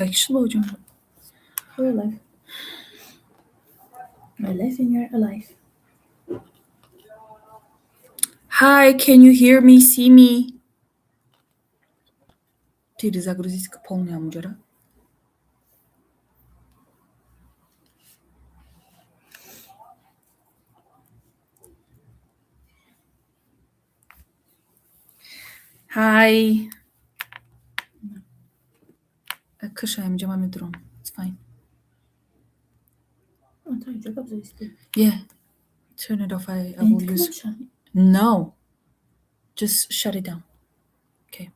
Astrology. You're alive. My life and you're alive. Hi, can you hear me, see me? Ty загрузить полный амджара. Hi. Кыша амджама медром. It's fine. Yeah. Turn it off. I will use. No. Just shut it down. Okay.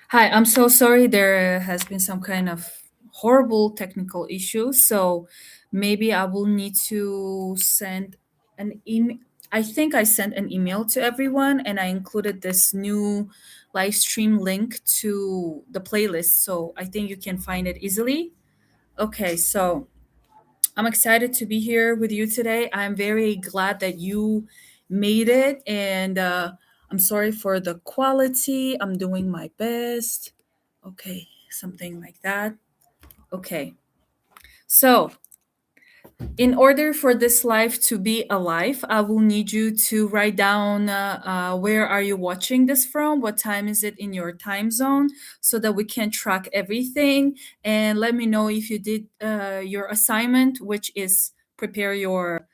Hi, I'm so sorry. There has been some kind of horrible technical issue. So maybe I will need to send an email. I think I sent an email to everyone and I included this new live stream link to the playlist. So I think you can find it easily. Okay, so I'm excited to be here with you today. I'm very glad that you made it, and I'm sorry for the quality. I'm doing my best. Okay, something like that. Okay, so in order for this live to be alive, I will need you to write down where are you watching this from, what time is it in your time zone, so that we can track everything. And let me know if you did your assignment, which is prepare your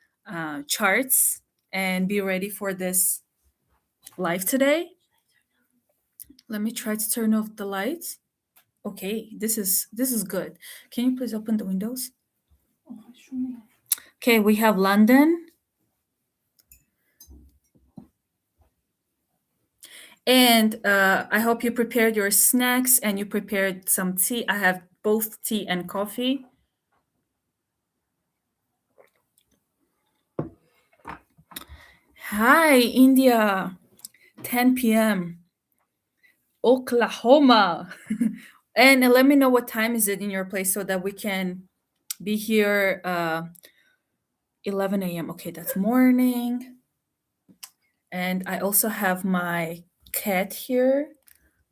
charts and be ready for this live today. Let me try to turn off the lights. Okay, this is good. Can you please open the windows? Okay, we have London. And I hope you prepared your snacks and you prepared some tea. I have both tea and coffee. Hi, India. 10 p.m. Oklahoma. And let me know what time is it in your place so that we can be here 11 a.m. Okay, that's morning. And I also have my cat here.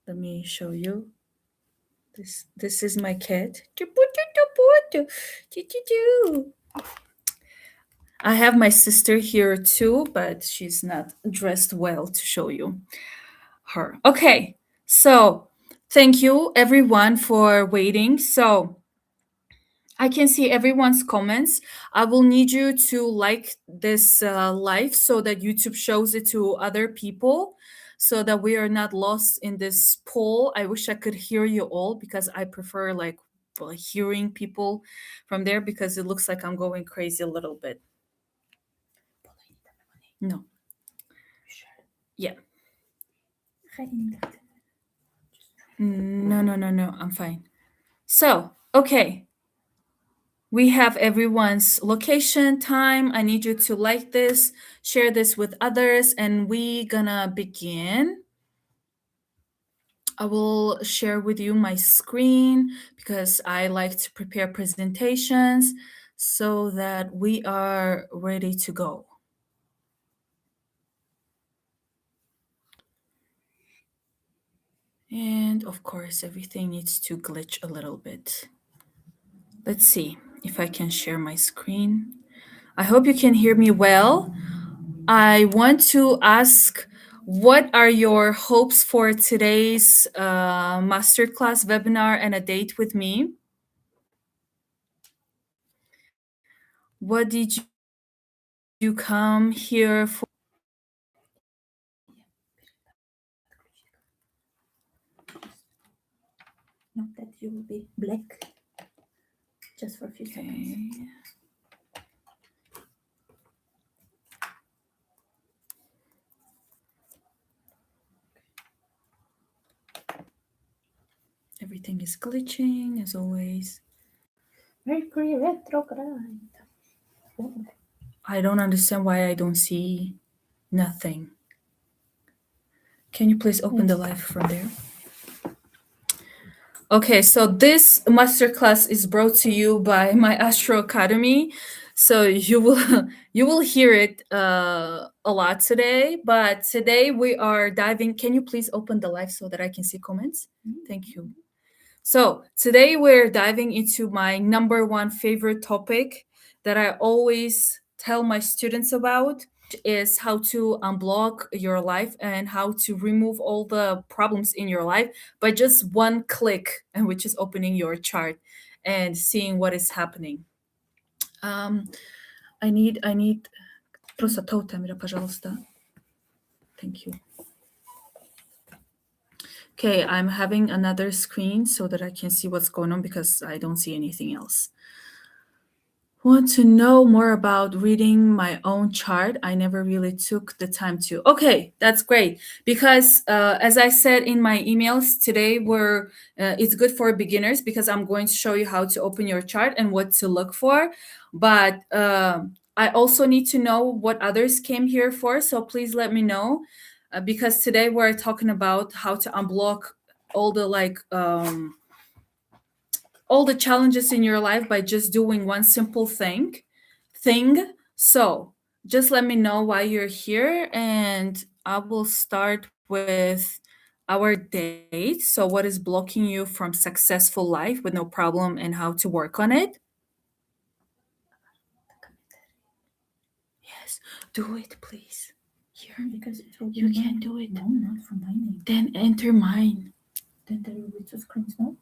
Let me show you. This is my cat. I have my sister here too, but she's not dressed well to show you her. Okay, so thank you everyone for waiting. So I can see everyone's comments. I will need you to like this live so that YouTube shows it to other people so that we are not lost in this poll. I wish I could hear you all because I prefer like hearing people from there because it looks like I'm going crazy a little bit. No. Yeah. No. I'm fine. So, okay. We have everyone's location, time. I need you to like this, share this with others, and we gonna begin. I will share with you my screen because I like to prepare presentations so that we are ready to go. And of course, everything needs to glitch a little bit. Let's see if I can share my screen. I hope you can hear me well. I want to ask, what are your hopes for today's masterclass webinar and a date with me? What did you come here for? Not that you will be black, just for a few seconds. Everything is glitching as always. Mercury retrograde. I don't understand why I don't see nothing. Can you please open the live from there? Okay, so this masterclass is brought to you by my Astro Academy. So you will hear it a lot today, but today we are diving. Can you please open the live so that I can see comments? Thank you. So today we're diving into my number one favorite topic that I always tell my students about, is how to unblock your life and how to remove all the problems in your life by just one click, and which is opening your chart and seeing what is happening. Um, I need просто тотемира, пожалуйста. Thank you. Okay, I'm having another screen so that I can see what's going on because I don't see anything else. Want to know more about reading my own chart? I never really took the time to. Okay, that's great because as I said in my emails today, it's good for beginners because I'm going to show you how to open your chart and what to look for. But I also need to know what others came here for, so please let me know because today we're talking about how to unblock all the all the challenges in your life by just doing one simple thing. So just let me know why you're here, and I will start with our date. So what is blocking you from successful life with no problem and how to work on it? Yes, do it please. Here, Because it will you be can mine. do it. No, not for my name. Then enter mine. Then there will be two screens, no?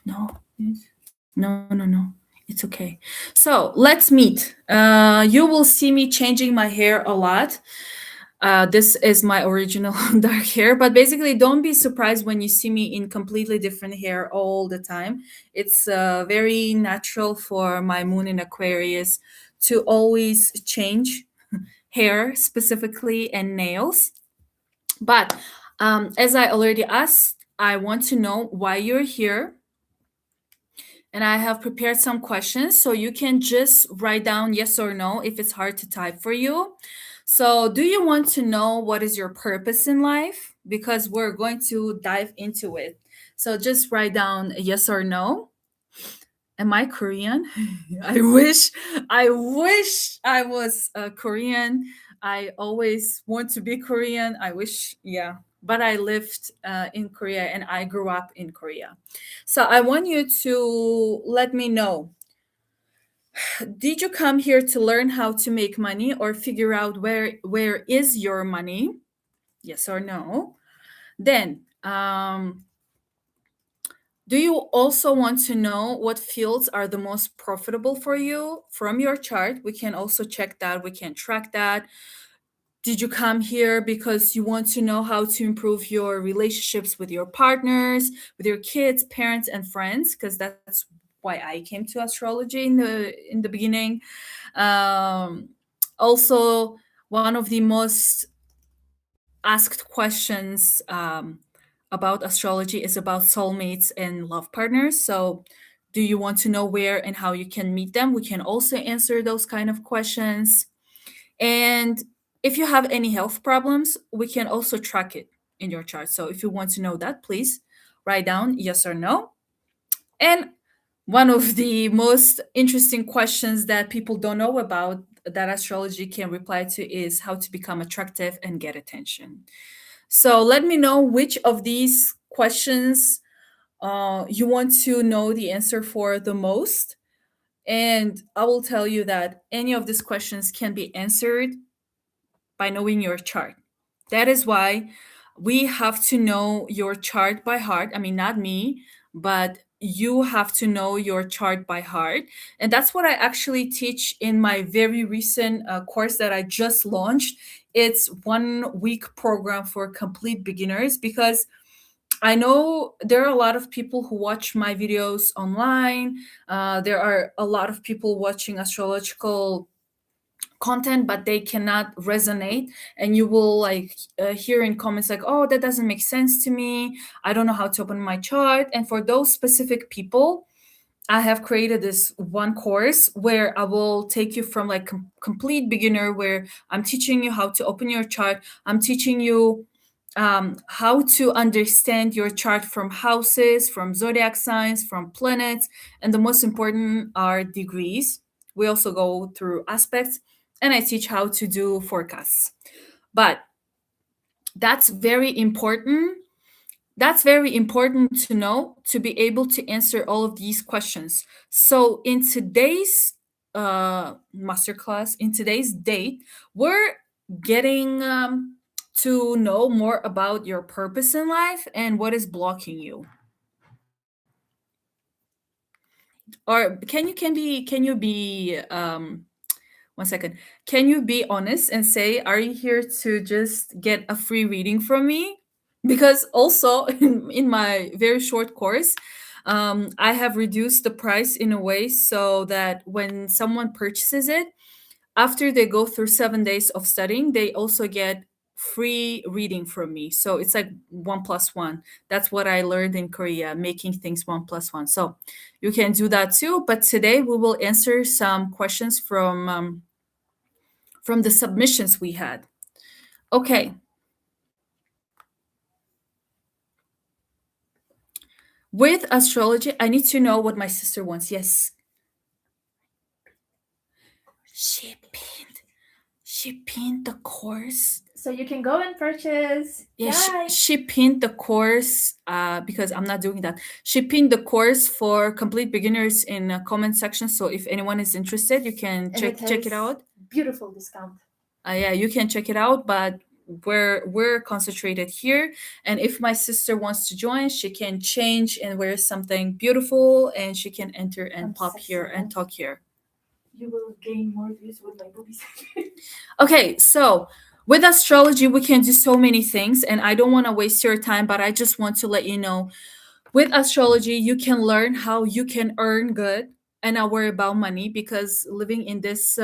No. Yes. No. It's okay. So let's meet. You will see me changing my hair a lot. This is my original dark hair, but basically, don't be surprised when you see me in completely different hair all the time. It's very natural for my moon in Aquarius to always change hair specifically and nails. But as I already asked, I want to know why you're here, and I have prepared some questions so you can just write down yes or no if it's hard to type for you. So, do you want to know what is your purpose in life? Because we're going to dive into it. So, just write down yes or no. Am I Korean? I wish I was Korean. I always want to be Korean. I wish, yeah. But I lived in Korea and I grew up in Korea. So I want you to let me know. Did you come here to learn how to make money or figure out where is your money? Yes or no. Then do you also want to know what fields are the most profitable for you from your chart? We can also check that. We can track that. Did you come here because you want to know how to improve your relationships with your partners, with your kids, parents, and friends? Because that's why I came to astrology in the beginning. Um, Also, one of the most asked questions about astrology is about soulmates and love partners. So, do you want to know where and how you can meet them? We can also answer those kind of questions. And if you have any health problems, we can also track it in your chart. So, if you want to know that, please write down yes or no. And one of the most interesting questions that people don't know about that astrology can reply to is how to become attractive and get attention. So let me know which of these questions you want to know the answer for the most. And I will tell you that any of these questions can be answered by knowing your chart. That is why we have to know your chart by heart. I mean, not me, but you have to know your chart by heart. And that's what I actually teach in my very recent course that I just launched. It's 1 week program for complete beginners because I know there are a lot of people who watch my videos online. There are a lot of people watching astrological content, but they cannot resonate, and you will hear in comments like, oh, that doesn't make sense to me, I don't know how to open my chart. And for those specific people, I have created this one course where I will take you from complete beginner, where I'm teaching you how to open your chart. I'm teaching you how to understand your chart from houses, from zodiac signs, from planets, and the most important are degrees. We also go through aspects, and I teach how to do forecasts. But that's very important That's very important to know to be able to answer all of these questions. So, in today's masterclass, in today's date, we're getting to know more about your purpose in life and what is blocking you. Or can you be 1 second. Can you be honest and say, are you here to just get a free reading from me? Because also in my very short course, I have reduced the price in a way so that when someone purchases it, after they go through 7 days of studying, they also get free reading from me. So it's like 1 plus 1. That's what I learned in Korea, making things 1 plus 1. So you can do that too. But today we will answer some questions from the submissions we had. Okay. With astrology, I need to know what my sister wants. Yes. She pinned. She pinned the course. So you can go and purchase. Yeah, Guys. she pinned the course because I'm not doing that. She pinned the course for complete beginners in a comment section. So if anyone is interested, you can And check it out. Beautiful discount. Yeah, you can check it out, but we're concentrated here. And if my sister wants to join, she can change and wear something beautiful, and she can enter and pop here and talk here. You will gain more views with my boobies. Okay, so with astrology, we can do so many things, and I don't want to waste your time, but I just want to let you know with astrology, you can learn how you can earn good and not worry about money, because living in this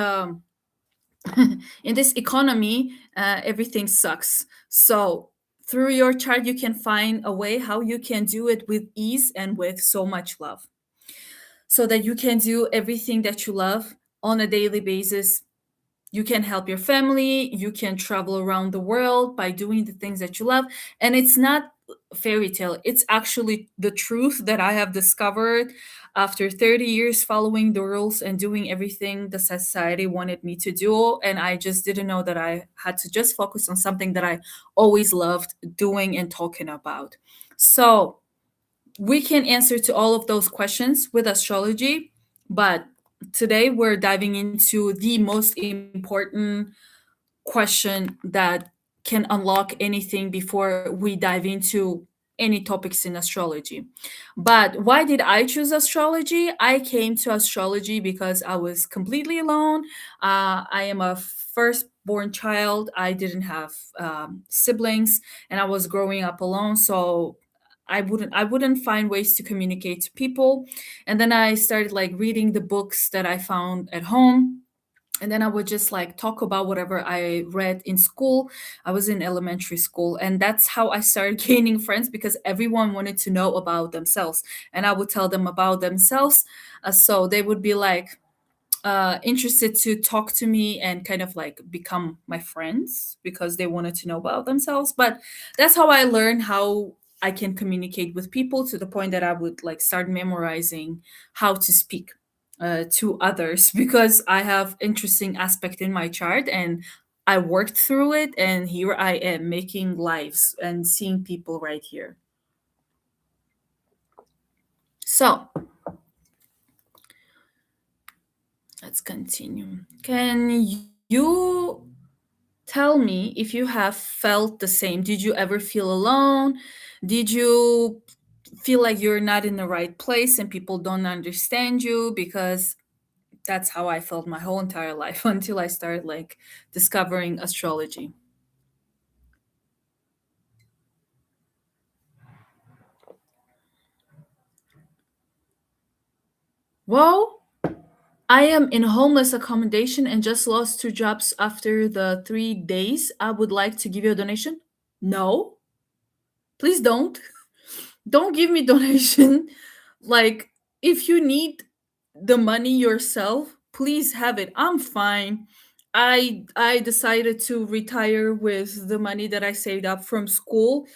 in this economy, everything sucks. So through your chart, you can find a way how you can do it with ease and with so much love, so that you can do everything that you love on a daily basis. You can help your family, you can travel around the world by doing the things that you love. And it's not fairy tale, it's actually the truth that I have discovered after 30 years following the rules and doing everything the society wanted me to do. And I just didn't know that I had to just focus on something that I always loved doing and talking about. So we can answer to all of those questions with astrology, but today we're diving into the most important question that can unlock anything before we dive into any topics in astrology. But why did I choose astrology? I came to astrology because I was completely alone. I am a firstborn child. I didn't have siblings, and I was growing up alone. So I wouldn't find ways to communicate to people. And then I started like reading the books that I found at home, and then I would just like talk about whatever I read in school. I was in elementary school, and that's how I started gaining friends, because everyone wanted to know about themselves, and I would tell them about themselves. So they would be like interested to talk to me and kind of like become my friends because they wanted to know about themselves. But that's how I learned how I can communicate with people, to the point that I would like start memorizing how to speak to others because I have interesting aspect in my chart, and I worked through it, and here I am making lives and seeing people right here. So let's continue. Can you tell me if you have felt the same? Did you ever feel alone? Did you feel like you're not in the right place and people don't understand you? Because that's how I felt my whole entire life until I started like discovering astrology. Well, I am in homeless accommodation and just lost 2 jobs after the 3 days. I would like to give you a donation. No, please don't. Don't give me donation. Like, if you need the money yourself, please have it. I'm fine. I decided to retire with the money that I saved up from school.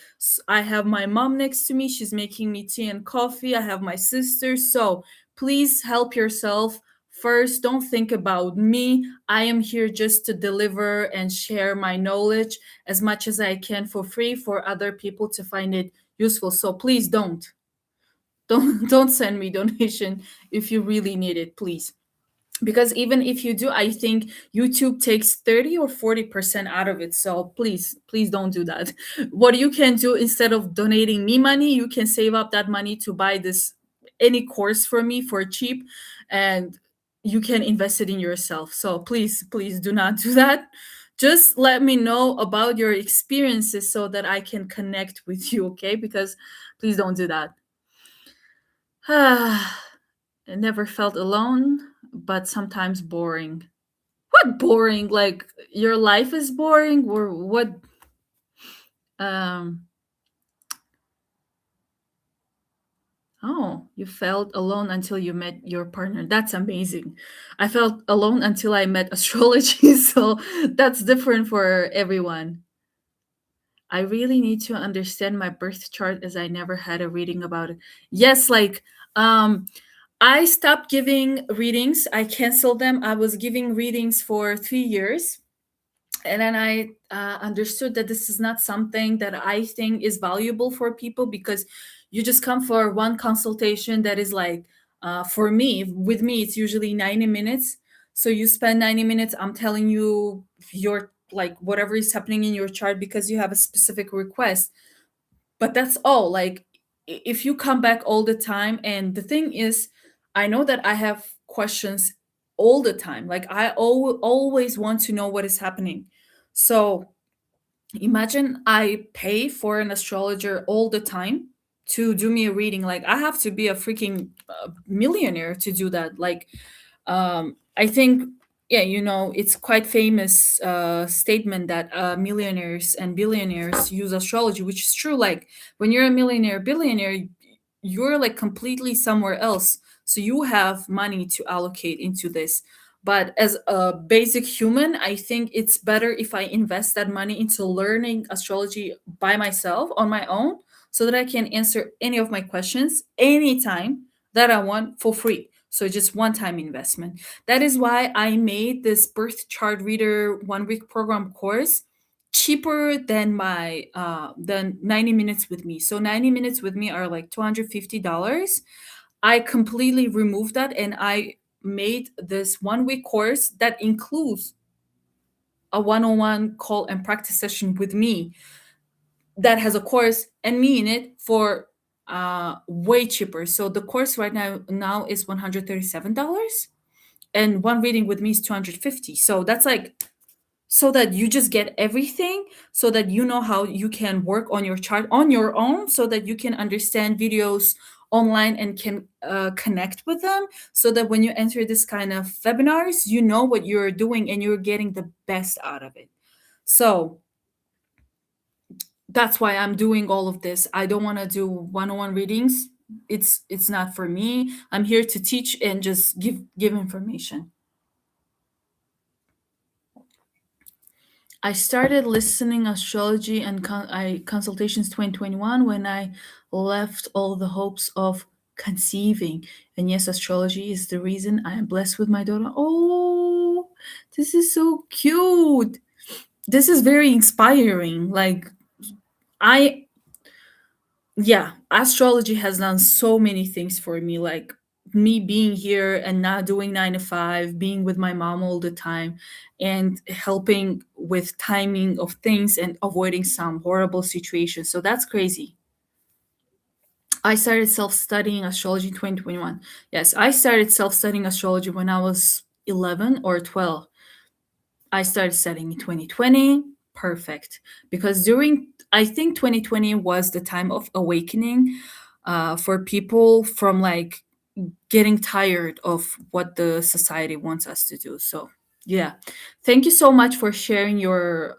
I have my mom next to me. She's making me tea and coffee. I have my sister. So please help yourself first. Don't think about me. I am here just to deliver and share my knowledge as much as I can for free for other people to find it useful. So please don't send me donation if you really need it, please. Because even if you do, I think YouTube takes 30 or 40% out of it. So please don't do that. What you can do, instead of donating me money, you can save up that money to buy this any course for me for cheap, and you can invest it in yourself. So please do not do that. Just let me know about your experiences so that I can connect with you, okay? Because please don't do that. I never felt alone, but sometimes boring. What boring? Like your life is boring, or what? Um. Oh, you felt alone until you met your partner. That's amazing. I felt alone until I met astrology, so that's different for everyone. I really need to understand my birth chart as I never had a reading about it. Yes, like um I stopped giving readings. I canceled them. I was giving readings for 3 years, and then I understood that this is not something that I think is valuable for people, because you just come for one consultation that is like, for me, with me, it's usually 90 minutes. So you spend 90 minutes, I'm telling you your, like, whatever is happening in your chart because you have a specific request. But that's all. Like, if you come back all the time, and the thing is, I know that I have questions all the time. Like, always want to know what is happening. So imagine I pay for an astrologer all the time to do me a reading. Like, I have to be a freaking millionaire to do that. Like, I think, yeah, it's quite famous statement that millionaires and billionaires use astrology, which is true. Like, when you're a millionaire, billionaire, you're like completely somewhere else. So you have money to allocate into this. But as a basic human, I think it's better if I invest that money into learning astrology by myself on my own, so that I can answer any of my questions anytime that I want for free. So just one time investment. That is why I made this birth chart reader 1 week program course cheaper than my than 90 minutes with me. So 90 minutes with me are like $250. I completely removed that, and I made this 1 week course that includes a one-on-one call and practice session with me, that has a course and me in it for way cheaper. So the course right now is $137, and one reading with me is 250. So that's like, so that you just get everything, so that you know how you can work on your chart on your own, so that you can understand videos online and can connect with them, so that when you enter this kind of webinars, you know what you're doing and you're getting the best out of it. So that's why I'm doing all of this. I don't want to do one-on-one readings. It's not for me. I'm here to teach and just give information. I started listening astrology and consultations 2021 when I left all the hopes of conceiving. And yes, astrology is the reason I am blessed with my daughter. Oh, this is so cute. This is very inspiring. Like, I yeah, astrology has done so many things for me, like me being here and not doing 9 to 5, being with my mom all the time, and helping with timing of things and avoiding some horrible situations. So that's crazy. I started self-studying astrology in 2021. Yes, I started self-studying astrology when I was 11 or 12. I started studying in 2020. Perfect. Because I think 2020 was the time of awakening for people, from like getting tired of what the society wants us to do. So, yeah. Thank you so much for sharing your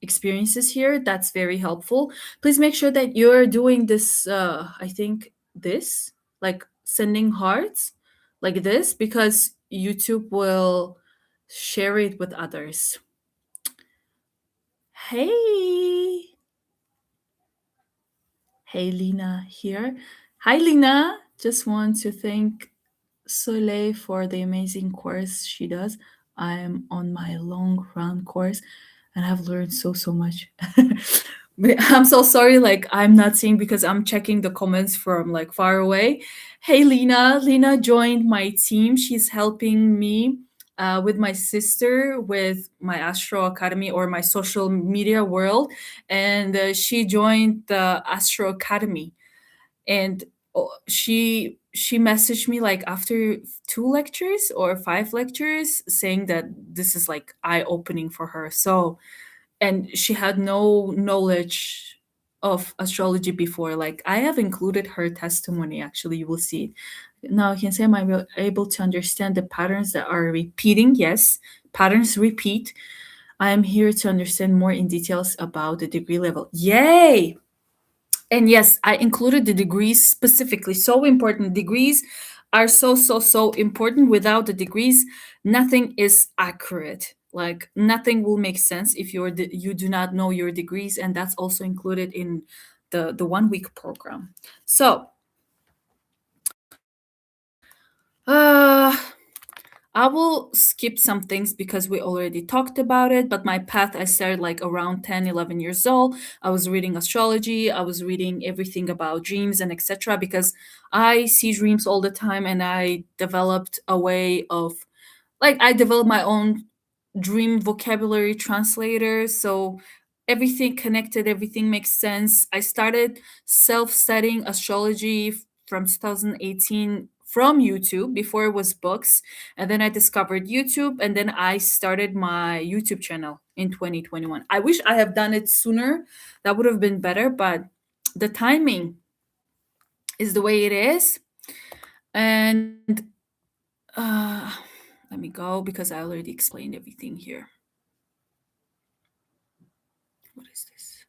experiences here. That's very helpful. Please make sure that you're doing this, I think, this, like sending hearts like this, because YouTube will share it with others. Hey, hey, Lina here. Hi, Lina. Just want to thank Soleil for the amazing course she does. I am on my long run course and I've learned so much. I'm so sorry, like I'm not seeing because I'm checking the comments from like far away. Hey Lena, Lena joined my team. She's helping me with my sister with my Astro Academy or my social media world, and she joined the Astro Academy. And she messaged me like after two lectures or five lectures saying that this is like eye opening for her. So and she had no knowledge of astrology before. Like I have included her testimony. Actually, you will see it. Now I can say, am I able to understand the patterns that are repeating? Yes, patterns repeat. I am here to understand more in details about the degree level. Yay! And yes, I included the degrees specifically. So important. Degrees are so important. Without the degrees, nothing is accurate. Like nothing will make sense if you do not know your degrees, and that's also included in the 1 week program. So, uh I will skip some things because we already talked about it, but my path, I started like around 10, 11 years old. I was reading astrology, I was reading everything about dreams and etc. because I see dreams all the time, and I developed a way of like I developed my own dream vocabulary translator. So everything connected, everything makes sense. I started self-studying astrology from 2018 from YouTube before it was books. And then I discovered YouTube, and then I started my YouTube channel in 2021. I wish I have done it sooner. That would have been better, but the timing is the way it is. And uh, let me go because I already explained everything here. What is this?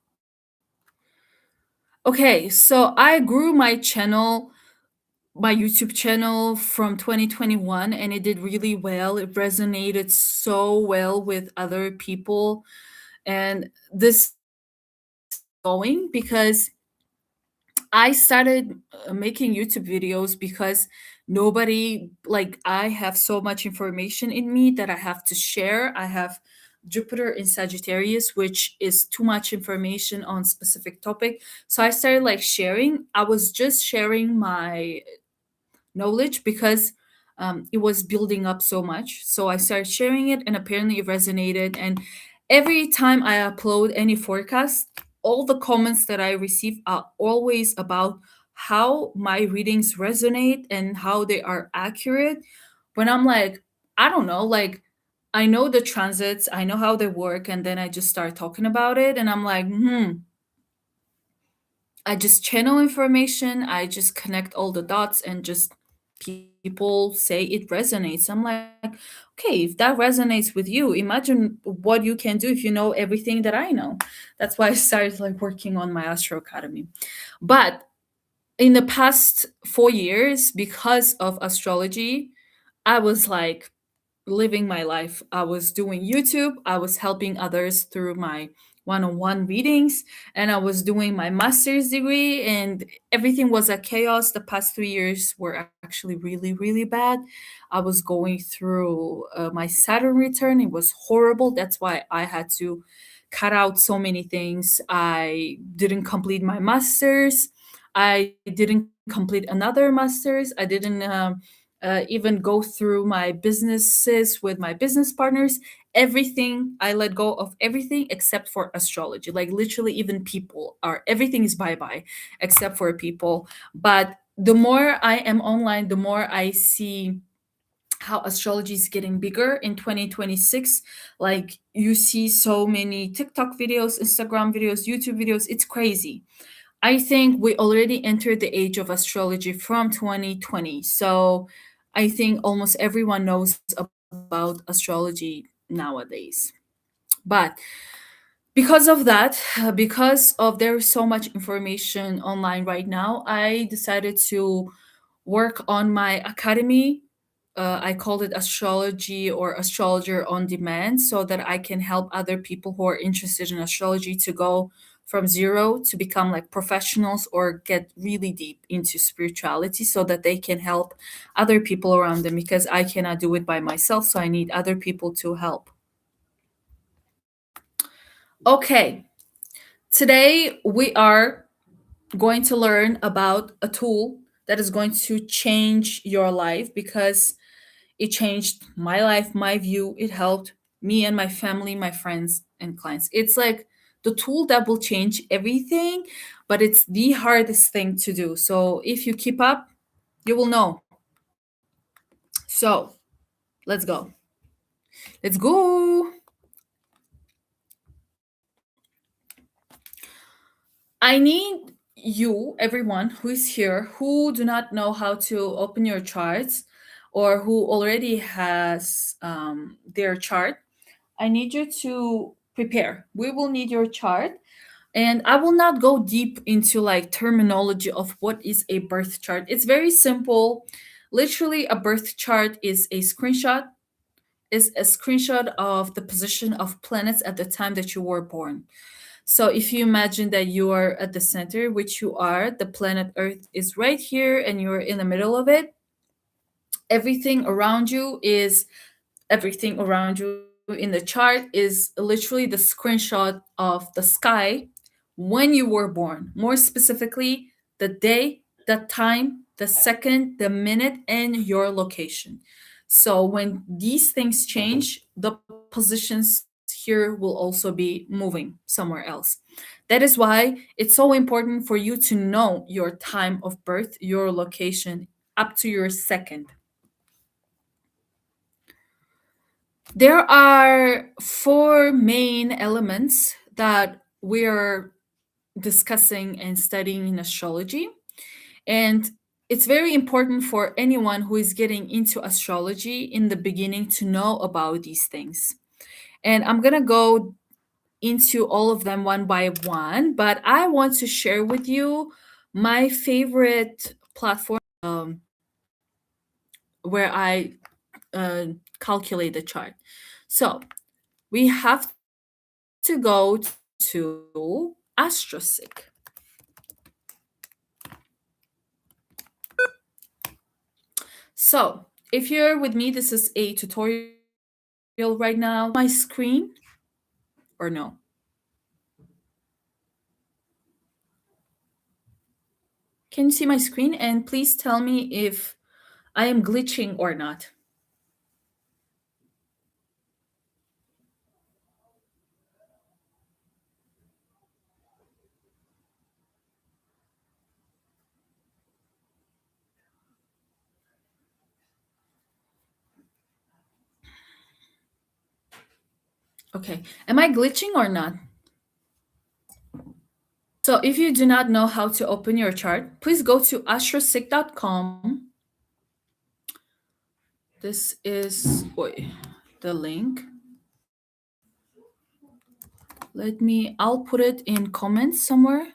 Okay, so I grew my YouTube channel from 2021, and it did really well. It resonated so well with other people. And this going because I started making YouTube videos because nobody, like, I have so much information in me that I have to share. I have Jupiter in Sagittarius, which is too much information on specific topic. So I started like sharing. I was just sharing my knowledge because it was building up so much. So I started sharing it, and apparently it resonated. And every time I upload any forecast, all the comments that I receive are always about how my readings resonate and how they are accurate. When I'm like, I don't know, like I know the transits, I know how they work, and then I just start talking about it, and I'm like, I just channel information, I just connect all the dots, and just people say it resonates. I'm like, okay, if that resonates with you, imagine what you can do if you know everything that I know. That's why I started like working on my Astro Academy. But in the past 4 years, because of astrology, I was like living my life. I was doing YouTube, I was helping others through my one-on-one readings, and I was doing my master's degree, and everything was a chaos. The past 3 years were actually really, really bad. I was going through my Saturn return. It was horrible. That's why I had to cut out so many things. I didn't complete my master's. I didn't complete another master's. I didn't even go through my businesses with my business partners. Everything, I let go of everything except for astrology. Like literally, even people are, everything is bye bye except for people. But the more I am online, the more I see how astrology is getting bigger in 2026. Like you see so many TikTok videos, Instagram videos, YouTube videos. It's crazy. I think we already entered the age of astrology from 2020. So I think almost everyone knows about astrology nowadays. But because of that, because of there is so much information online right now, I decided to work on my academy. I called it Astrology or Astrologer on Demand so that I can help other people who are interested in astrology to go from zero to become like professionals or get really deep into spirituality so that they can help other people around them because I cannot do it by myself. So I need other people to help. Okay, Today we are going to learn about a tool that is going to change your life because it changed my life, my view. It helped me and my family, my friends, and clients. It's like the tool that will change everything, but it's the hardest thing to do. So if you keep up, you will know. So let's go. Let's go. I need you, everyone who is here, who do not know how to open your charts or who already has their chart. I need you to prepare. We will need your chart. And I will not go deep into like terminology of what is a birth chart. It's very simple. Literally, a birth chart is a screenshot of the position of planets at the time that you were born. So if you imagine that you are at the center, which you are, the planet Earth is right here and you're in the middle of it. Everything around you is everything around you in the chart is literally the screenshot of the sky when you were born. More specifically, the day, the time, the second, the minute, and your location. So when these things change, the positions here will also be moving somewhere else. That is why it's so important for you to know your time of birth, your location, up to your second. There are four main elements that we're discussing and studying in astrology. And it's very important for anyone who is getting into astrology in the beginning to know about these things. And I'm going to go into all of them one by one, but I want to share with you my favorite platform where I calculate the chart. So we have to go to Astrosic. So if you're with me, this is a tutorial right now. My screen or no? Can you see my screen? And please tell me if I am glitching or not. Okay. Am I glitching or not? So if you do not know how to open your chart, please go to astrosic.com. This is the link. I'll put it in comments somewhere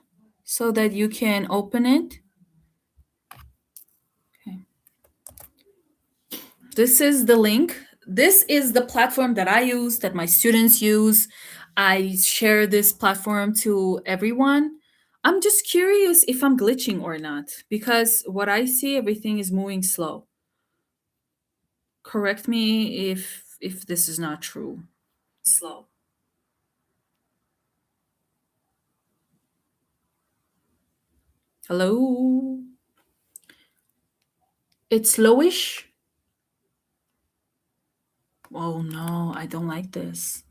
so that you can open it. Okay. This is the link. This is the platform that I use, that my students use. I share this platform to everyone. I'm just curious if I'm glitching or not because what I see, everything is moving slow. Correct me if this is not true. Slow. Hello? It's slowish? Oh no, I don't like this.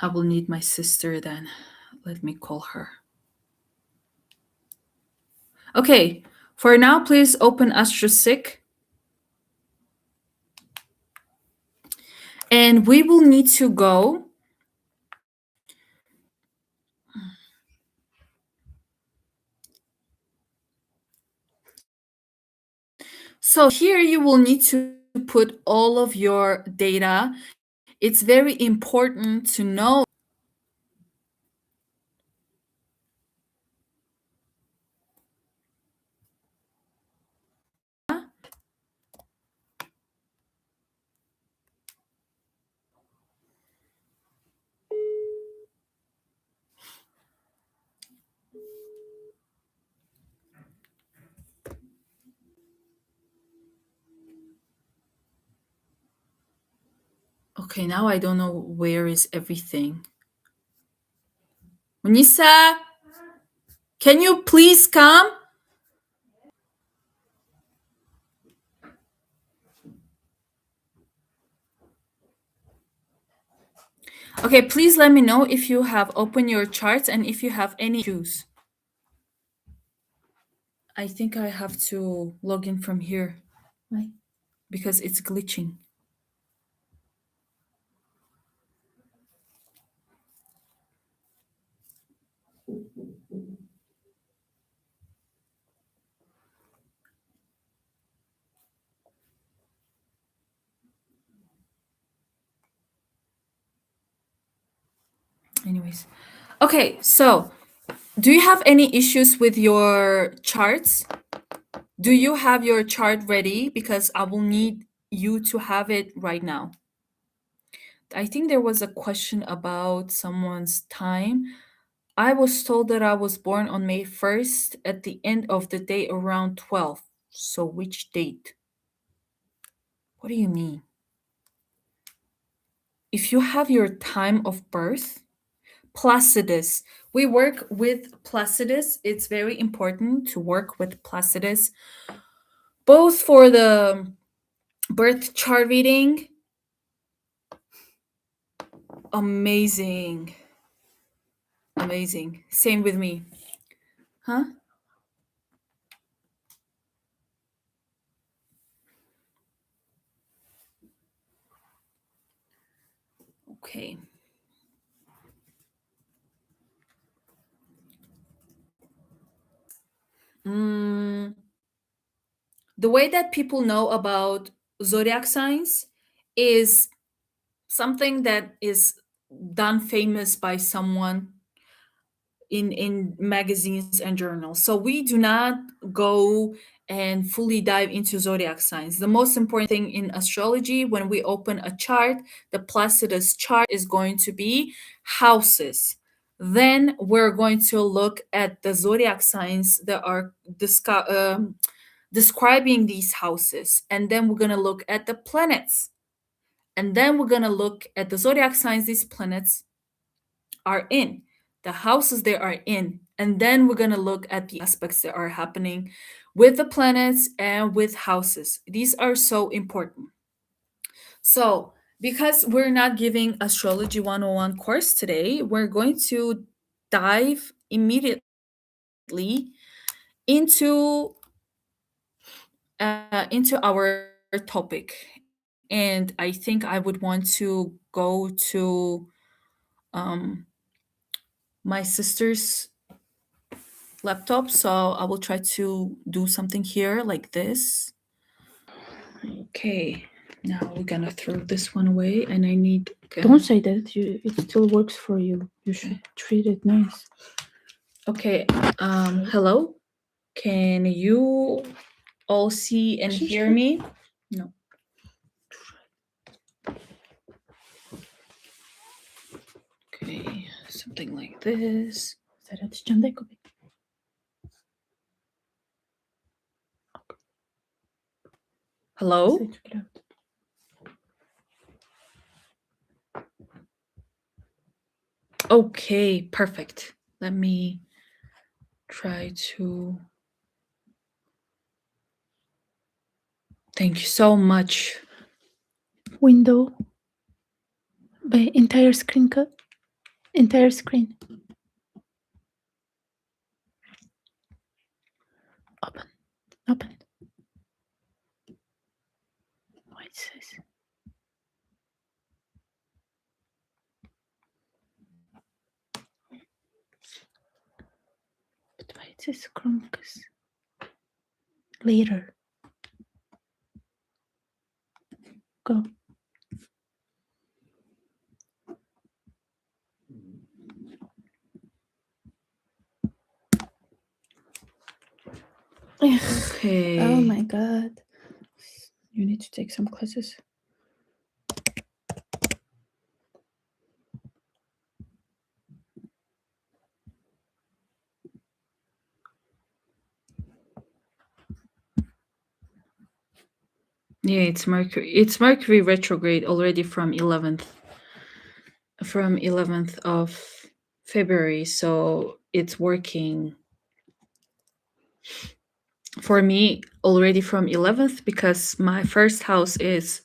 I will need my sister then. Let me call her. Okay, for now, please open Astrosic. And we will need to go. So here you will need to put all of your data. It's very important to know. Okay, now I don't know where is everything. Munisa, can you please come? Okay, please let me know if you have opened your charts and if you have any issues. I think I have to log in from here. Why? Because it's glitching. Anyways. Okay, so do you have any issues with your charts? Do you have your chart ready? Because I will need you to have it right now. I think there was a question about someone's time. I was told that I was born on May 1st at the end of the day around 12. So which date? What do you mean? If you have your time of birth, Placidus. We work with Placidus. It's very important to work with Placidus, both for the birth chart reading. Amazing. Amazing. Same with me. Huh? Okay. Mm, the way that people know about zodiac signs is something that is done famous by someone in magazines and journals. So we do not go and fully dive into zodiac signs. The most important thing in astrology, when we open a chart, the Placidus chart is going to be houses. Then we're going to look at the zodiac signs that are describing these houses. And then we're going to look at the planets. And then we're going to look at the zodiac signs these planets are in, the houses they are in. And then we're going to look at the aspects that are happening with the planets and with houses. These are so important. So, because we're not giving Astrology 101 course today, we're going to dive immediately into our topic. And I think I would want to go to um, my sister's laptop, so I will try to do something here like this. Okay, now we're gonna throw this one away, and I need. Don't say that. It still works for you. You should treat it nice. Okay. Hello. Can you all see and hear me? No. Okay, something like this. Hello. Okay, perfect. Let me try to. Thank you so much. Window. The entire screen. Entire screen. Open. Open. What it says? But why it says Chromecast? Later. Go. Okay. Oh my god. You need to take some classes. Yeah, it's Mercury. It's Mercury retrograde already from 11th of February, so it's working for me already from 11th because my first house is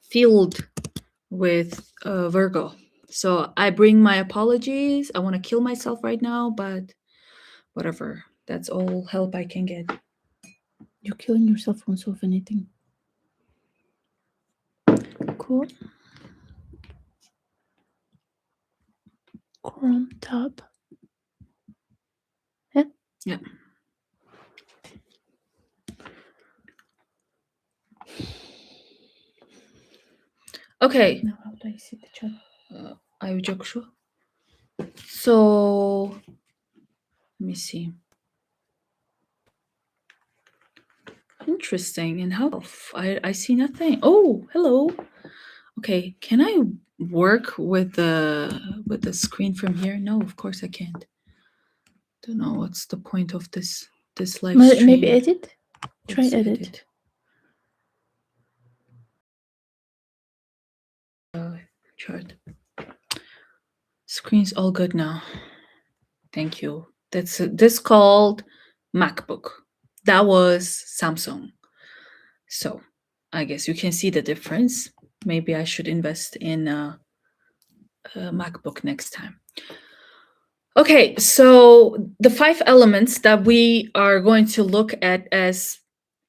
filled with Virgo. So I bring my apologies. I want to kill myself right now, but whatever. That's all help I can get. You're killing yourself won't solve anything. Cool. Chrome tab. Yeah. Yeah. Okay. Now how do I see the chat? I yok şu. So let me see. Interesting. And how I see nothing. Oh, hello. Okay, can I work with the screen from here? No, of course I can't. Don't know what's the point of this live stream. Maybe edit. Try Let's edit. Chart. Screen's all good now. Thank you. That's this called MacBook. That was Samsung. So I guess you can see the difference. Maybe I should invest in a MacBook next time. Okay, so the 5 elements that we are going to look at as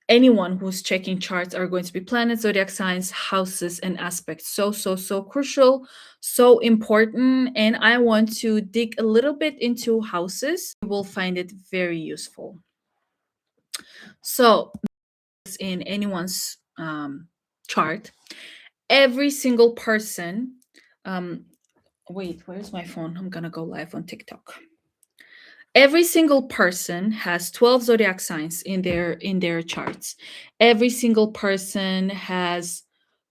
anyone who's checking charts are going to be planets, zodiac signs, houses, and aspects. So crucial, so important. And I want to dig a little bit into houses. You will find it very useful. So, in anyone's chart, every single person. Wait, where's my phone? I'm gonna go live on TikTok. Every single person has 12 zodiac signs in their charts. Every single person has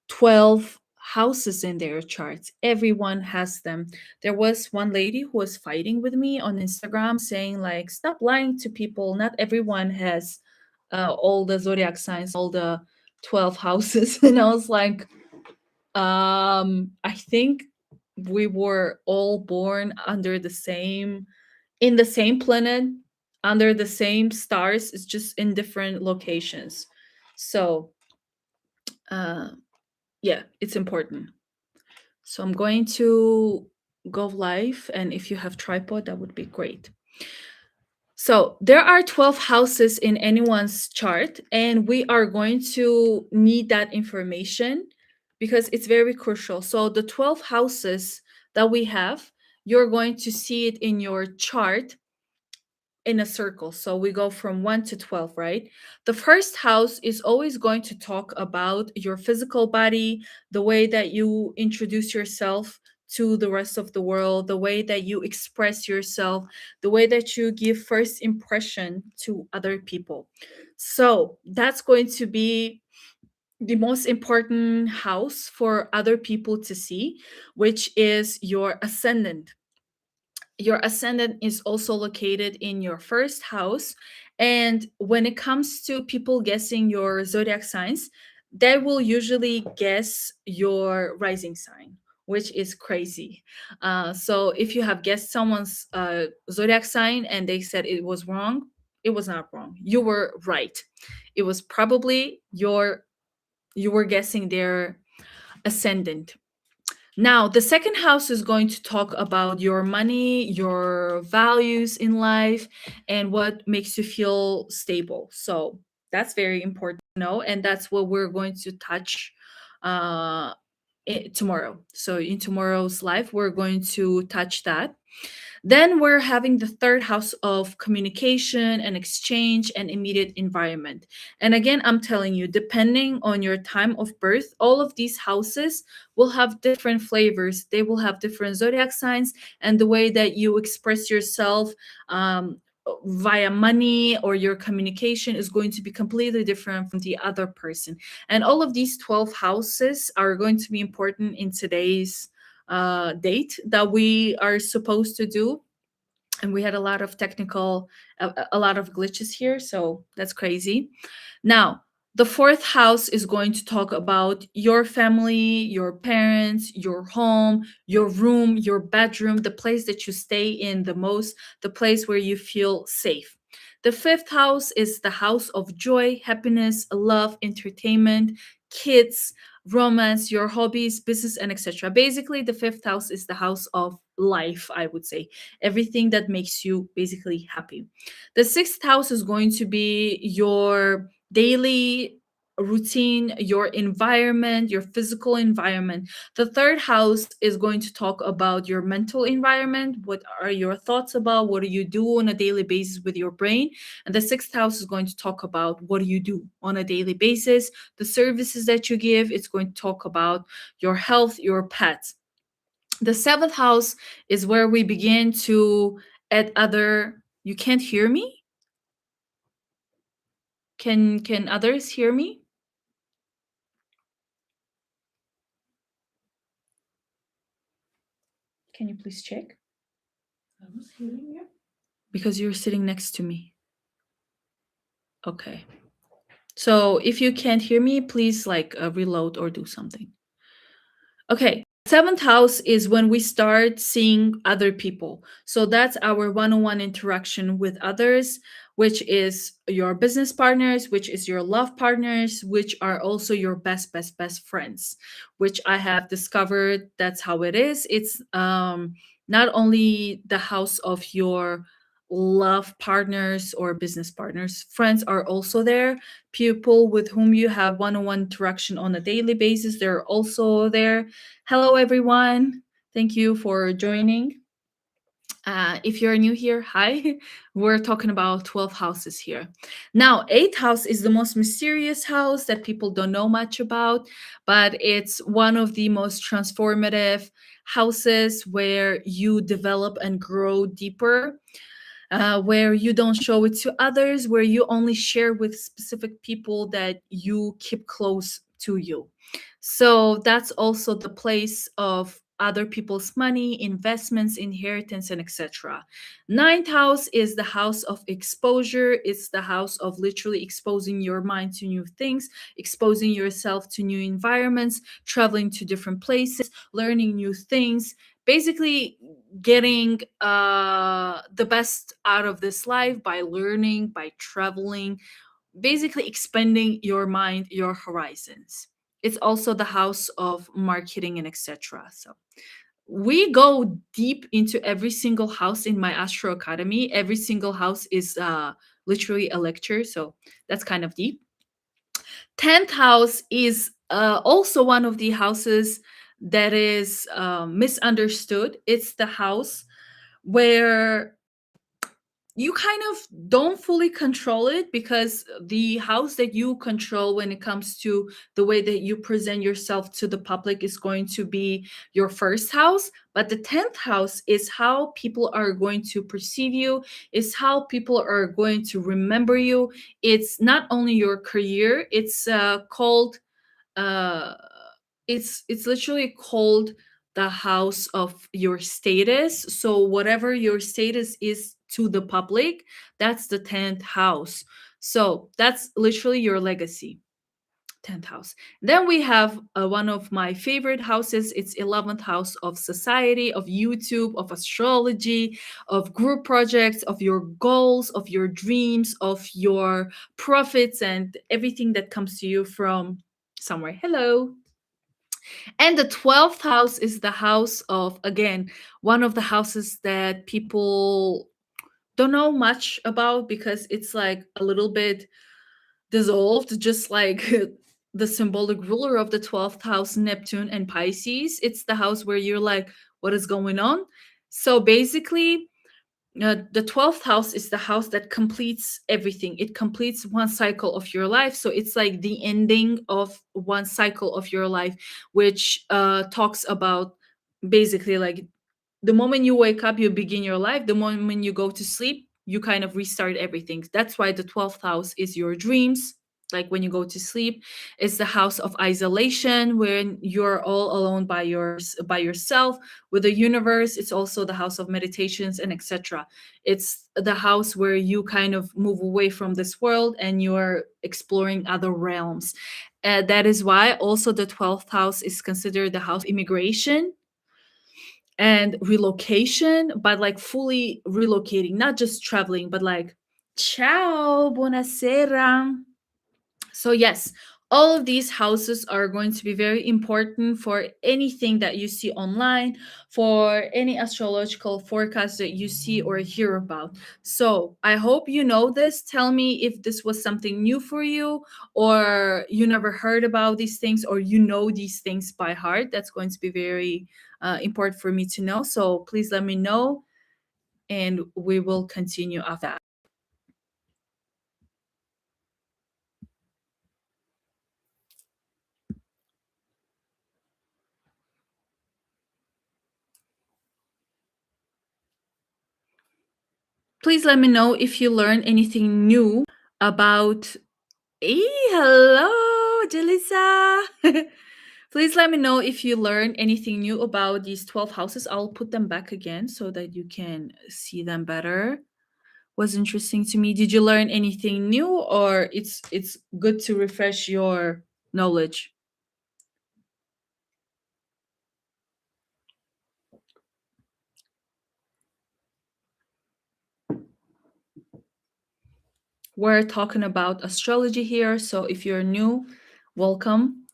12 houses in their charts. Everyone has them. There was one lady who was fighting with me on Instagram saying like, stop lying to people. Not everyone has all the zodiac signs, all the 12 houses. And I was like, I think we were all born under the same in the same planet, under the same stars. It's just in different locations. So yeah, it's important. So I'm going to go live, and if you have tripod, that would be great. So there are 12 houses in anyone's chart, and we are going to need that information because it's very crucial. So the 12 houses that we have, you're going to see it in your chart in a circle. So we go from 1 to 12, right? The first house is always going to talk about your physical body, the way that you introduce yourself to the rest of the world, the way that you express yourself, the way that you give first impression to other people. So that's going to be the most important house for other people to see, which is your ascendant. Your ascendant is also located in your first house. And when it comes to people guessing your zodiac signs, they will usually guess your rising sign, which is crazy. So if you have guessed someone's zodiac sign and they said it was wrong, it was not wrong. You were right. It was probably you were guessing their ascendant. Now, the second house is going to talk about your money, your values in life, and what makes you feel stable. So that's very important to know, and that's what we're going to touch tomorrow. So in tomorrow's live, we're going to touch that. Then we're having the third house of communication and exchange and immediate environment. And again, I'm telling you, depending on your time of birth, all of these houses will have different flavors. They will have different zodiac signs, and the way that you express yourself via money or your communication is going to be completely different from the other person. And all of these 12 houses are going to be important in today's date that we are supposed to do. And we had a lot of technical a lot of glitches here, so that's crazy. Now, The fourth house is going to talk about your family, your parents, your home, your room, your bedroom, the place that you stay in the most, the place where you feel safe. The fifth house is the house of joy, happiness, love, entertainment, kids, romance, your hobbies, business, and etc. Basically, the fifth house is the house of life, I would say. Everything that makes you basically happy. The sixth house is going to be your daily routine, your environment, your physical environment. The third house is going to talk about your mental environment. What are your thoughts about? What do you do on a daily basis with your brain? And the sixth house is going to talk about what do you do on a daily basis, the services that you give. It's going to talk about your health, your pets. The seventh house is where we begin to add other. You can't hear me? Can others hear me? Can you please check? I was hearing you. Because you're sitting next to me. Okay. So if you can't hear me, please like reload or do something. Okay. Seventh house is when we start seeing other people. So that's our one on one interaction with others, which is your business partners, which is your love partners, which are also your best friends, which I have discovered that's how it is. It's not only the house of your love partners or business partners, friends are also there. People with whom you have one on one interaction on a daily basis, they're also there. Hello, everyone. Thank you for joining. If you're new here, hi. We're talking about 12 houses here. Now, eighth house is the most mysterious house that people don't know much about, but it's one of the most transformative houses where you develop and grow deeper, where you don't show it to others, where you only share with specific people that you keep close to you. So that's also the place of other people's money, investments, inheritance, and etc. Ninth house is the house of exposure. It's the house of literally exposing your mind to new things, exposing yourself to new environments, traveling to different places, learning new things, basically getting the best out of this life by learning, by traveling, basically expanding your mind, your horizons. It's also the house of marketing and etc. So we go deep into every single house in my Astro Academy. Every single house is literally a lecture, so that's kind of deep. 10th house is also one of the houses that is misunderstood. It's the house where you kind of don't fully control it, because the house that you control when it comes to the way that you present yourself to the public is going to be your first house. But the 10th house is how people are going to perceive you, is how people are going to remember you. It's not only your career, it's called uh it's literally called the house of your status. So whatever your status is to the public, that's the 10th house. So that's literally your legacy. 10th house. Then we have one of my favorite houses. It's 11th house of society, of YouTube, of astrology, of group projects, of your goals, of your dreams, of your profits, and everything that comes to you from somewhere. Hello. And the 12th house is the house of, again, one of the houses that people don't know much about, because it's like a little bit dissolved, just like the symbolic ruler of the 12th house, Neptune and Pisces. It's the house where you're like, what is going on? So basically, the 12th house is the house that completes everything. It completes one cycle of your life. So it's like the ending of one cycle of your life, which talks about basically like the moment you wake up, you begin your life. The moment you go to sleep, you kind of restart everything. That's why the 12th house is your dreams, like when you go to sleep. It's the house of isolation, when you're all alone by yourself with the universe. It's also the house of meditations and etc. It's the house where you kind of move away from this world and you're exploring other realms. That is why also the 12th house is considered the house of immigration and relocation, but like fully relocating, not just traveling, but like, ciao, buonasera. So, yes, all of these houses are going to be very important for anything that you see online, for any astrological forecast that you see or hear about. So, I hope you know this. Tell me if this was something new for you, or you never heard about these things, or you know these things by heart. That's going to be very important for me to know. So, please let me know, and we will continue after that. Please let me know if you learned anything new about. Hey, hello, Jalisa. Please let me know if you learned anything new about these 12 houses. I'll put them back again so that you can see them better. Was interesting to me. Did you learn anything new, or it's good to refresh your knowledge? We're talking about astrology here. So if you're new, welcome.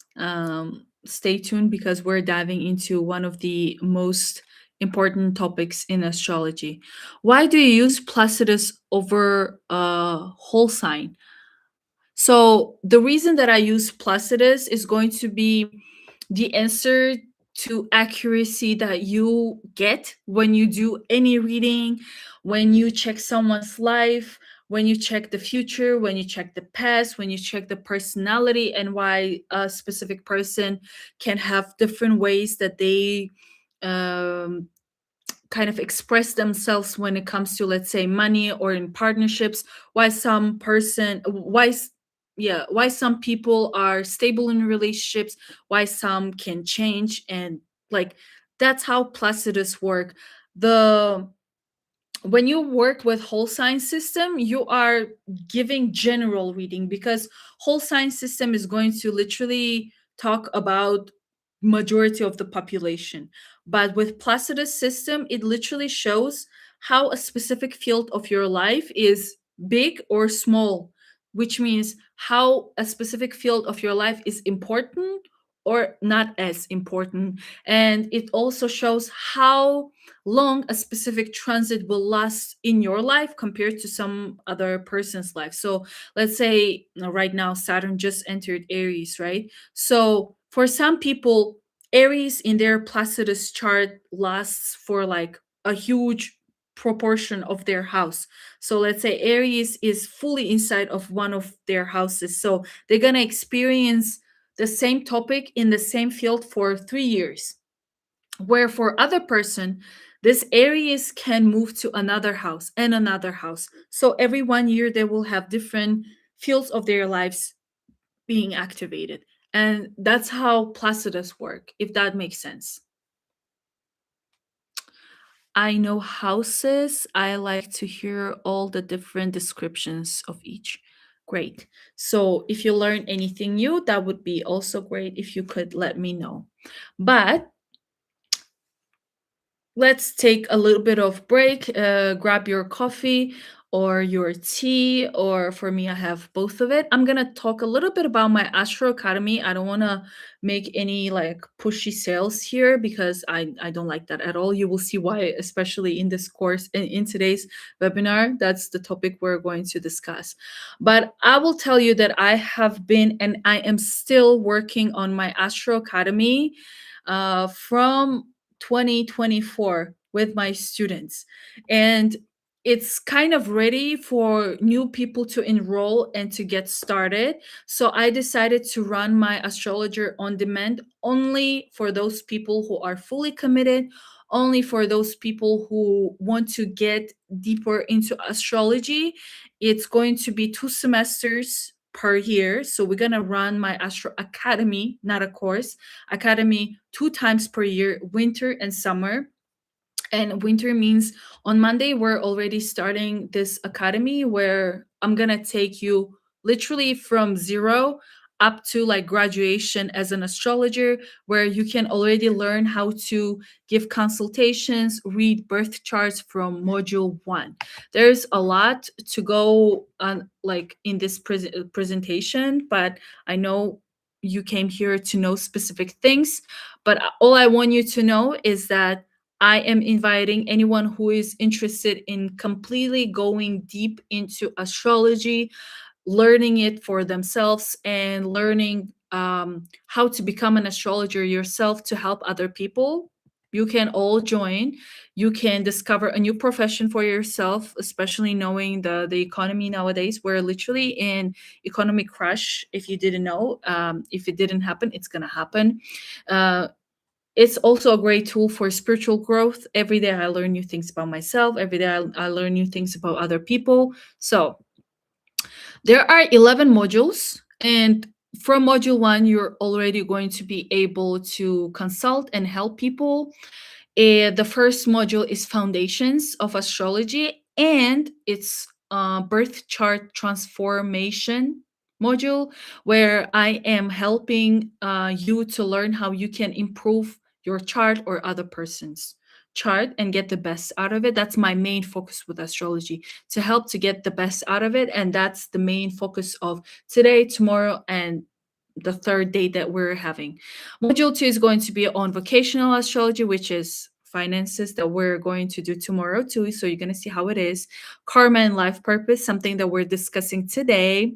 Stay tuned because we're diving into one of the most important topics in astrology. Why do you use Placidus over a whole sign? So the reason that I use Placidus is going to be the answer to accuracy that you get when you do any reading, when you check someone's life, when you check the future, when you check the past, when you check the personality, and why a specific person can have different ways that they um, kind of express themselves when it comes to, let's say, money or in partnerships. Why some person why s- yeah, why some people are stable in relationships, why some can change, and like, that's how Placidus work. The When you work with whole sign system, you are giving general reading, because whole sign system is going to literally talk about majority of the population. But with Placidus system, it literally shows how a specific field of your life is big or small, which means how a specific field of your life is important or not as important. And it also shows how long a specific transit will last in your life compared to some other person's life. So let's say right now Saturn just entered Aries, right? So for some people, Aries in their Placidus chart lasts for like a huge proportion of their house. So let's say Aries is fully inside of one of their houses. So they're going to experience the same topic in the same field for 3 years, where for other person, this Aries can move to another house and another house. So every 1 year they will have different fields of their lives being activated. And that's how Placidus work, if that makes sense. I know houses. I like to hear all the different descriptions of each. Great. So if you learn anything new, that would be also great if you could let me know. But let's take a little bit of break. Grab your coffee or your tea, or for me, I have both of it. I'm gonna talk a little bit about my Astro Academy. I don't want to make any like pushy sales here, because I don't like that at all. You will see why, especially in this course, in today's webinar. That's the topic we're going to discuss. But I will tell you that I have been and I am still working on my Astro Academy from 2024 with my students. And it's kind of ready for new people to enroll and to get started. So I decided to run my Astrologer on demand only for those people who are fully committed, only for those people who want to get deeper into astrology. It's going to be 2 semesters per year. So we're gonna run my Astro Academy, not a course, academy 2 times per year, winter and summer. And winter means on Monday we're already starting this academy where I'm gonna take you literally from zero up to like graduation as an astrologer, where you can already learn how to give consultations, read birth charts from module 1. There's a lot to go on like in this presentation, but I know you came here to know specific things. But all I want you to know is that I am inviting anyone who is interested in completely going deep into astrology, learning it for themselves, and learning how to become an astrologer yourself to help other people. You can all join. You can discover a new profession for yourself, especially knowing the economy nowadays. We're literally in economic crash. If you didn't know, if it didn't happen, it's gonna happen. Uh, it's also a great tool for spiritual growth. Every day I learn new things about myself. Every day I learn new things about other people. So there are 11 modules, and from module 1 you're already going to be able to consult and help people. The first module is Foundations of Astrology, and it's Birth Chart Transformation module, where I am helping you to learn how you can improve your chart or other person's chart and get the best out of it. That's my main focus with astrology, to help to get the best out of it. And that's the main focus of today, tomorrow, and the third day that we're having. Module 2 is going to be on vocational astrology, which is finances, that we're going to do tomorrow too. So you're going to see how it is. Karma and life purpose, something that we're discussing today.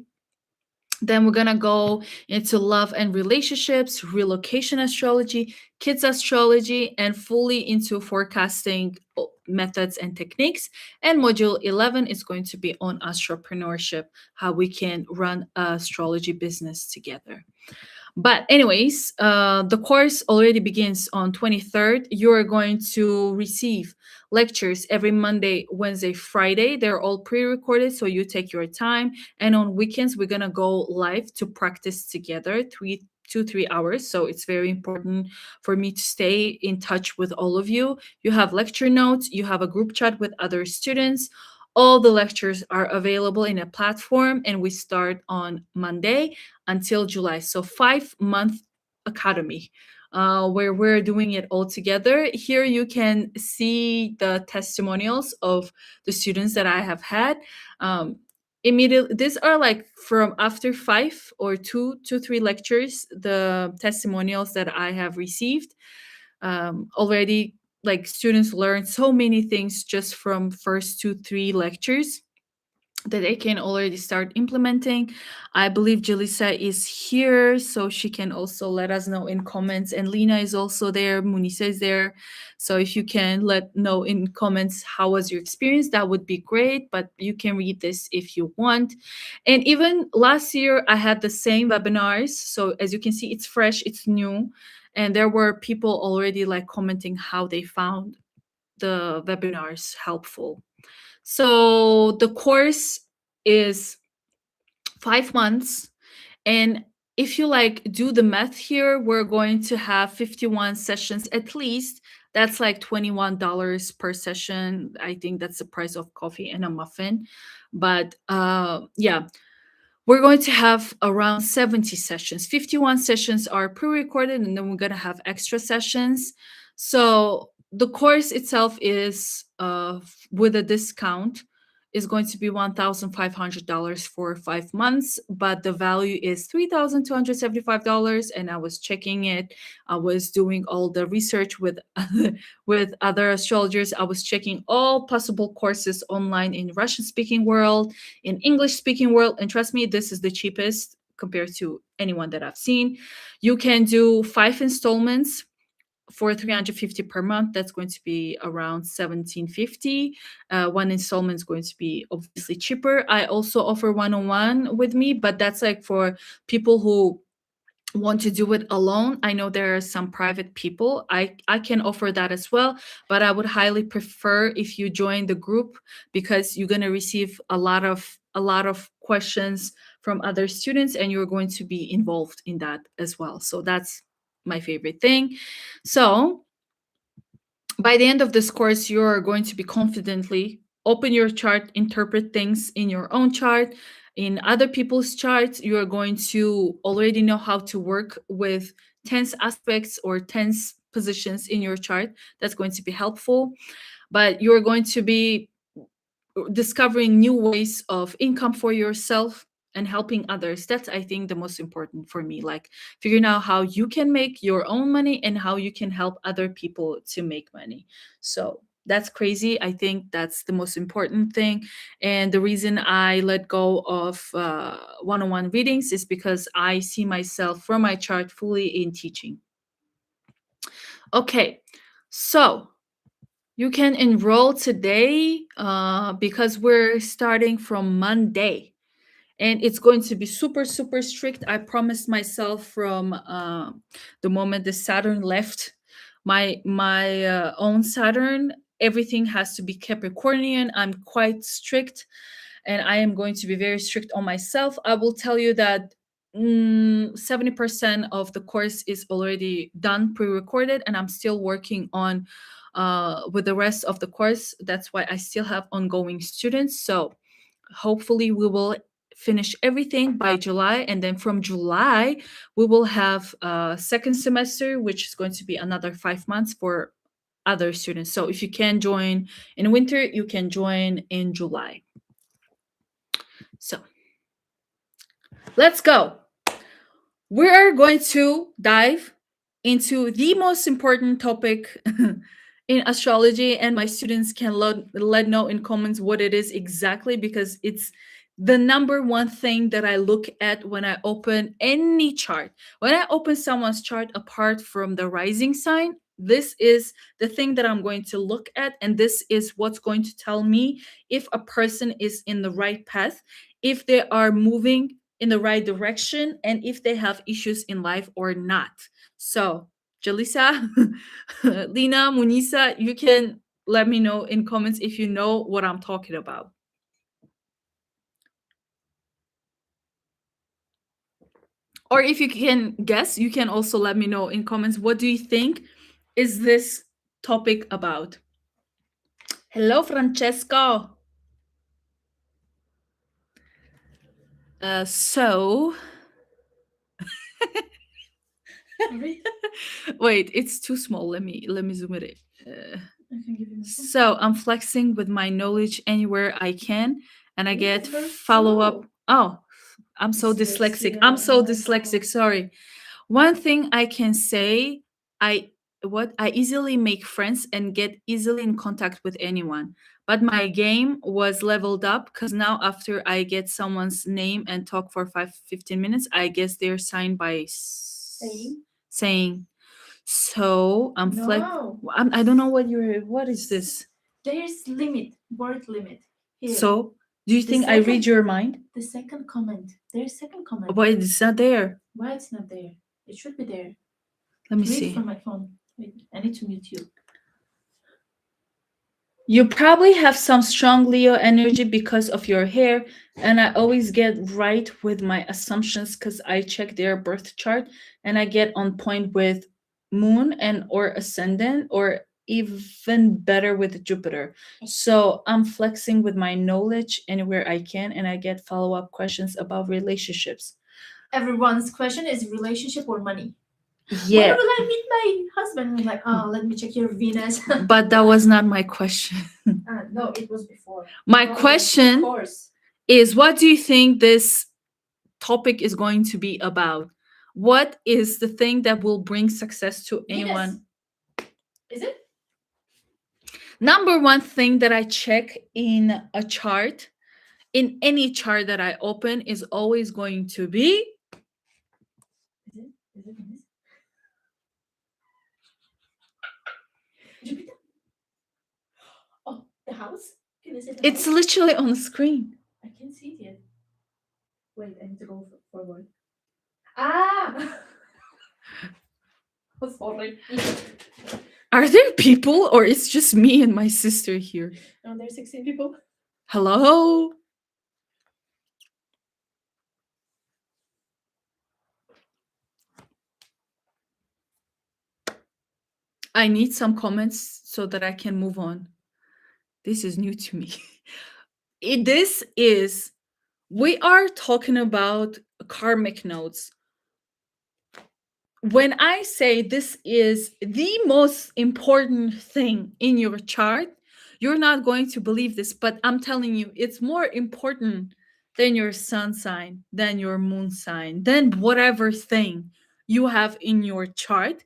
Then we're going to go into love and relationships, relocation astrology, kids astrology, and fully into forecasting methods and techniques. And module 11 is going to be on entrepreneurship, how we can run an astrology business together. But anyways, the course already begins on 23rd. You're going to receive lectures every Monday, Wednesday, Friday. They're all pre-recorded, so you take your time. And on weekends, we're gonna go live to practice together, 3 hours. So it's very important for me to stay in touch with all of you. You have lecture notes, you have a group chat with other students. All the lectures are available in a platform, and we start on Monday until July. So 5-month academy, where we're doing it all together. Here you can see the testimonials of the students that I have had. Immediately, these are like from after 5 or 2 to 3 lectures, the testimonials that I have received. Already, like, students learned so many things just from first 2 3 lectures that they can already start implementing. I believe Jalisa is here, so she can also let us know in comments. And Lena is also there, Munisa is there. So if you can let know in comments how was your experience, that would be great. But you can read this if you want. And even last year, I had the same webinars. So as you can see, it's fresh, it's new. And there were people already like commenting how they found the webinars helpful. So the course is 5 months. And if you like do the math here, we're going to have 51 sessions at least. That's like $21 per session. I think that's the price of coffee and a muffin. But yeah, we're going to have around 70 sessions. 51 sessions are pre-recorded, and then we're going to have extra sessions. So the course itself is with a discount is going to be $1,500 for 5 months, but the value is $3,275. And I was checking it. I was doing all the research with with other astrologers. I was checking all possible courses online in Russian-speaking world, in English-speaking world, and trust me, this is the cheapest compared to anyone that I've seen. You can do 5 installments for $350 per month. That's going to be around $1,750. One installment is going to be obviously cheaper. I also offer one-on-one with me, but that's like for people who want to do it alone. I know there are some private people. I can offer that as well, but I would highly prefer if you join the group, because you're going to receive a lot of questions from other students, and you're going to be involved in that as well. So that's my favorite thing. So by the end of this course, you're going to be confidently open your chart, interpret things in your own chart, in other people's charts. You are going to already know how to work with tense aspects or tense positions in your chart. That's going to be helpful. But you're going to be discovering new ways of income for yourself and helping others. That's, I think, the most important for me, like figuring out how you can make your own money and how you can help other people to make money. So that's crazy. I think that's the most important thing. And the reason I let go of one-on-one readings is because I see myself from my chart fully in teaching. Okay, so you can enroll today because we're starting from Monday, and it's going to be super, super strict. I promised myself from the moment the Saturn left my own Saturn, everything has to be Capricornian. I'm quite strict, and I am going to be very strict on myself. I will tell you that 70% of the course is already done, pre-recorded, and I'm still working on with the rest of the course. That's why I still have ongoing students. So hopefully we will finish everything by July, and then from July we will have a second semester, which is going to be another 5 months for other students. So if you can join in winter, you can join in July. So let's go. We're going to dive into the most important topic in astrology, and my students can let know in comments what it is exactly, because it's the number one thing that I look at when I open any chart. When I open someone's chart, apart from the rising sign, this is the thing that I'm going to look at, and this is what's going to tell me if a person is in the right path, if they are moving in the right direction, and if they have issues in life or not. So Jalisa, Lina, Munisa, you can let me know in comments if you know what I'm talking about. Or if you can guess, you can also let me know in comments, what do you think is this topic about? Hello, Francesco. So wait, it's too small. Let me zoom it in. So I'm flexing with my knowledge anywhere I can, and I get follow up. Oh, I'm so dyslexic. I'm so dyslexic. Sorry. One thing I can say, I easily make friends and get easily in contact with anyone. But my game was leveled up because now after I get someone's name and talk for 15 minutes, I guess they're signed by saying. So I'm I don't know what is this. There's limit, word limit. Here. So do you think I read your mind? The second comment. There's second comment. Why it's not there? Why it's not there? It should be there. Let me Read see. from my phone. Wait, I need to mute you. You probably have some strong Leo energy because of your hair, and I always get right with my assumptions because I check their birth chart and I get on point with moon and or ascendant, or even better with Jupiter. So I'm flexing with my knowledge anywhere I can, and I get follow-up questions about relationships. Everyone's question is relationship or money. Yeah. When will I meet my husband? I'm like, oh, let me check your Venus. But that was not my question. No, it was before. My question Of course. is, what do you think this topic is going to be about? What is the thing that will bring success to anyone? Is it? Number one thing that I check in a chart, in any chart that I open, is always going to be. Is it Venus? Jupiter? Oh, the house? Can I say the It's house? literally on the screen. I can't see it yet. Wait, I need to go forward. Ah! Sorry. Are there people, or it's just me and my sister here? No, there's 16 people. Hello? I need some comments so that I can move on. This is new to me. This is, we are talking about karmic notes. When I say this is the most important thing in your chart, you're not going to believe this, but I'm telling you, it's more important than your sun sign, than your moon sign, than whatever thing you have in your chart.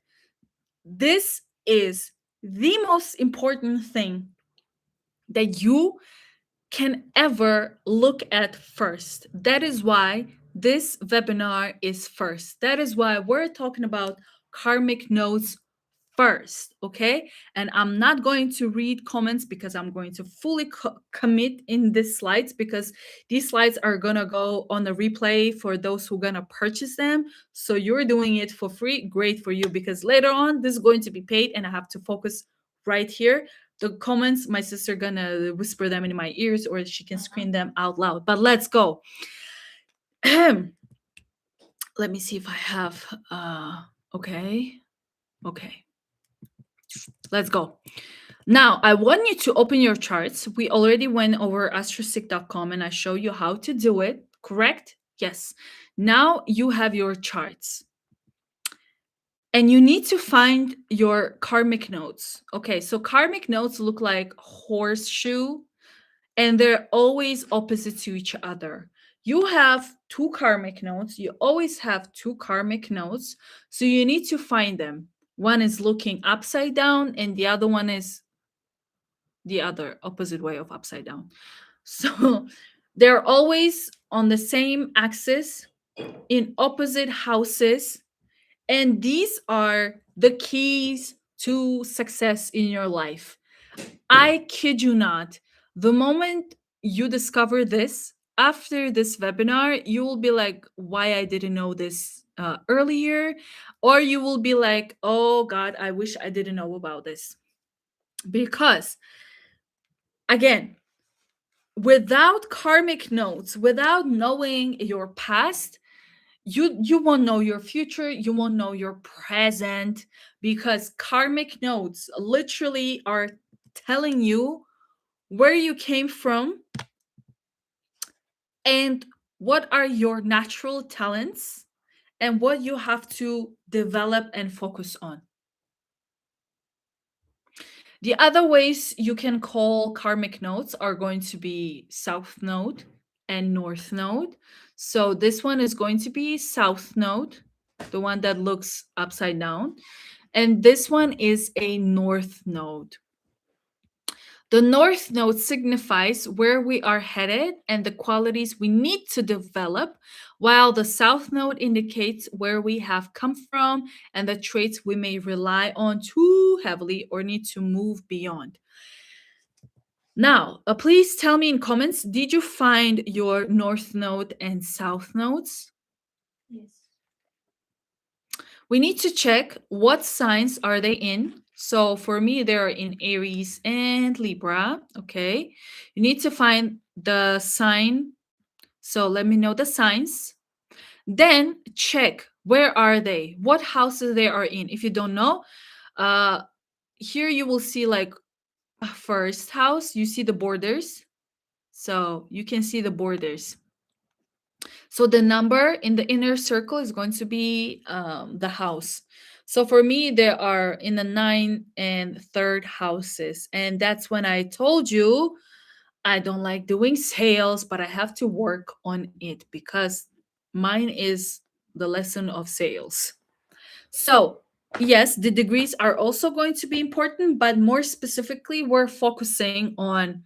This is the most important thing that you can ever look at first. That is why this webinar is first. That is why we're talking about karmic notes first, okay? And I'm not going to read comments because I'm going to fully commit in these slides, because these slides are gonna go on the replay for those who are gonna purchase them. So you're doing it for free, great for you, because later on this is going to be paid and I have to focus right here. The comments, my sister gonna whisper them in my ears or she can scream them out loud. But let's go. Let me see if I have okay. Let's go. Now, I want you to open your charts. We already went over astrosic.com and I show you how to do it, correct? Yes. Now you have your charts. And you need to find your karmic notes. Okay, so karmic notes look like horseshoe and they're always opposite to each other. You have two karmic notes. You always have two karmic notes. So you need to find them. One is looking upside down and the other one is the other opposite way of upside down. So they're always on the same axis in opposite houses. And these are the keys to success in your life. I kid you not. The moment you discover this after this webinar, you will be like, why I didn't know this earlier? Or you will be like, oh God, I wish I didn't know about this. Because again, without karmic notes, without knowing your past, you won't know your future, you won't know your present, because karmic notes literally are telling you where you came from and what are your natural talents and what you have to develop and focus on. The other ways you can call karmic nodes are going to be south node and north node. So this one is going to be south node, the one that looks upside down. And this one is a north node. The north node signifies where we are headed and the qualities we need to develop, while the south node indicates where we have come from and the traits we may rely on too heavily or need to move beyond. Now, please tell me in comments, did you find your north node and south nodes? Yes. We need to check what signs are they in. So for me, they're in Aries and Libra. Okay. You need to find the sign. So let me know the signs. Then check where are they, what houses they are in. If you don't know, here you will see like a first house, you see the borders. So you can see the borders. So the number in the inner circle is going to be the house. So for me, there are in the 9 and 3rd houses. And that's when I told you I don't like doing sales, but I have to work on it because mine is the lesson of sales. So, yes, the degrees are also going to be important, but more specifically, we're focusing on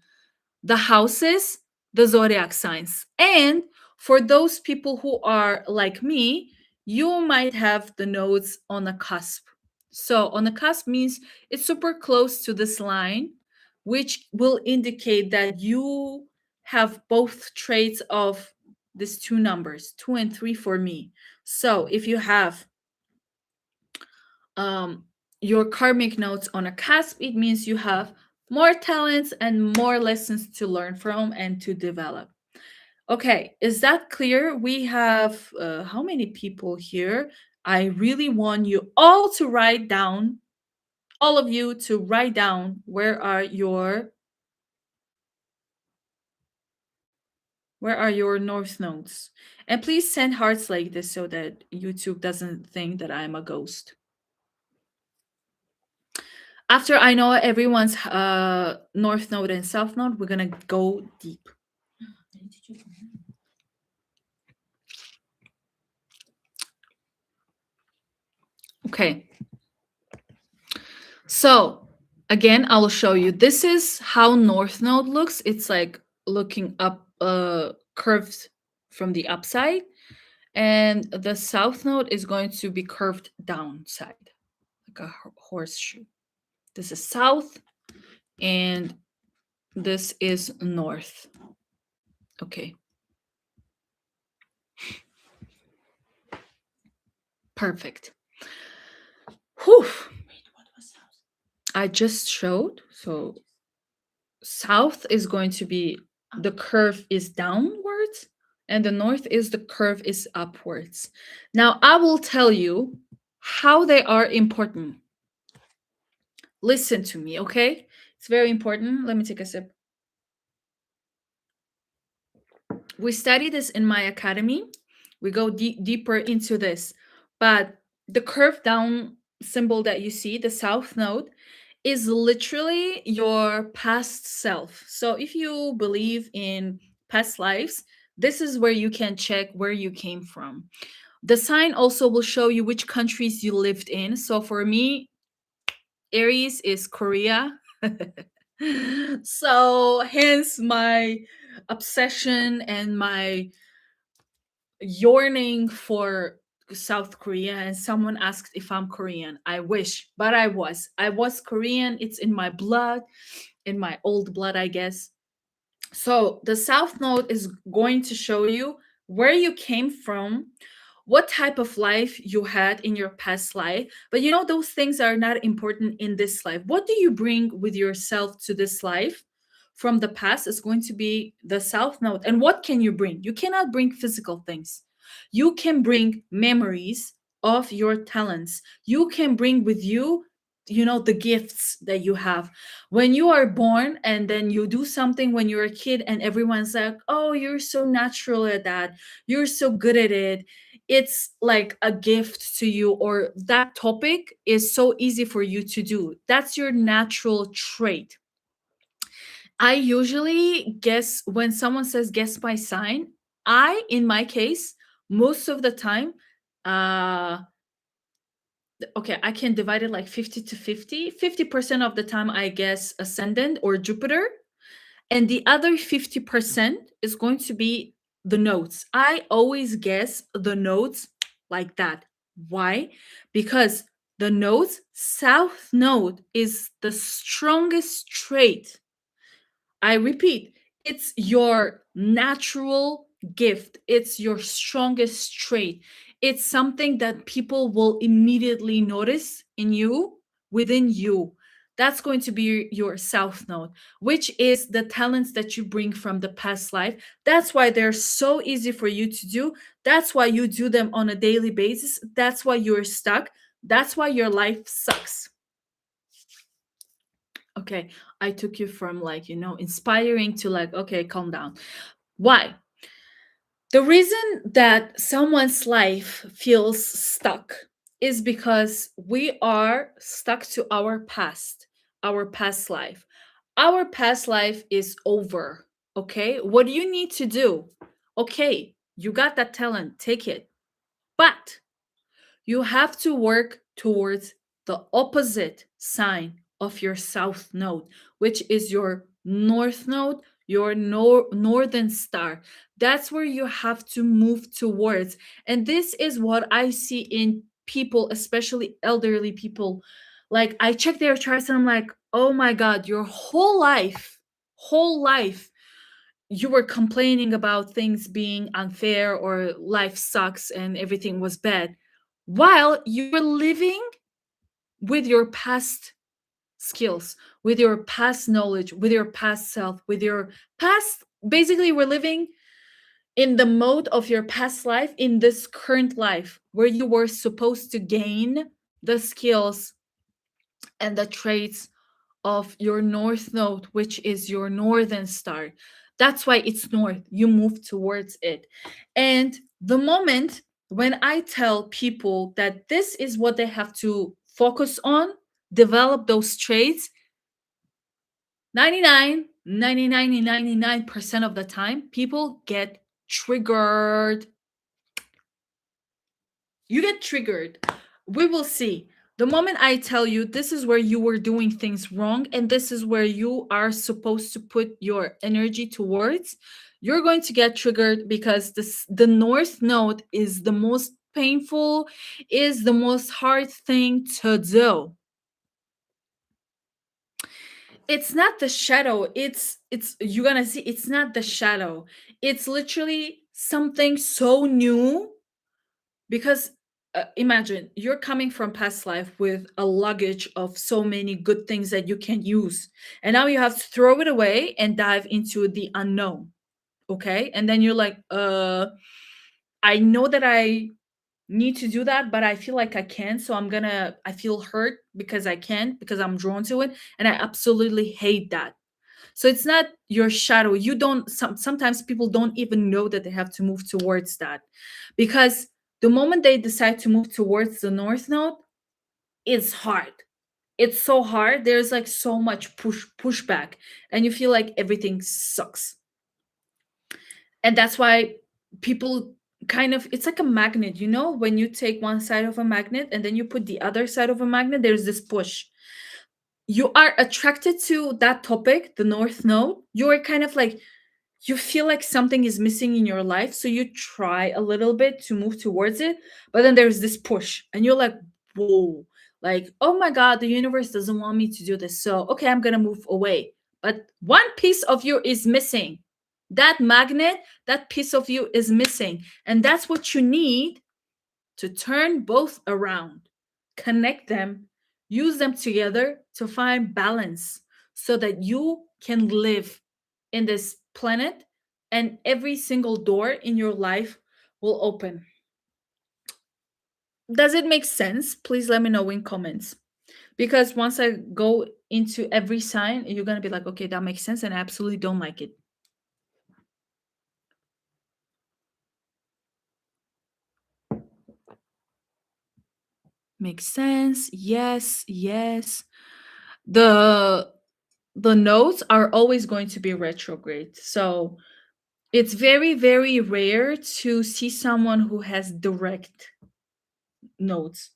the houses, the zodiac signs. And for those people who are like me, you might have the nodes on the cusp. So on the cusp means it's super close to this line, which will indicate that you have both traits of these two numbers, 2 and 3 for me. So if you have um, your karmic notes on a cusp, it means you have more talents and more lessons to learn from and to develop. Okay, is that clear? We have how many people here? I really want you all to write down all of you to write down where are your north nodes. And please send hearts like this so that YouTube doesn't think that I'm a ghost. After I know everyone's north node and south node, we're gonna go deep. Okay. So again, I will show you. This is how north node looks. It's like looking up, curved from the upside, and the south node is going to be curved downside, like a horseshoe. This is south, and this is north. Okay. Perfect. Whew. I just showed. So south is going to be, the curve is downwards, and the north is, the curve is upwards. Now I will tell you how they are important. Listen to me, okay? It's very important. Let me take a sip. We study this in my academy. We go deeper into this. But the curve down symbol that you see, the south node, is literally your past self. So if you believe in past lives, this is where you can check where you came from. The sign also will show you which countries you lived in. So for me, Aries is Korea. So hence my obsession and my yearning for South Korea. And someone asked if I'm Korean. I wish, but I was. I was Korean. It's in my blood, in my old blood, I guess. So the South Node is going to show you where you came from, what type of life you had in your past life. But you know, those things are not important in this life. What do you bring with yourself to this life from the past is going to be the South Node. And what can you bring? You cannot bring physical things. You can bring memories of your talents. You can bring with you, the gifts that you have. When you are born and then you do something when you're a kid, and everyone's like, oh, you're so natural at that. You're so good at it. It's like a gift to you, or that topic is so easy for you to do. That's your natural trait. I usually guess when someone says guess my sign, in my case, most of the time, uh, okay, I can divide it like 50 to 50. 50% of the time, I guess ascendant or Jupiter, and the other 50% is going to be the nodes. I always guess the nodes like that. Why? Because the nodes, south node is the strongest trait. I repeat, it's your natural gift. It's your strongest trait. It's something that people will immediately notice in you, within you. That's going to be your south node, which is the talents that you bring from the past life. That's why they're so easy for you to do. That's why you do them on a daily basis. That's why you're stuck. That's why your life sucks. Okay, I took you from like, inspiring to like, okay, calm down. Why? The reason that someone's life feels stuck is because we are stuck to our past life. Our past life is over. Okay, what do you need to do? Okay, you got that talent, take it. But you have to work towards the opposite sign of your south node, which is your north node, your northern star. That's where you have to move towards. And this is what I see in people, especially elderly people. Like, I check their charts and I'm like, oh my God, your whole life, you were complaining about things being unfair or life sucks and everything was bad, while you were living with your past skills, with your past knowledge, with your past self, with your past. Basically, we're living in the mode of your past life in this current life where you were supposed to gain the skills and the traits of your north node, which is your northern star. That's why it's north. You move towards it. And the moment when I tell people that this is what they have to focus on, develop those traits, 99% of the time, people get triggered. You get triggered. We will see. The moment I tell you this is where you were doing things wrong and this is where you are supposed to put your energy towards, you're going to get triggered because the north node is the most painful, is the most hard thing to do. It's not the shadow. It's you're gonna see it's not the shadow. It's literally something so new because imagine you're coming from past life with a luggage of so many good things that you can use, and now you have to throw it away and dive into the unknown. Okay, and then you're like, I know that I need to do that, but I feel like I can't, so I feel hurt because I can't, because I'm drawn to it, and I absolutely hate that. So it's not your shadow. You don't sometimes people don't even know that they have to move towards that. Because the moment they decide to move towards the north node, it's hard. It's so hard. There's like so much pushback and you feel like everything sucks. And that's why people kind of, it's like a magnet, you know, when you take one side of a magnet and then you put the other side of a magnet, there's this push. You are attracted to that topic, the north node. You are kind of like, you feel like something is missing in your life, so you try a little bit to move towards it, but then there's this push and you're like, whoa, like, oh my god, the universe doesn't want me to do this, so okay, I'm gonna move away. But one piece of you is missing. That magnet, that piece of you is missing, and that's what you need to turn both around, connect them, use them together to find balance so that you can live in this planet and every single door in your life will open. Does it make sense? Please let me know in comments. Because once I go into every sign, you're going to be like, okay, that makes sense. And I absolutely don't like it. Makes sense. Yes, yes. The the nodes are always going to be retrograde. So it's very, very rare to see someone who has direct nodes.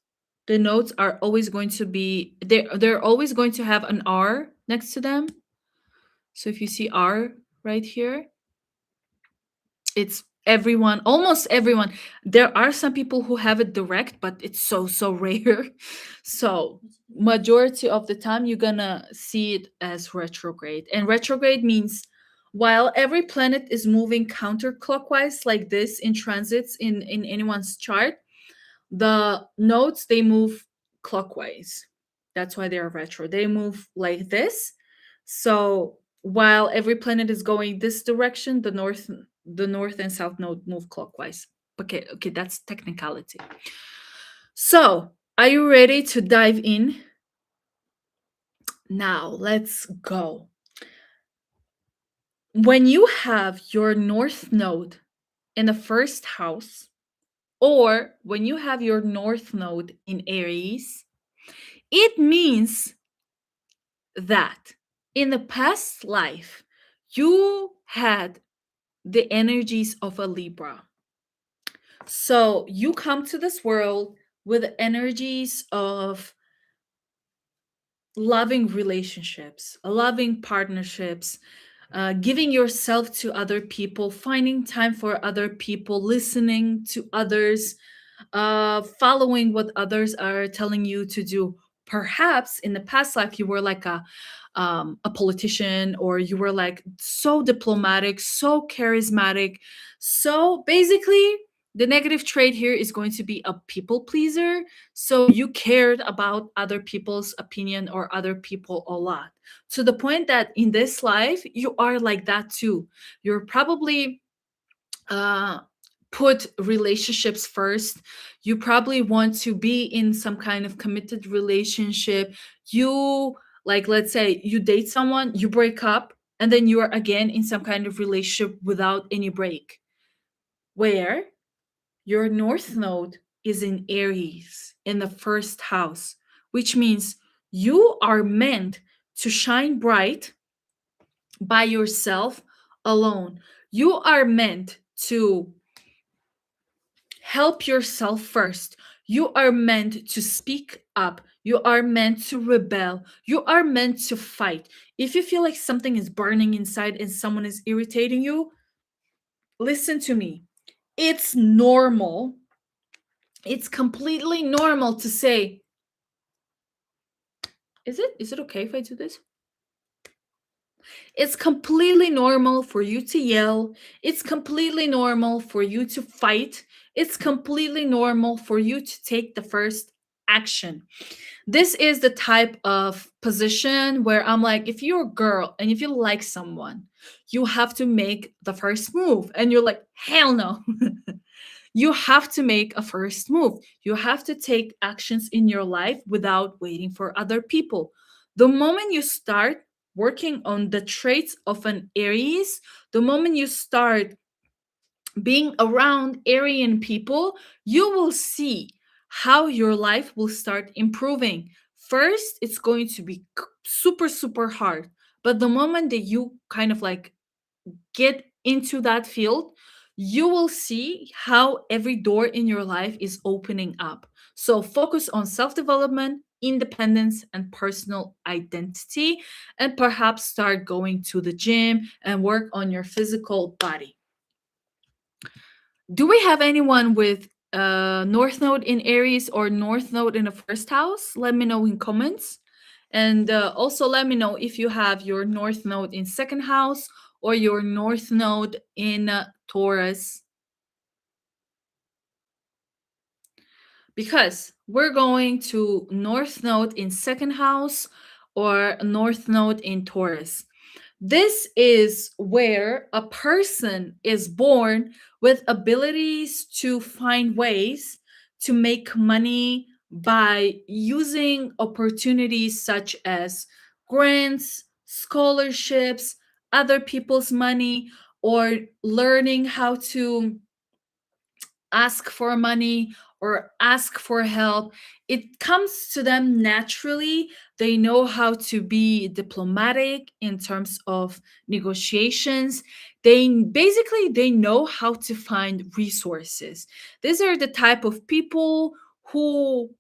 The nodes are always going to be they're always going to have an R next to them. So if you see R right here, it's everyone, almost everyone. There are some people who have it direct, but it's so rare. So majority of the time you're gonna see it as retrograde. And retrograde means while every planet is moving counterclockwise like this in transits in anyone's chart, the nodes they move clockwise. That's why they're retro. They move like this. So while every planet is going this direction, the north and south node move clockwise. Okay, that's technicality. So, are you ready to dive in? Now, let's go. When you have your north node in the first house, or when you have your north node in Aries, it means that in the past life, you had the energies of a Libra. So you come to this world with energies of loving relationships, loving partnerships, giving yourself to other people, finding time for other people, listening to others, following what others are telling you to do. Perhaps in the past life you were like a politician, or you were like so diplomatic, so charismatic. So basically, the negative trait here is going to be a people pleaser. So you cared about other people's opinion or other people a lot, to the point that in this life you are like that too. You're probably uh put relationships first. You probably want to be in some kind of committed relationship. You, like, let's say you date someone, you break up, and then you are again in some kind of relationship without any break, where your North Node is in Aries in the first house, which means you are meant to shine bright by yourself alone. You are meant to help yourself first. You are meant to speak up. You are meant to rebel. You are meant to fight. If you feel like something is burning inside and someone is irritating you, listen to me. It's normal. It's completely normal to say, is it okay if I do this? It's completely normal for you to yell. It's completely normal for you to fight. It's completely normal for you to take the first action. This is the type of position where I'm like, if you're a girl and if you like someone, you have to make the first move. And you're like, hell no. You have to make a first move. You have to take actions in your life without waiting for other people. The moment you start working on the traits of an Aries, the moment you start being around Aryan people, you will see how your life will start improving. First, it's going to be super, super hard. But the moment that you kind of like get into that field, you will see how every door in your life is opening up. So focus on self development, independence, and personal identity, and perhaps start going to the gym and work on your physical body. Do we have anyone with North Node in Aries or North Node in the first house? Let me know in comments. And also let me know if you have your North Node in second house or your North Node in Taurus. Because we're going to North Node in second house or North Node in Taurus. This is where a person is born with abilities to find ways to make money by using opportunities such as grants, scholarships, other people's money, or learning how to ask for money or ask for help. It comes to them naturally. They know how to be diplomatic in terms of negotiations. They know how to find resources. These are the type of people who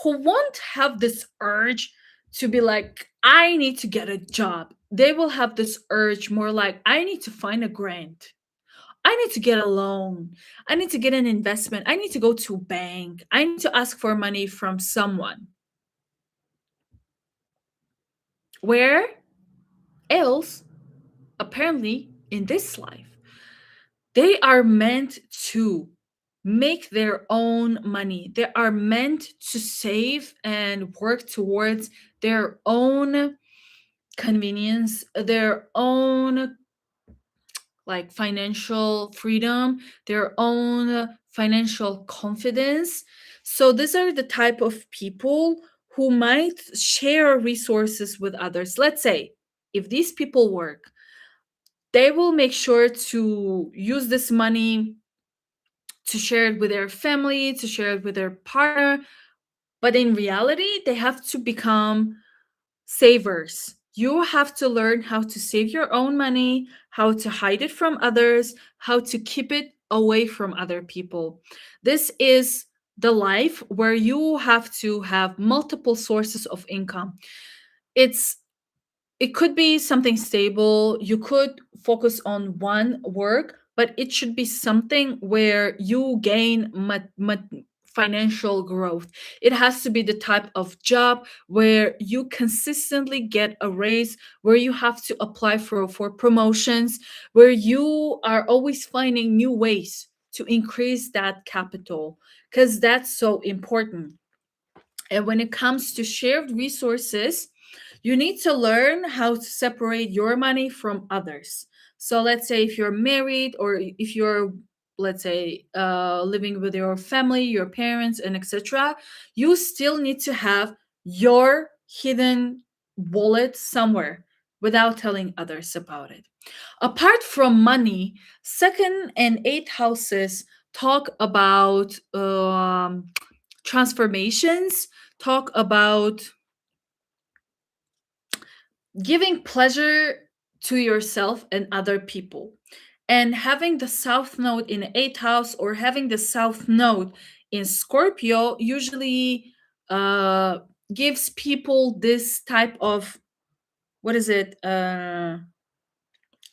won't have this urge to be like, I need to get a job. They will have this urge more like, I need to find a grant. I need to get a loan. I need to get an investment. I need to go to a bank. I need to ask for money from someone. Where else, apparently, in this life, they are meant to make their own money. They are meant to save and work towards their own convenience, their own like financial freedom, their own financial confidence. So these are the type of people who might share resources with others. Let's say if these people work, they will make sure to use this money to share it with their family, to share it with their partner. But in reality, they have to become savers. You have to learn how to save your own money, how to hide it from others, how to keep it away from other people. This is the life where you have to have multiple sources of income. It's it could be something stable. You could focus on one work, but it should be something where you gain financial growth. It has to be the type of job where you consistently get a raise, where you have to apply for promotions, where you are always finding new ways to increase that capital, because that's so important. And when it comes to shared resources, you need to learn how to separate your money from others. So let's say if you're married, or if you're, let's say, living with your family, your parents, and etc., you still need to have your hidden wallet somewhere without telling others about it. Apart from money, second and eighth houses talk about transformations, talk about giving pleasure to yourself and other people. And having the south node in the eighth house, or having the south node in Scorpio, usually uh, gives people this type of, what is it?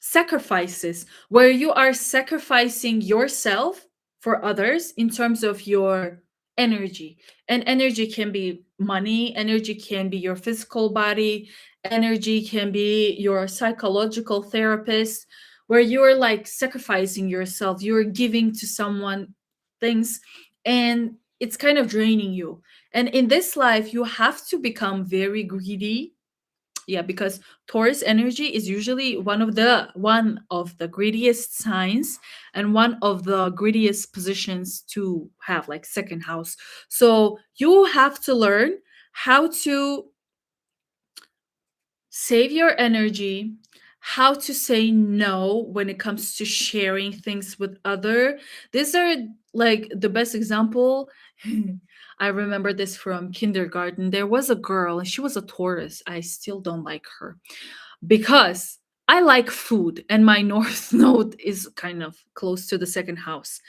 Sacrifices, where you are sacrificing yourself for others in terms of your energy. And energy can be money, energy can be your physical body, energy can be your psychological therapist, where you're like sacrificing yourself, you're giving to someone things, and it's kind of draining you. And in this life, you have to become very greedy. Yeah, because Taurus energy is usually one of the greediest signs, and one of the greediest positions to have, like second house. So you have to learn how to save your energy, how to say no when it comes to sharing things with other. These are like the best example. I remember this from kindergarten. There was a girl, and she was a Taurus. I still don't like her because I like food, and my north node is kind of close to the second house.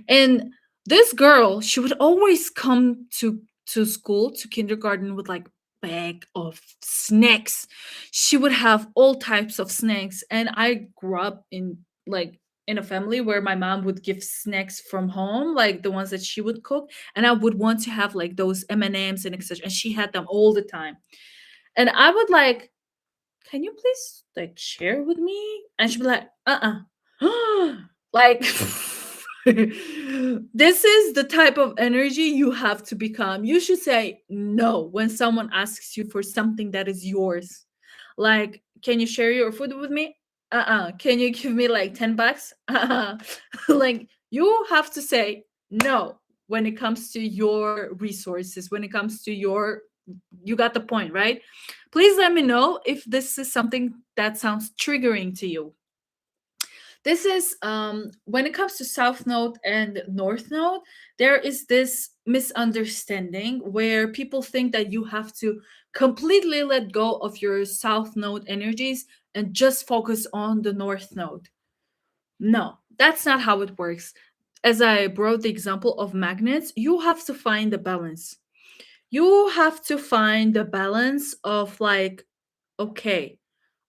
And this girl, she would always come to school, to kindergarten, with like bag of snacks. She would have all types of snacks, and I grew up in like in a family where my mom would give snacks from home, like the ones that she would cook, and I would want to have like those M&Ms and etc. And she had them all the time, and I would like, can you please like share with me? And she'd be like, like, this is the type of energy you have to become. You should say no when someone asks you for something that is yours. Like, can you share your food with me? Can you give me like $10? Like, you have to say no when it comes to your resources, when it comes to your, you got the point, right? Please let me know if this is something that sounds triggering to you. This is when it comes to South Node and North Node, there is this misunderstanding where people think that you have to completely let go of your South Node energies and just focus on the North Node. No, that's not how it works. As I brought the example of magnets, you have to find the balance. You have to find the balance of like, okay,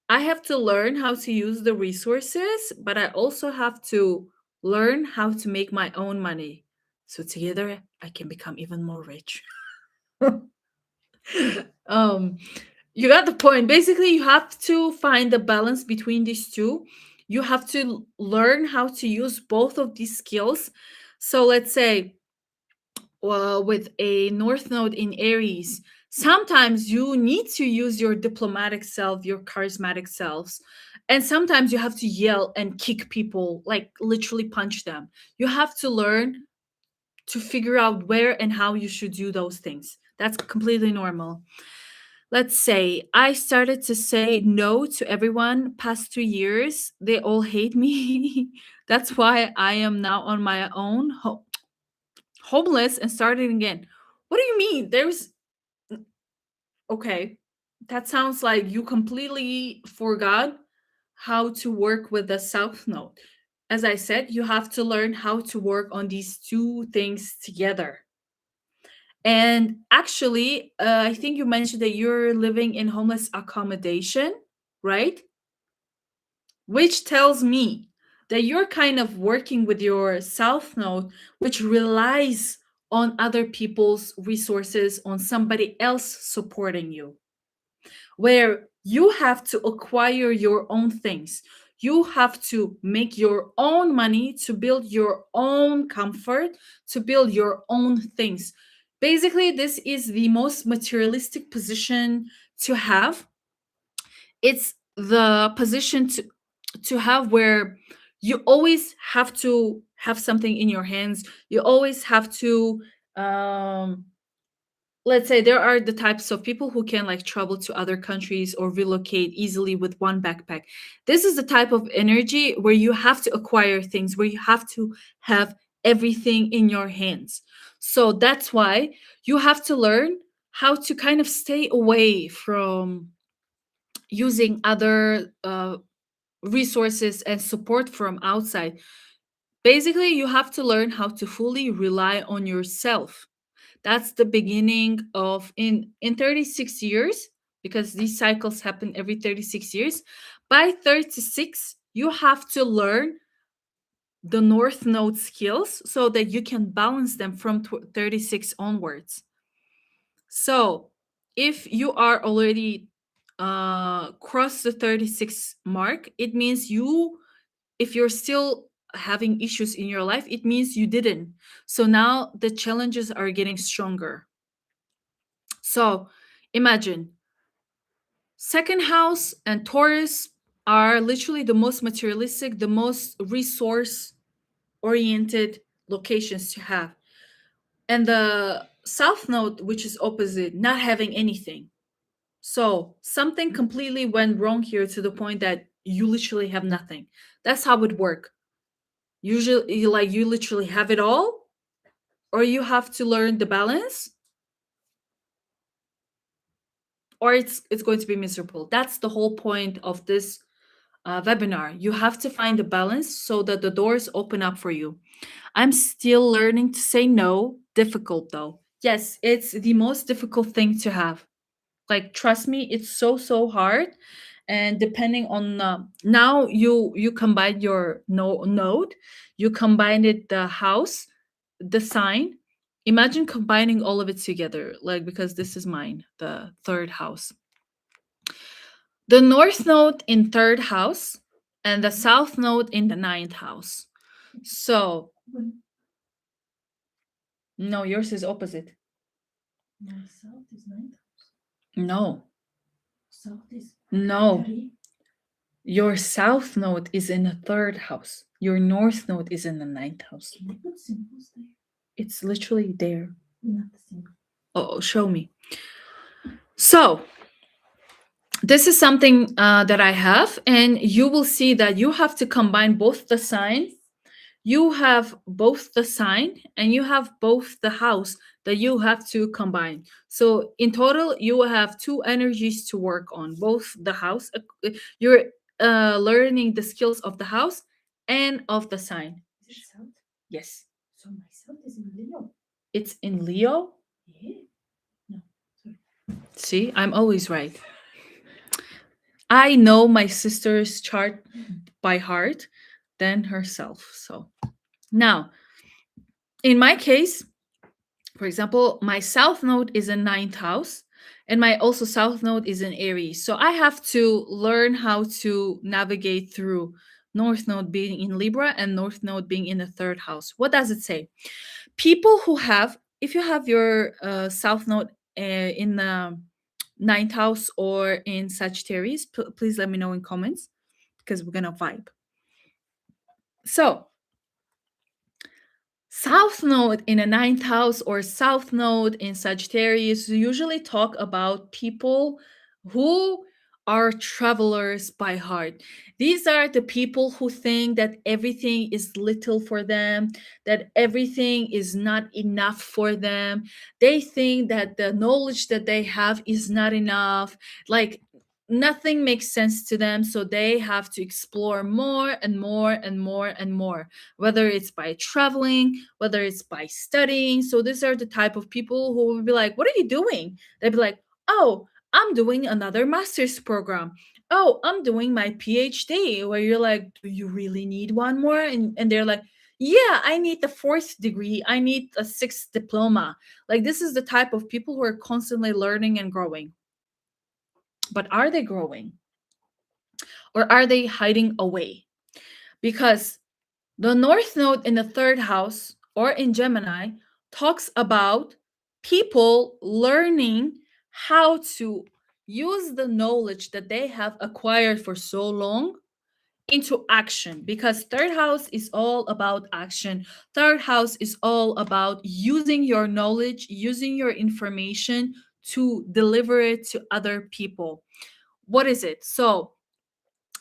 I have to learn how to use the resources, but I also have to learn how to make my own money. So together I can become even more rich. um you got the point. Basically, you have to find the balance between these two. You have to learn how to use both of these skills. So let's say, well, with a north node in Aries, sometimes you need to use your diplomatic self, your charismatic selves. And sometimes you have to yell and kick people, like literally punch them. You have to learn to figure out where and how you should do those things. That's completely normal. Let's say I started to say no to everyone past 2 years. They all hate me. That's why I am now on my own, homeless and starting again. What do you mean? There's okay. That sounds like you completely forgot how to work with the South Node. As I said, you have to learn how to work on these two things together. And actually, I think you mentioned that you're living in homeless accommodation, right? Which tells me that you're kind of working with your South Node, which relies on other people's resources, on somebody else supporting you, where you have to acquire your own things. You have to make your own money to build your own comfort, to build your own things. Basically, this is the most materialistic position to have. It's the position to to have where you always have to have something in your hands. You always have to, um let's say there are the types of people who can like travel to other countries or relocate easily with one backpack. This is the type of energy where you have to acquire things, where you have to have everything in your hands. So that's why you have to learn how to kind of stay away from using other resources and support from outside. Basically, you have to learn how to fully rely on yourself. That's the beginning of in 36 years, because these cycles happen every 36 years. By 36, you have to learn the north node skills so that you can balance them from 36 onwards. So, if you are already cross the 36 mark, it means you, if you're still having issues in your life, it means you didn't. So now the challenges are getting stronger. So imagine second house and Taurus are literally the most materialistic, the most resource oriented locations to have. And the south node, which is opposite, not having anything. So something completely went wrong here to the point that you literally have nothing. That's how it work. Usually, like you literally have it all, or you have to learn the balance, or it's going to be miserable. That's the whole point of this webinar. You have to find a balance so that the doors open up for you. I'm still learning to say no. Difficult though. Yes, it's the most difficult thing to have. Like trust me, it's so hard. And depending on now you combine your node, you combine it the house, the sign. Imagine combining all of it together, like because this is mine, the third house. The north node in third house and the south node in the ninth house. So no, yours is opposite. My south is ninth house. No. South is No. 3. Your south node is in the third house. Your north node is in the ninth house. Can I put symbols there? It's literally there. Not the symbol. Oh, show me. So, this is something that I have, and you will see that you have to combine both the sign. You have both the sign and you have both the house that you have to combine. So in total, you will have two energies to work on, both the house. You're learning the skills of the house and of the sign. Is it south? Yes. So my south is in Leo. It's in Leo. Yeah. No, sorry. See, I'm always right. I know my sister's chart by heart than herself. So now, in my case, for example, my south node is in ninth house, and my also south node is in Aries. So I have to learn how to navigate through north node being in Libra and north node being in the third house. What does it say? People who have, if you have your south node in the ninth house or in Sagittarius, please let me know in comments because we're gonna vibe. So South Node in a ninth house or South Node in Sagittarius usually talk about people who are travelers by heart. These are the people who think that everything is little for them, that everything is not enough for them. They think that the knowledge that they have is not enough. Like nothing makes sense to them, so they have to explore more and more and more and more, whether it's by traveling, whether it's by studying. So these are the type of people who will be like, what are you doing? They'd be like, oh, I'm doing another master's program. Oh, I'm doing my PhD. Where you're like, do you really need one more? And they're like, yeah, I need the fourth degree. I need a sixth diploma. Like this is the type of people who are constantly learning and growing. But are they growing? Or are they hiding away? Because the North Node in the third house or in Gemini talks about people learning how to use the knowledge that they have acquired for so long into action, because third house is all about action. Third house is all about using your knowledge, using your information to deliver it to other people. What is it? So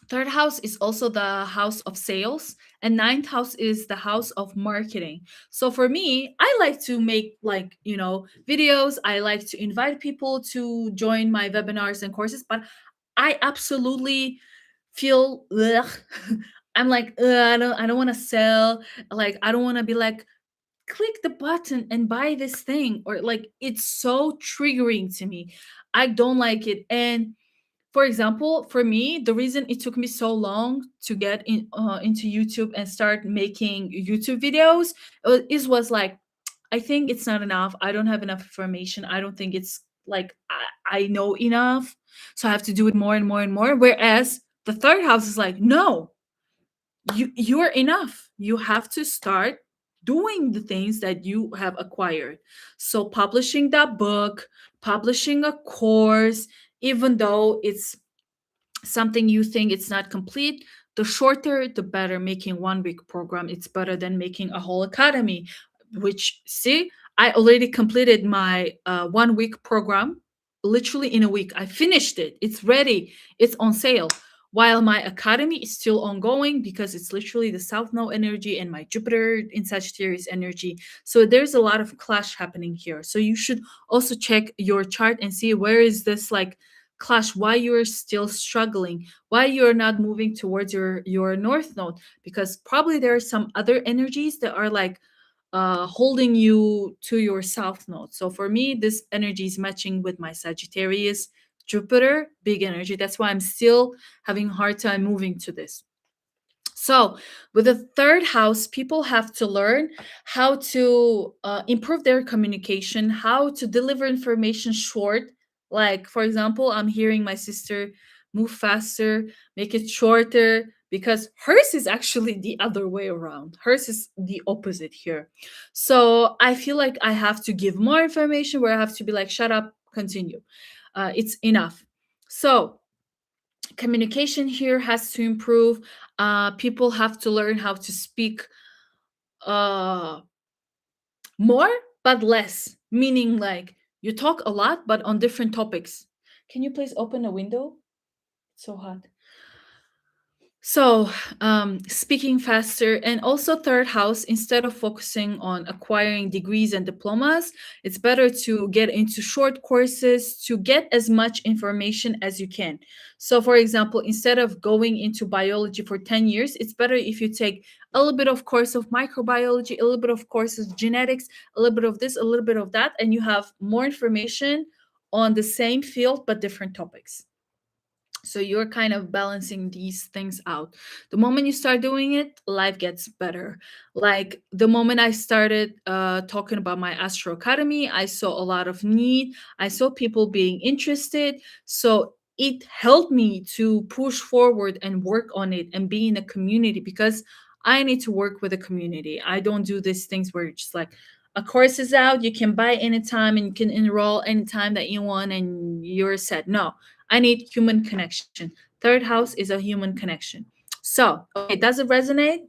third house is also the house of sales, and ninth house is the house of marketing. So for me, I like to make, like, videos. I like to invite people to join my webinars and courses, but I absolutely feel ugh. I'm like, ugh, I don't want to sell. Like, I don't want to be like, click the button and buy this thing, or like, it's so triggering to me. I don't like it. And for example, for me, the reason it took me so long to get into YouTube and start making YouTube videos was like, I think it's not enough. I don't have enough information. I don't think it's like I know enough. So I have to do it more and more and more. Whereas the third house is like, no, you're enough. You have to start doing the things that you have acquired. So publishing that book, publishing a course, even though it's something you think it's not complete, the shorter the better. Making 1 week program, it's better than making a whole academy. Which, see, I already completed my 1 week program. Literally in a week I finished it. It's ready, it's on sale, while my academy is still ongoing, because it's literally the south node energy and my Jupiter in Sagittarius energy. So there's a lot of clash happening here. So you should also check your chart and see where is this like clash, why you're still struggling, why you're not moving towards your north node, because probably there are some other energies that are like holding you to your south node. So for me, this energy is matching with my Sagittarius Jupiter, big energy. That's why I'm still having a hard time moving to this. So, with the third house, people have to learn how to improve their communication, how to deliver information short. Like, for example, I'm hearing my sister move faster, make it shorter, because hers is actually the other way around. Hers is the opposite here. So, I feel like I have to give more information where I have to be like, shut up, continue. It's enough. So, communication here has to improve. People have to learn how to speak uh, more but less, meaning like you talk a lot but on different topics. Can you please open a window? It's so hot. So, speaking faster, and also third house, instead of focusing on acquiring degrees and diplomas, it's better to get into short courses to get as much information as you can. So, for example, instead of going into biology for 10 years, it's better if you take a little bit of course of microbiology, a little bit of courses genetics, a little bit of this, a little bit of that, and you have more information on the same field but different topics. So you're kind of balancing these things out. The moment you start doing it, life gets better. Like the moment I started talking about my Astro Academy, I saw a lot of need. I saw people being interested. So it helped me to push forward and work on it and be in a community, because I need to work with a community. I don't do these things where it's just like a course is out, you can buy anytime and you can enroll anytime that you want and you're set. No, I need human connection. Third house is a human connection. So, okay, does it resonate?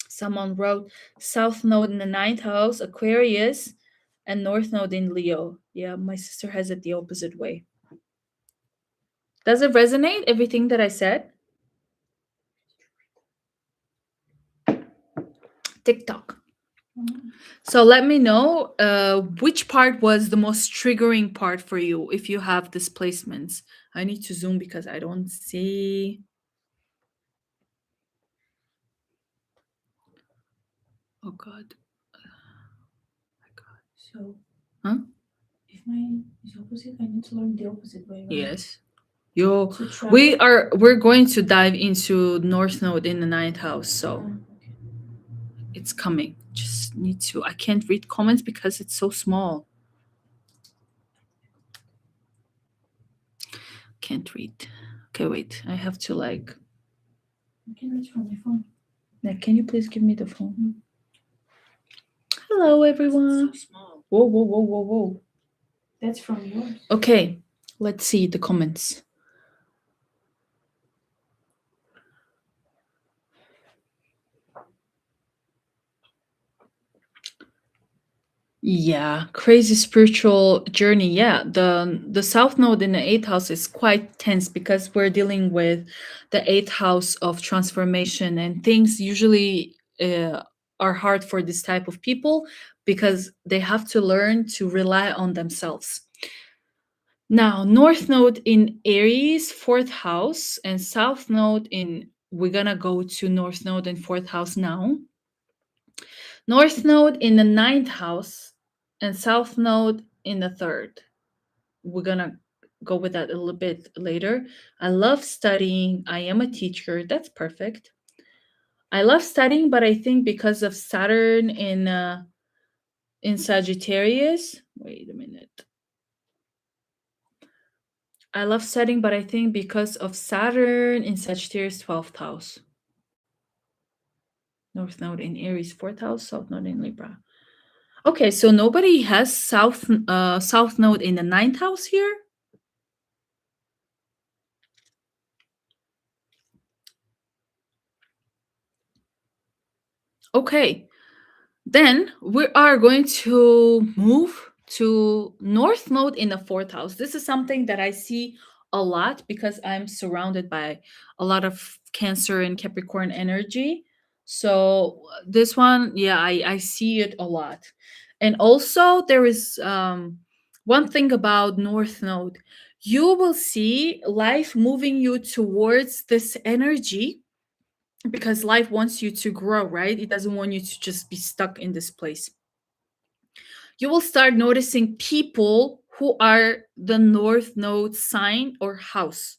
Someone wrote South Node in the ninth house, Aquarius, and North Node in Leo. Yeah, my sister has it the opposite way. Does it resonate, everything that I said? TikTok. So let me know which part was the most triggering part for you if you have displacements. I need to zoom because I don't see. Oh God. So, Huh? if mine is opposite, I need to learn the opposite way, right? Yes. Yo, To try. we're going to dive into North Node in the ninth house, so Okay. it's coming. Just need to. I can't read comments because it's so small. Can't read. Okay, wait. I have to like. I can read from my phone. Like, can you please give me the phone? Hello, everyone. So small. Whoa, whoa, whoa, whoa, whoa. That's from yours. Okay, let's see the comments. Yeah, crazy spiritual journey. Yeah, the south node in the eighth house is quite tense because we're dealing with the eighth house of transformation, and things usually are hard for this type of people because they have to learn to rely on themselves. Now, north node in Aries, fourth house, and south node in, we're gonna go to north node in fourth house now. North node in the ninth house and south node in the third. We're gonna go with that a little bit later. I love studying. I am a teacher. That's perfect. I love studying, but I think because of Saturn in Sagittarius. Wait a minute. I love studying, but I think because of Saturn in Sagittarius 12th house. North node in Aries 4th house, south node in Libra. Okay, so nobody has south node in the ninth house here. Okay, then we are going to move to north node in the fourth house. This is something that I see a lot because I'm surrounded by a lot of Cancer and Capricorn energy. So this one, yeah, I see it a lot. And also there is one thing about north node. You will see life moving you towards this energy because life wants you to grow, right? It doesn't want you to just be stuck in this place. You will start noticing people who are the north node sign or house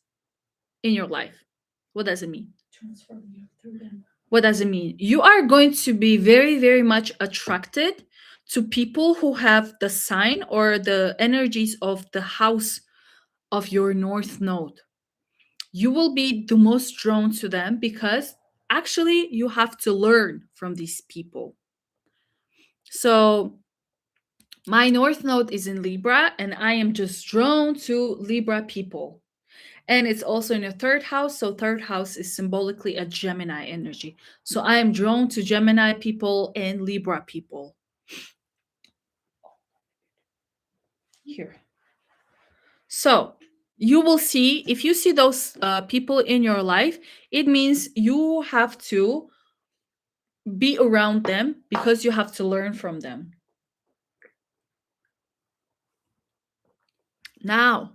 in your life. What does it mean? Transform you through them. What does it mean? You are going to be very, very much attracted to people who have the sign or the energies of the house of your north node. You will be the most drawn to them because actually you have to learn from these people. So my north node is in Libra and I am just drawn to Libra people. And it's also in a third house. So third house is symbolically a Gemini energy. So I am drawn to Gemini people and Libra people. Here. So you will see, if you see those people in your life, it means you have to be around them because you have to learn from them. Now,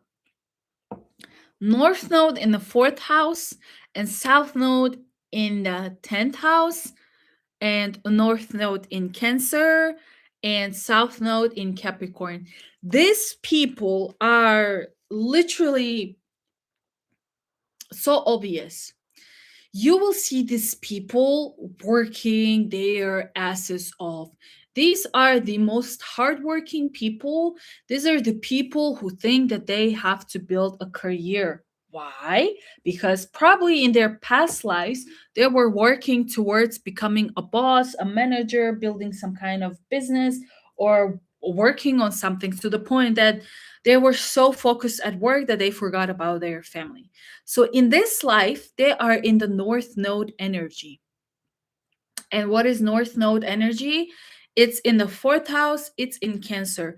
north node in the fourth house and south node in the 10th house, and north node in Cancer and south node in Capricorn. These people are literally so obvious. You will see these people working their asses off. These are the most hardworking people. These are the people who think that they have to build a career. Why? Because probably in their past lives, they were working towards becoming a boss, a manager, building some kind of business, or working on something to the point that they were so focused at work that they forgot about their family. So in this life, they are in the North Node energy. And what is North Node energy? It's in the fourth house, it's in Cancer.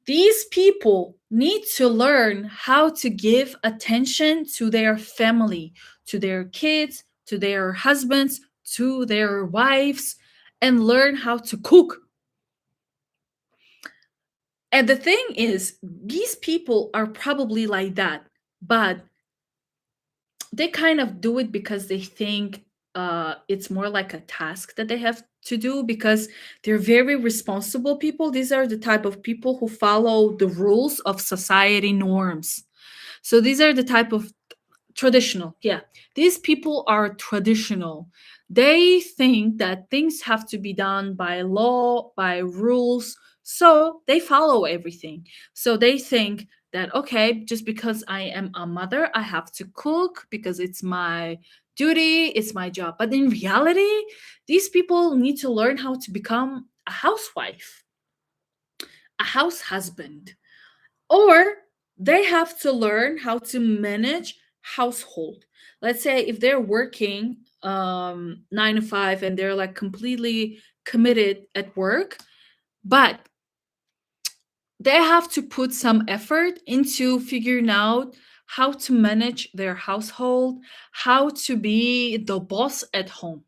These people need to learn how to give attention to their family, to their kids, to their husbands, to their wives, and learn how to cook. And the thing is, these people are probably like that, but they kind of do it because they think it's more like a task that they have to do because they're very responsible people. These are the type of people who follow the rules of society norms. So these are the type of traditional, yeah, these people are traditional. They think that things have to be done by law, by rules, so they follow everything. So they think that, okay, just because I am a mother, I have to cook because it's my duty, it's my job. But in reality, these people need to learn how to become a housewife, a house husband, or they have to learn how to manage household. Let's say if they're working 9 to 5 and they're like completely committed at work, but they have to put some effort into figuring out how to manage their household, how to be the boss at home.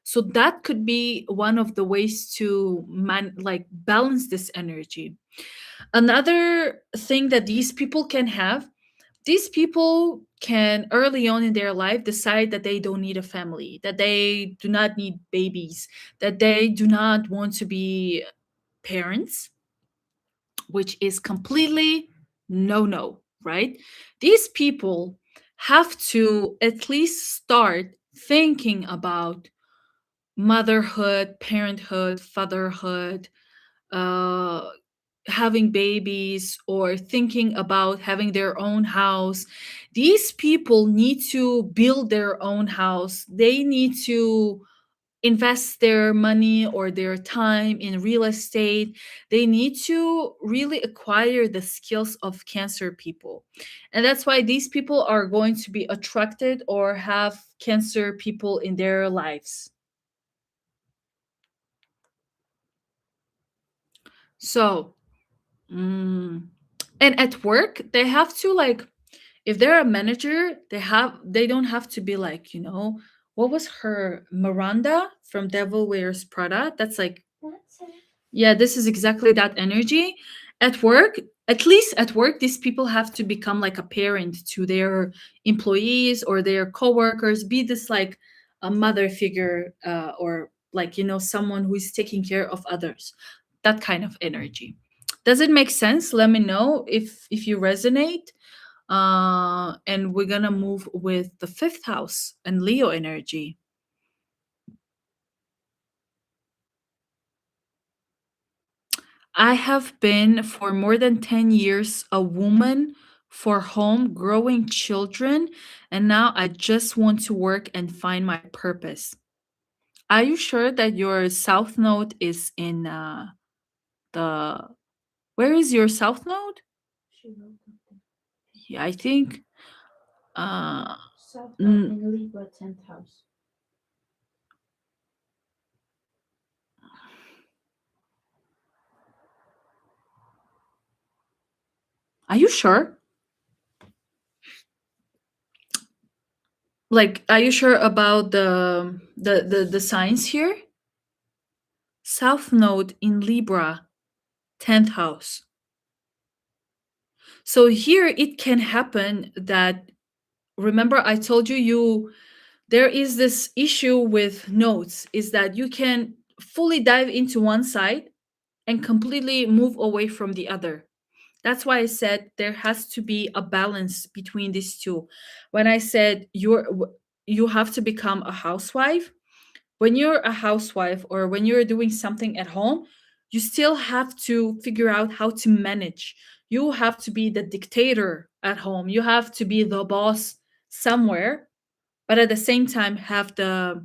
So that could be one of the ways to like balance this energy. Another thing that these people can have, these people can early on in their life decide that they don't need a family, that they do not need babies, that they do not want to be parents, which is completely no no, right? These people have to at least start thinking about motherhood, parenthood, fatherhood, uh, having babies, or thinking about having their own house. These people need to build their own house. They need to invest their money or their time in real estate. They need to really acquire the skills of Cancer people. And that's why these people are going to be attracted or have Cancer people in their lives. So, mm, and at work, they have to like, if they're a manager, they don't have to be like, what was her Miranda from Devil Wears Prada? That's like, yeah, this is exactly that energy. At work, at least at work, these people have to become like a parent to their employees or their coworkers, be this like a mother figure, or like, someone who is taking care of others. That kind of energy. Does it make sense? Let me know if you resonate. And we're gonna move with the fifth house and Leo energy. I have been for more than 10 years a woman for home, growing children, and now I just want to work and find my purpose. Are you sure that your south node is in the. Where is your south node? She wrote it. Yeah, I think. Uh, South n- in Libra 10th house. are you sure? Like, are you sure about the signs here? South node in Libra, 10th house. So here it can happen that, remember I told you there is this issue with nodes, is that you can fully dive into one side and completely move away from the other. That's why I said there has to be a balance between these two. When I said you have to become a housewife, when you're a housewife or when you're doing something at home, you still have to figure out how to manage. You have to be the dictator at home. You have to be the boss somewhere, but at the same time have the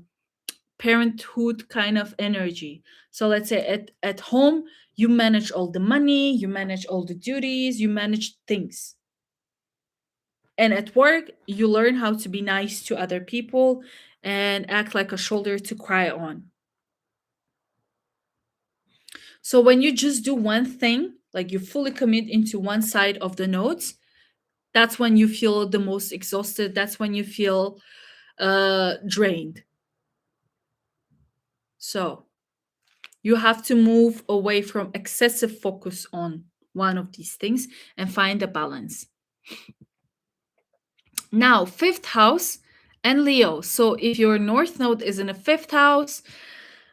parenthood kind of energy. So let's say at home, you manage all the money, you manage all the duties, you manage things. And at work, you learn how to be nice to other people and act like a shoulder to cry on. So when you just do one thing, like you fully commit into one side of the nodes, that's when you feel the most exhausted. That's when you feel drained. So you have to move away from excessive focus on one of these things and find a balance. Now, fifth house and Leo. So if your north node is in a fifth house,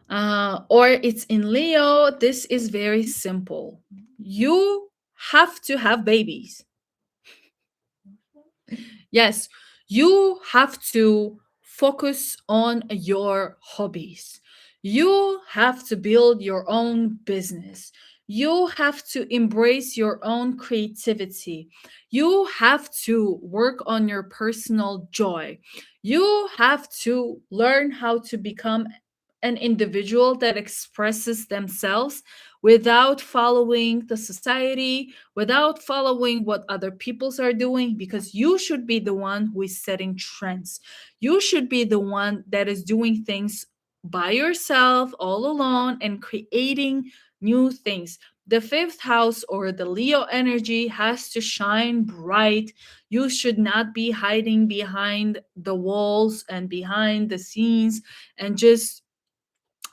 or it's in Leo, this is very simple. You have to have babies. Yes, you have to focus on your hobbies. You have to build your own business. You have to embrace your own creativity. You have to work on your personal joy. You have to learn how to become an individual that expresses themselves without following the society, without following what other peoples are doing, because you should be the one who is setting trends. You should be the one that is doing things by yourself all alone and creating new things. The fifth house or the Leo energy has to shine bright. You should not be hiding behind the walls and behind the scenes and just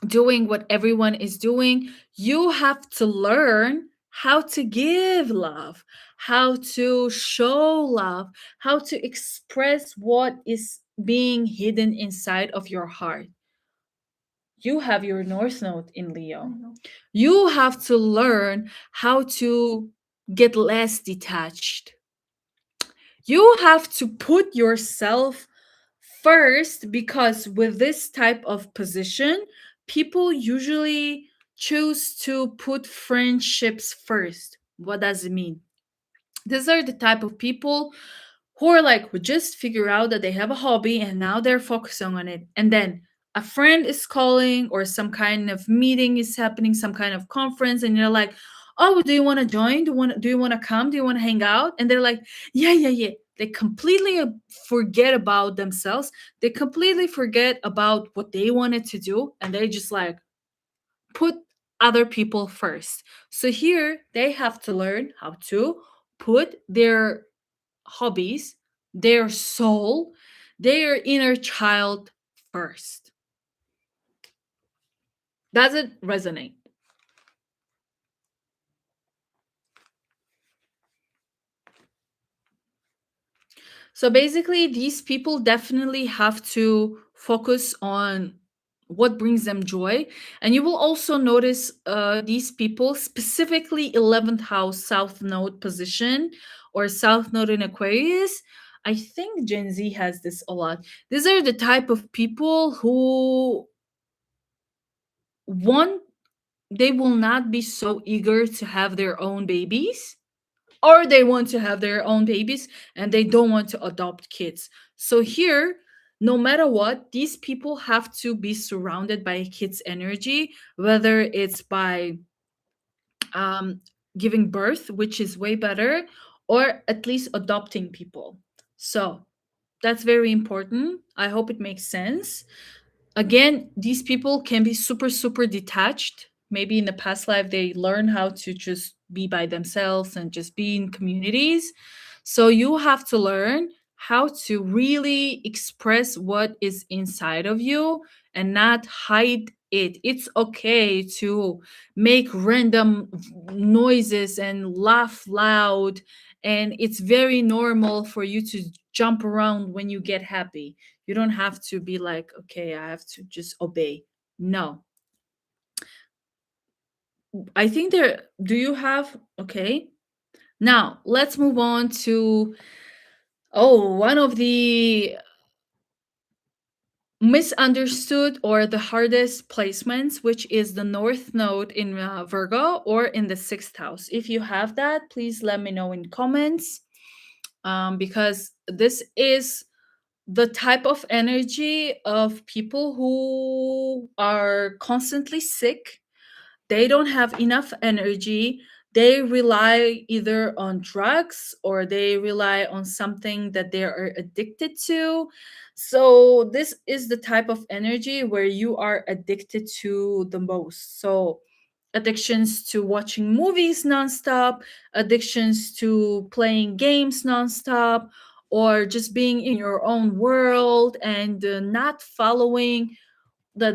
doing what everyone is doing. You have to learn how to give love, how to show love, how to express what is being hidden inside of your heart. You have your North Node in I Leo. know. You have to learn how to get less detached. You have to put yourself first, because with this type of position, people usually choose to put friendships first. What does it mean? These are the type of people who are like, who just figure out that they have a hobby and now they're focusing on it. And then a friend is calling or some kind of meeting is happening, some kind of conference, and you're like, oh, do you want to join? Do you want to come? Do you want to hang out? And they're like, yeah, yeah, yeah. They completely forget about themselves. They completely forget about what they wanted to do, and they just like put other people first. So here they have to learn how to put their hobbies, their soul, their inner child first. Does it resonate? So basically, these people definitely have to focus on what brings them joy. And you will also notice these people, specifically 11th house South Node position or South Node in Aquarius. I think Gen Z has this a lot. These are the type of people who want, they will not be so eager to have their own babies, or they want to have their own babies and they don't want to adopt kids. So here, no matter what, these people have to be surrounded by kids energy, whether it's by um, giving birth, which is way better, or at least adopting people. So that's very important. I hope it makes sense. Again, these people can be super super detached. Maybe in the past life they learn how to just be by themselves and just be in communities. So you have to learn how to really express what is inside of you and not hide it. It's okay to make random noises and laugh loud, and it's very normal for you to jump around when you get happy. You don't have to be like, okay, I have to just obey. No. I think there, do you have, okay. Now, let's move on to, oh, one of the misunderstood or the hardest placements, which is the North Node in Virgo or in the sixth house. If you have that, please let me know in comments, because this is the type of energy of people who are constantly sick. They don't have enough energy. They rely either on drugs or they rely on something that they are addicted to. So this is the type of energy where you are addicted to the most. So addictions to watching movies nonstop, addictions to playing games nonstop, or just being in your own world and not following the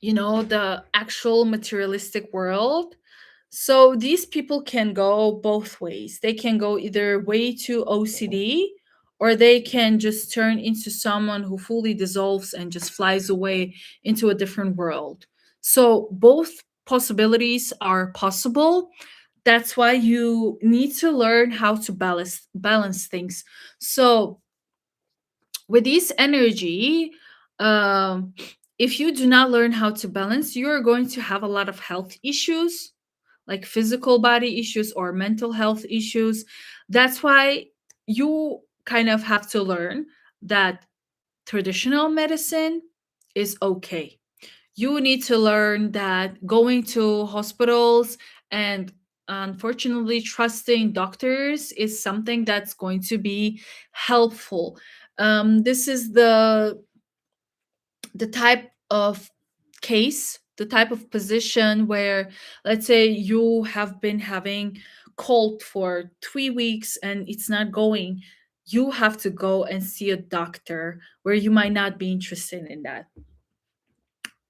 the actual materialistic world. So these people can go both ways. They can go either way to OCD, or they can just turn into someone who fully dissolves and just flies away into a different world. So both possibilities are possible. That's why you need to learn how to balance things. So with this energy, um, if you do not learn how to balance, you're going to have a lot of health issues, like physical body issues or mental health issues. That's why you kind of have to learn that traditional medicine is okay. You need to learn that going to hospitals and unfortunately trusting doctors is something that's going to be helpful. This is the type of case, the type of position where, let's say, you have been having cold for 3 weeks and it's not going, you have to go and see a doctor, where you might not be interested in that.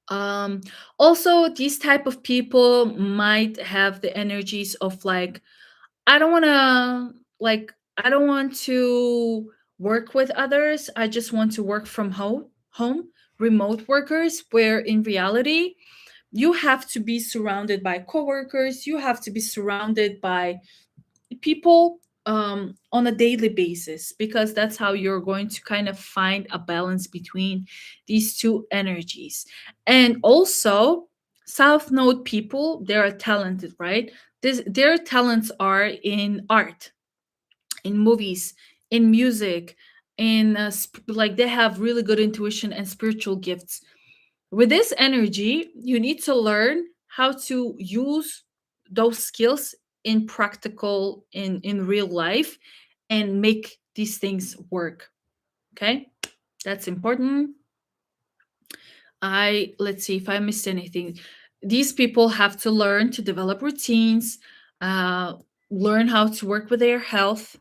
um Also, these type of people might have the energies of like, I don't want to, like, I don't want to work with others, I just want to work from home, remote workers, where in reality you have to be surrounded by coworkers, you have to be surrounded by people on a daily basis, because that's how you're going to kind of find a balance between these two energies. And also, South Node people, they are talented, right? Their talents are in art, in movies, in music, in like they have really good intuition and spiritual gifts. With this energy, you need to learn how to use those skills in practical, in real life, and make these things work. Okay? That's important. I Let's see if I missed anything. These people have to learn to develop routines, uh, learn how to work with their health,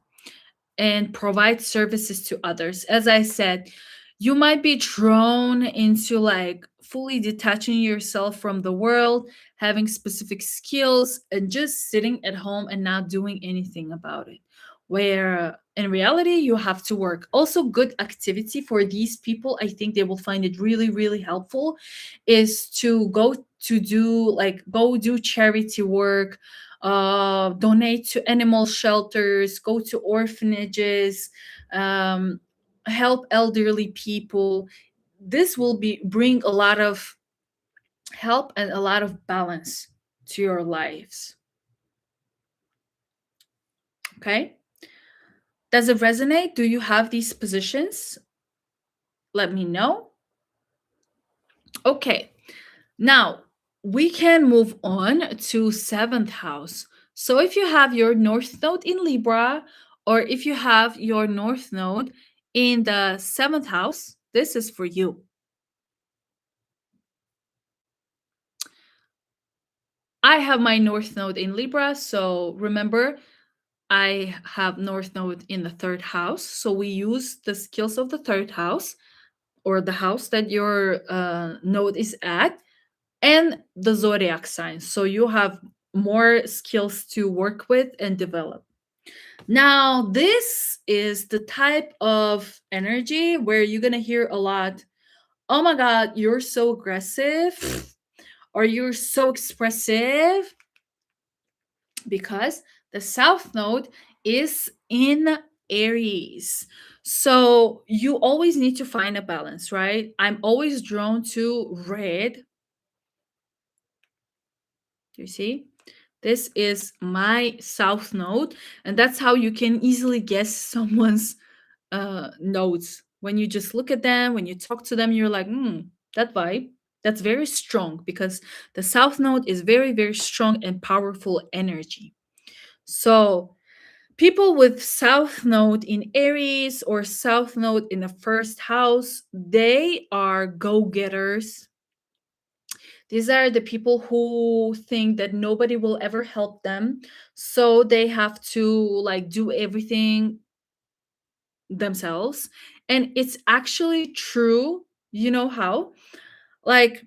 and provide services to others. As I said, you might be drawn into like fully detaching yourself from the world, having specific skills, and just sitting at home and not doing anything about it. Where in reality, you have to work. Also, good activity for these people, I think they will find it really, really helpful, is to go do charity work, donate to animal shelters, go to orphanages, um, help elderly people. This will be bring a lot of help and a lot of balance to your lives. Okay? Does it resonate? Do you have these positions? Let me know. Okay. Now, we can move on to seventh house. So, if you have your North Node in Libra, or if you have your North Node in the seventh house, this is for you. I have my North Node in Libra. So, remember, I have North Node in the third house. So, we use the skills of the third house, or the house that your node is at, and the zodiac signs. So you have more skills to work with and develop. Now, this is the type of energy where you're going to hear a lot, oh my God, you're so aggressive, or you're so expressive, because the South Node is in Aries. So you always need to find a balance, right? I'm always drawn to red. You see? This is my South Node, and that's how you can easily guess someone's nodes. When you just look at them, when you talk to them, you're like, that vibe, that's very strong, because the South Node is very, very strong and powerful energy. So, people with South Node in Aries or South Node in the first house, they are go getters. These are the people who think that nobody will ever help them. So they have to like do everything themselves. And it's actually true. You know how? Like,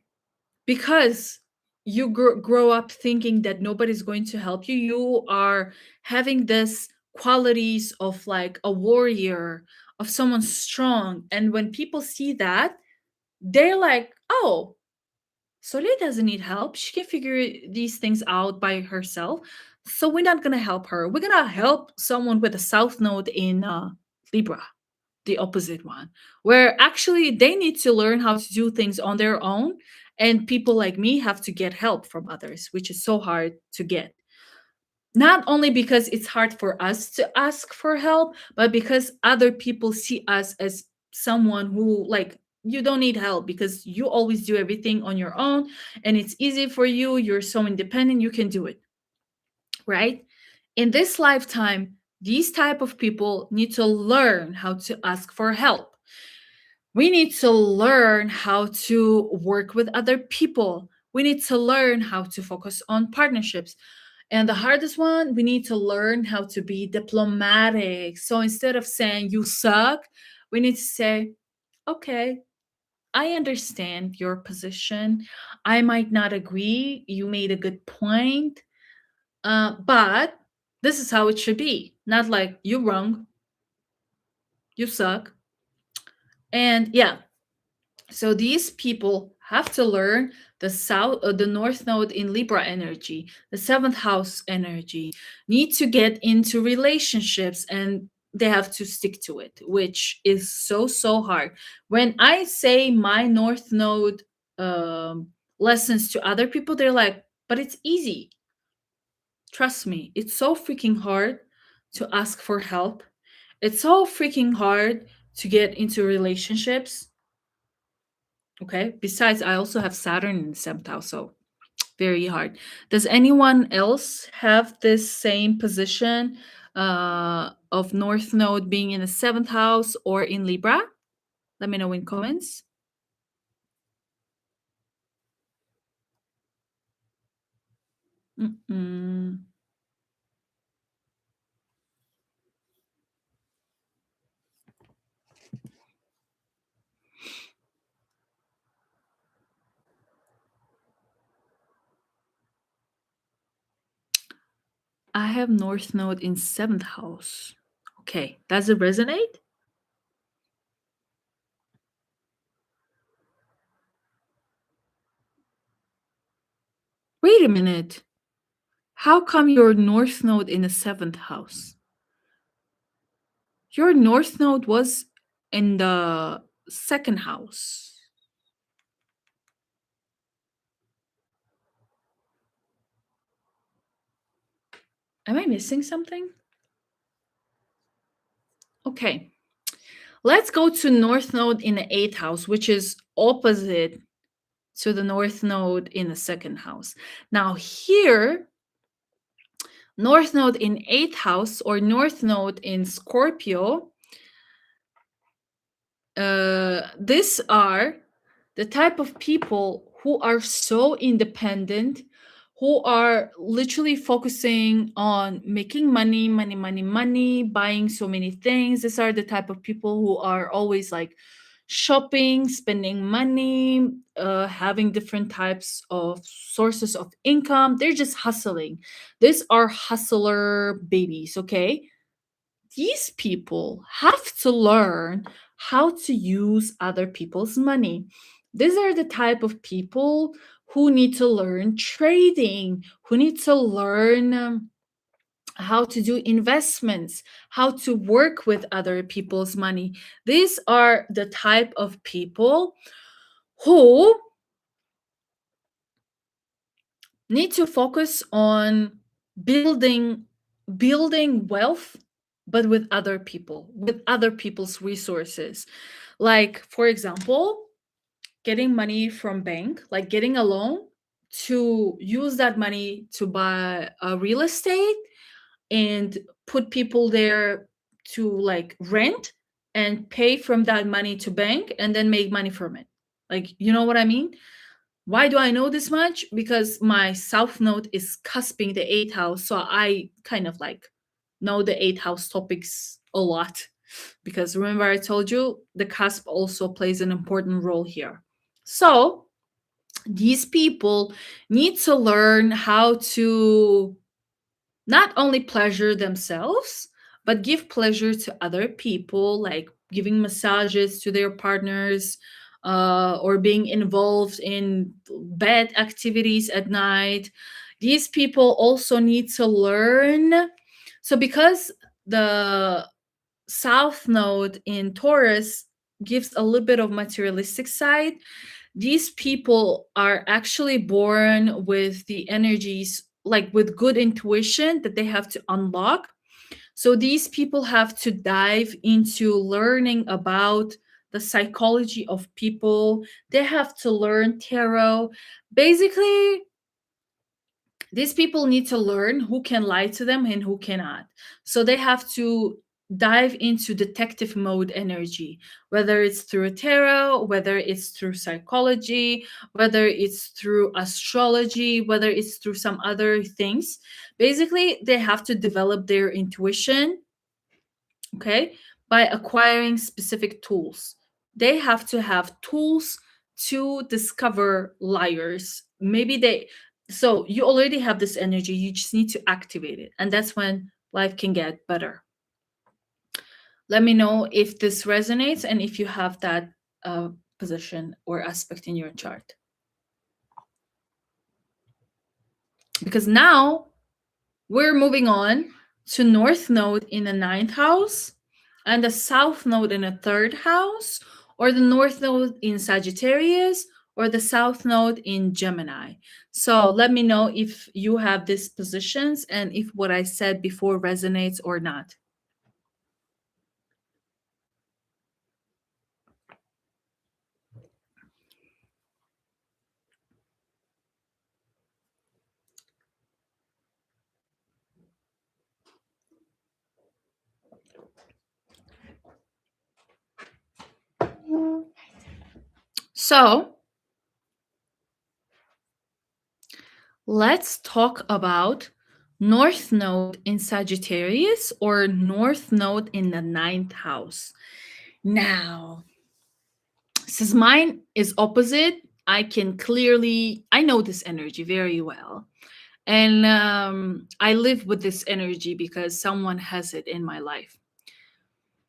because you grow up thinking that nobody's going to help you, you are having this qualities of like a warrior, of someone strong. And when people see that, they're like, oh, Soleil doesn't need help. She can figure these things out by herself. So we're not going to help her. We're going to help someone with a South Node in Libra, the opposite one, where actually they need to learn how to do things on their own. And people like me have to get help from others, which is so hard to get. Not only because it's hard for us to ask for help, but because other people see us as someone who, like, you don't need help because you always do everything on your own and it's easy for you. You're so independent, you can do it, right? In this lifetime, these type of people need to learn how to ask for help. We need to learn how to work with other people. we need to learn how to focus on partnerships. And the hardest one, we need to learn how to be diplomatic. So instead of saying you suck, we need to say, okay, I understand your position. I might not agree. You made a good point. But this is how it should be. Not like you're wrong, you suck. And yeah, so these people have to learn the north node in Libra energy, the seventh house energy, need to get into relationships, and they have to stick to it, which is so hard. When I say my north node lessons to other people, they're like, but it's easy. Trust me, it's so freaking hard to ask for help. It's so freaking hard to get into relationships. Okay. Besides, I also have Saturn in the seventh house, so very hard. Does anyone else have this same position of North Node being in the seventh house or in Libra? Let me know in comments. Mm-mm. I have North Node in seventh house. Okay, does it resonate? Wait a minute. How come your North Node in the seventh house? Your North Node was in the second house. Am I missing something? Okay. Let's go to North Node in the eighth house, which is opposite to the North Node in the second house. Now, here, North Node in eighth house or North Node in Scorpio, these are the type of people who are so independent, who are literally focusing on making money, buying so many things. These are the type of people who are always like shopping, spending money, having different types of sources of income. They're just hustling. These are hustler babies, okay? These people have to learn how to use other people's money. These are the type of people who need to learn trading, who need to learn how to do investments, how to work with other people's money. These are the type of people who need to focus on building wealth, but with other people, with other people's resources. Like, for example, getting money from bank, like getting a loan to use that money to buy a real estate and put people there to like rent and pay from that money to bank and then make money from it. Like, you know what I mean? Why do I know this much? Because my south node is cusping the eighth house. So I kind of like know the eighth house topics a lot. Because remember, I told you the cusp also plays an important role here. So these people need to learn how to not only pleasure themselves, but give pleasure to other people, like giving massages to their partners, or being involved in bed activities at night. These people also need to learn. So, because the South Node in Taurus gives a little bit of materialistic side, these people are actually born with the energies, like with good intuition that they have to unlock. So these people have to dive into learning about the psychology of people. They have to learn tarot. Basically, these people need to learn who can lie to them and who cannot. So they have to dive into detective mode energy, whether it's through tarot, whether it's through psychology, whether it's through astrology, whether it's through some other things. Basically, they have to develop their intuition, okay, by acquiring specific tools. They have to have tools to discover liars. Maybe they, so you already have this energy, you just need to activate it. And that's when life can get better. Let me know if this resonates and if you have that uh, position or aspect in your chart. Because now we're moving on to North Node in the ninth house and the South Node in the third house, or the North Node in Sagittarius, or the South Node in Gemini. So let me know if you have these positions and if what I said before resonates or not. So let's talk about North Node in Sagittarius or North Node in the ninth house. Now, since mine is opposite, I can clearly, I know this energy very well. And I live with this energy because someone has it in my life.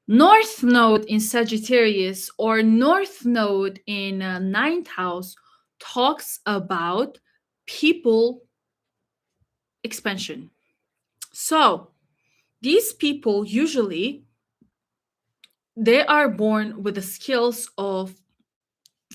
North Node in Sagittarius or North Node in ninth house talks about people expansion. So these people usually they are born with the skills of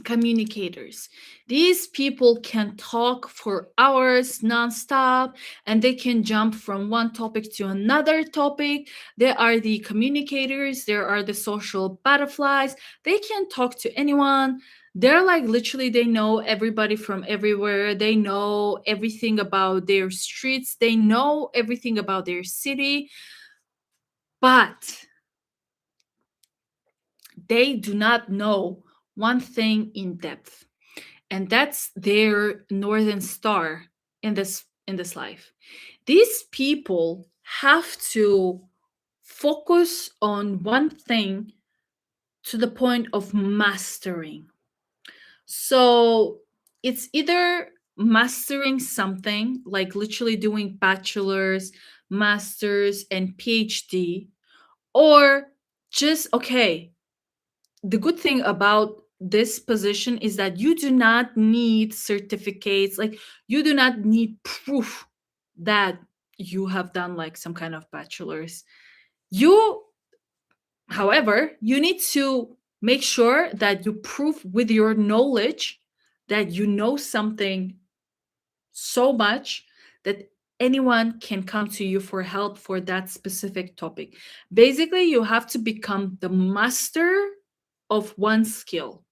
communicators. These people can talk for hours nonstop and they can jump from one topic to another topic. They are the communicators, there are the social butterflies. They can talk to anyone. They're like literally, they know everybody from everywhere. They know everything about their streets, they know everything about their city, but they do not know one thing in depth, and that's their northern star in this life. These people have to focus on one thing to the point of mastering. So it's either mastering something like literally doing bachelor's, masters and PhD, or just okay, the good thing about this position is that you do not need certificates, like you do not need proof that you have done like some kind of bachelor's. You, however, you need to make sure that you prove with your knowledge that you know something so much that anyone can come to you for help for that specific topic. Basically, you have to become the master of one skill,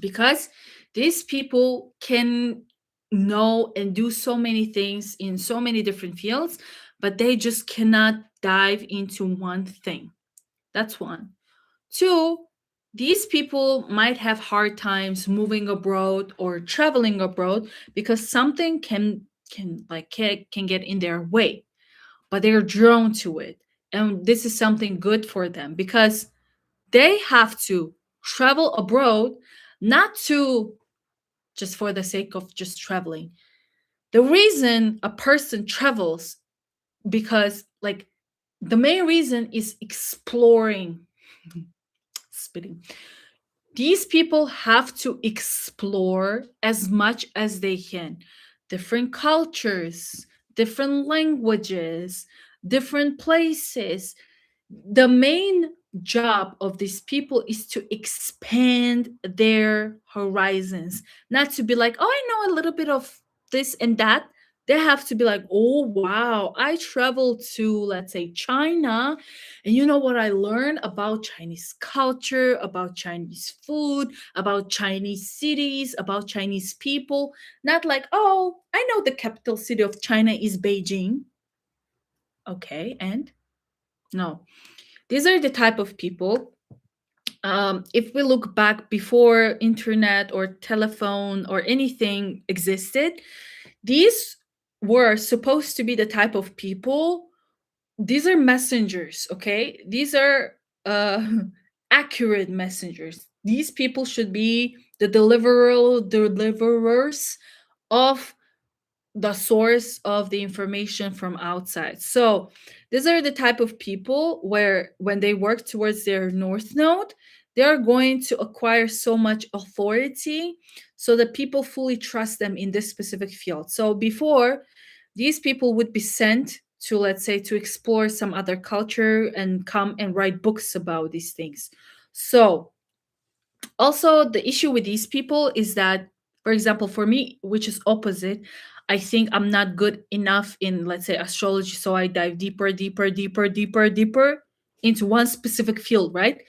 because these people can know and do so many things in so many different fields, but they just cannot dive into one thing. That's one. Two, these people might have hard times moving abroad or traveling abroad because something can get in their way, but they're drawn to it. And this is something good for them because they have to travel abroad, not to just for the sake of just traveling. The reason a person travels, because like the main reason is exploring. Spitting. These people have to explore as much as they can, different cultures, different languages, different places. The main job of these people is to expand their horizons, not to be like, oh, I know a little bit of this and that. They have to be like, oh wow, I traveled to, let's say, China, and you know what I learned about Chinese culture, about Chinese food, about Chinese cities, about Chinese people. Not like, oh, I know the capital city of China is Beijing. Okay, and no, These are the type of people. If we look back before internet or telephone or anything existed, these were supposed to be the type of people. These are messengers, okay? These are uh, accurate messengers. These people should be the deliverers of the source of the information from outside. So these are the type of people where when they work towards their north node, they're going to acquire so much authority so that people fully trust them in this specific field. So before, these people would be sent to, let's say, to explore some other culture and come and write books about these things. So also the issue with these people is that, for example, for me, which is opposite, I think I'm not good enough in, let's say, astrology, so I dive deeper into one specific field, right?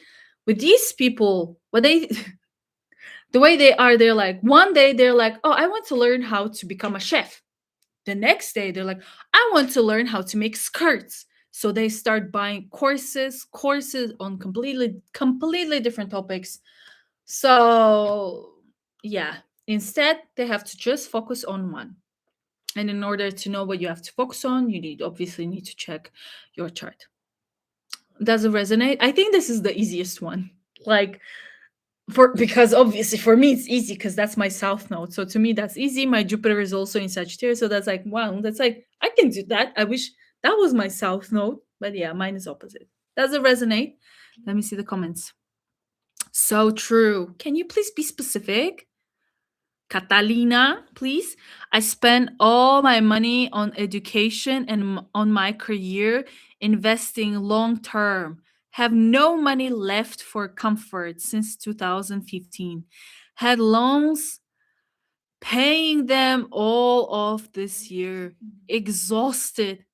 With these people, what they the way they are, they're like, one day they're like, oh, I want to learn how to become a chef. The next day they're like, I want to learn how to make skirts. So they start buying courses on completely different topics. So, yeah, instead, they have to just focus on one. And in order to know what you have to focus on, you obviously need to check your chart. Does it resonate? I think this is the easiest one. Like, for because obviously for me it's easy because that's my south node. So to me that's easy. My Jupiter is also in Sagittarius, so that's like, wow, that's like, I can do that. I wish that was my south node, but yeah, mine is opposite. Does it resonate? Let me see the comments. So true. Can you please be specific? Catalina, please. I spent all my money on education and on my career, investing long term. Have no money left for comfort since 2015. Had loans, paying them all off this year. Exhausted.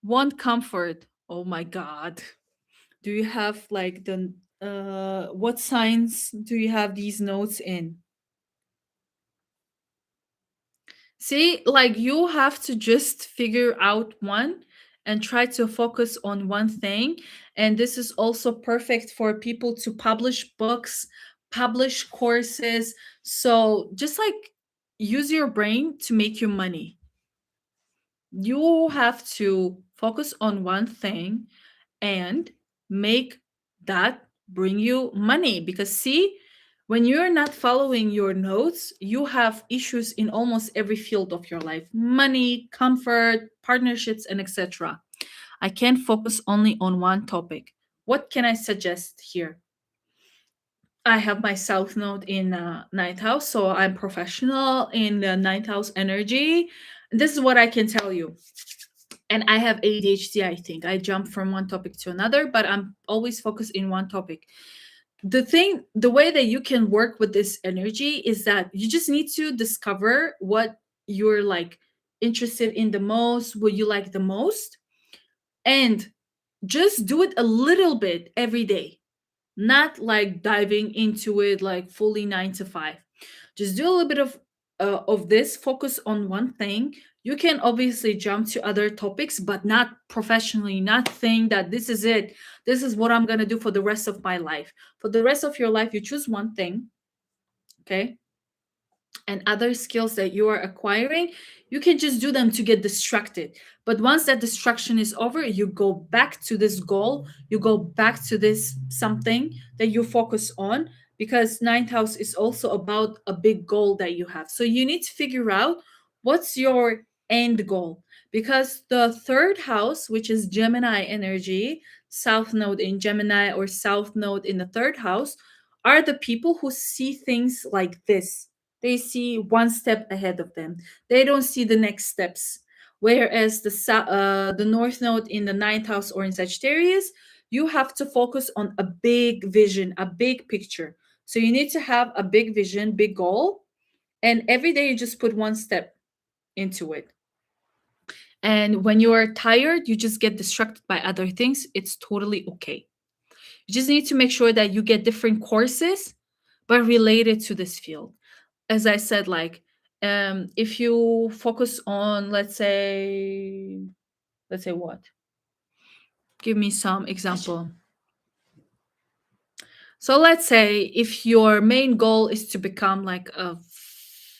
Want comfort. Oh my God. Do you have like the what signs do you have these notes in? See, like you have to just figure out one and try to focus on one thing. And this is also perfect for people to publish books, publish courses. So just like use your brain to make you money. You have to focus on one thing and make that bring you money, because see, when you're not following your notes, you have issues in almost every field of your life: money, comfort, partnerships, and etc. I can't focus only on one topic. What can I suggest here? I have my south node in ninth house, so I'm professional in the ninth house energy. This is what I can tell you. And I have ADHD, I think. I jump from one topic to another, but I'm always focused in one topic. The way that you can work with this energy is that you just need to discover what you're like interested in the most, what you like the most, and just do it a little bit every day, not like diving into it like fully 9 to 5. Just do a little bit of this, focus on one thing. You can obviously jump to other topics, but not professionally, not think that this is it, this is what I'm going to do for the rest of my life. For the rest of your life, you choose one thing, okay? And other skills that you are acquiring, you can just do them to get distracted. But once that distraction is over, you go back to this goal, you go back to this something that you focus on, because ninth house is also about a big goal that you have. So you need to figure out what's your end goal, because the third house, which is Gemini energy, south node in Gemini or south node in the third house, are the people who see things like this. They see one step ahead of them. They don't see the next steps. Whereas the north node in the ninth house or in Sagittarius, you have to focus on a big vision, a big picture. So you need to have a big vision, big goal, and every day you just put one step into it. And when you are tired, you just get distracted by other things. It's totally okay. You just need to make sure that you get different courses, but related to this field. As I said, like if you focus on, let's say what? give me some example. So let's say if your main goal is to become like a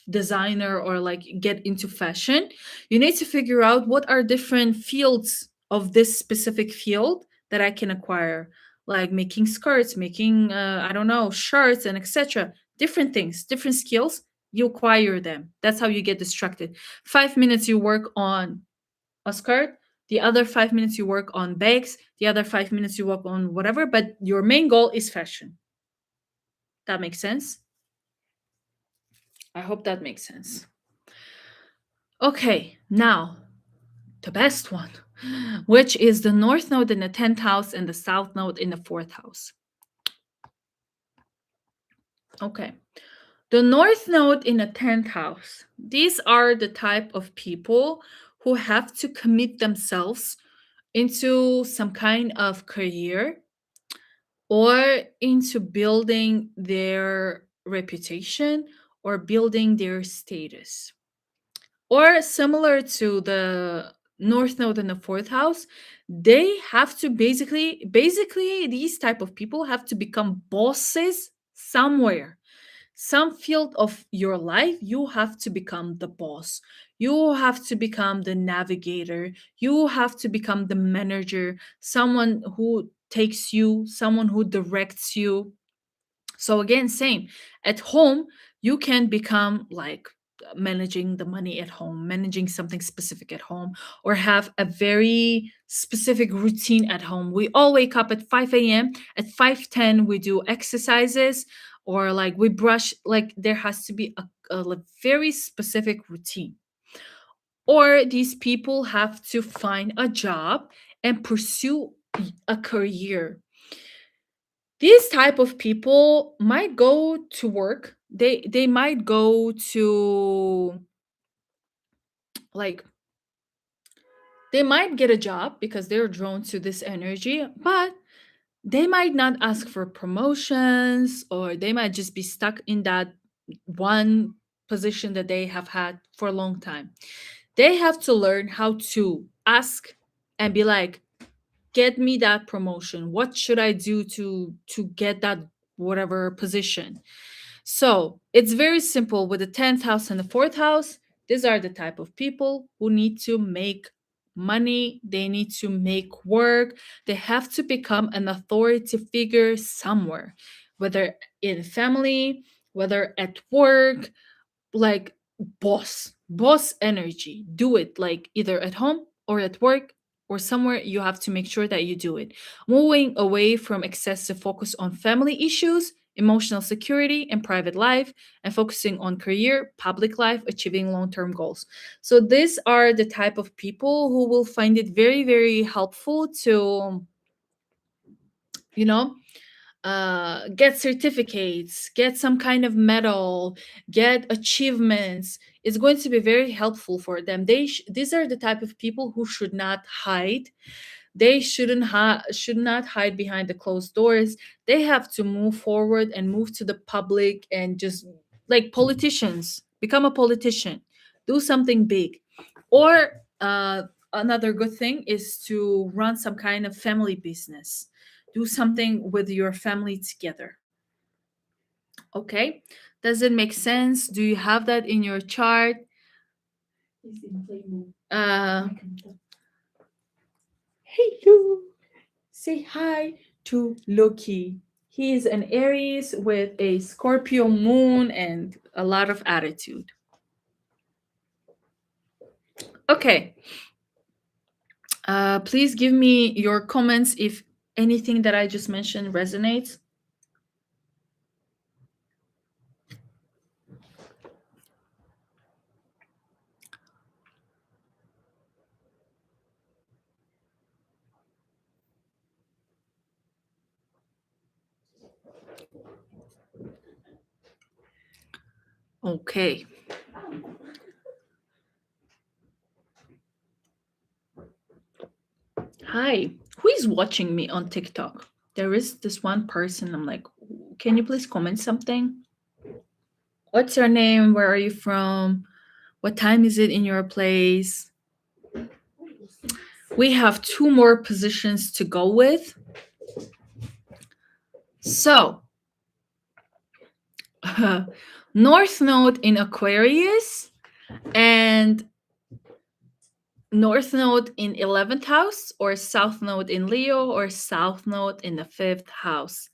designer or like get into fashion, you need to figure out what are different fields of this specific field that I can acquire, like making skirts, making I don't know, shirts and etc. Different things, different skills, you acquire them. That's how you get distracted. 5 minutes you work on a skirt, the other 5 minutes you work on bags, the other 5 minutes you work on whatever, but your main goal is fashion. That makes sense? I hope that makes sense. Okay, now the best one, which is the North Node in the 10th house and the South Node in the 4th house. Okay, the North Node in the 10th house. These are the type of people who have to commit themselves into some kind of career or into building their reputation or building their status. Or similar to the North Node in the 4th house, they have to basically these type of people have to become bosses somewhere. Some field of your life, you have to become the boss. You have to become the navigator. You have to become the manager, someone who takes you, someone who directs you. So again, same. At home, you can become like managing the money at home, managing something specific at home, or have a very specific routine at home. We all wake up at 5 a.m. At 5:10, we do exercises, or like we brush, like there has to be a like, very specific routine. Or these people have to find a job and pursue a career. These type of people might go to work, they might go to like they might get a job because they're drawn to this energy, but they might not ask for promotions, or they might just be stuck in that one position that they have had for a long time. They have to learn how to ask and be like, get me that promotion, what should I do to get that whatever position. So it's very simple. With the 10th house and the 4th house, these are the type of people who need to make money, they need to make work, they have to become an authority figure somewhere, whether in family, whether at work, like boss energy. Do it like either at home or at work or somewhere. You have to make sure that you do it, moving away from excessive focus on family issues, emotional security and private life, and focusing on career, public life, achieving long-term goals. So these are the type of people who will find it very very helpful to, you know, get certificates, get some kind of medal, get achievements. It's going to be very helpful for them. These are the type of people who should not hide. They should not hide behind the closed doors. They have to move forward and move to the public and just like politicians, become a politician, do something big. Or another good thing is to run some kind of family business, do something with your family together. Okay, does it make sense? Do you have that in your chart? It's in play mode. uh I can tell. Hello, say hi to Loki. He is an Aries with a Scorpio moon and a lot of attitude. Okay, please give me your comments if anything that I just mentioned resonates. Okay. Hi. Who is watching me on TikTok? There is this one person. I'm like, can you please comment something? What's your name? Where are you from? What time is it in your place? we have two more positions to go with. So, North Node in Aquarius and North Node in 11th house, or South Node in Leo, or South Node in the 5th house.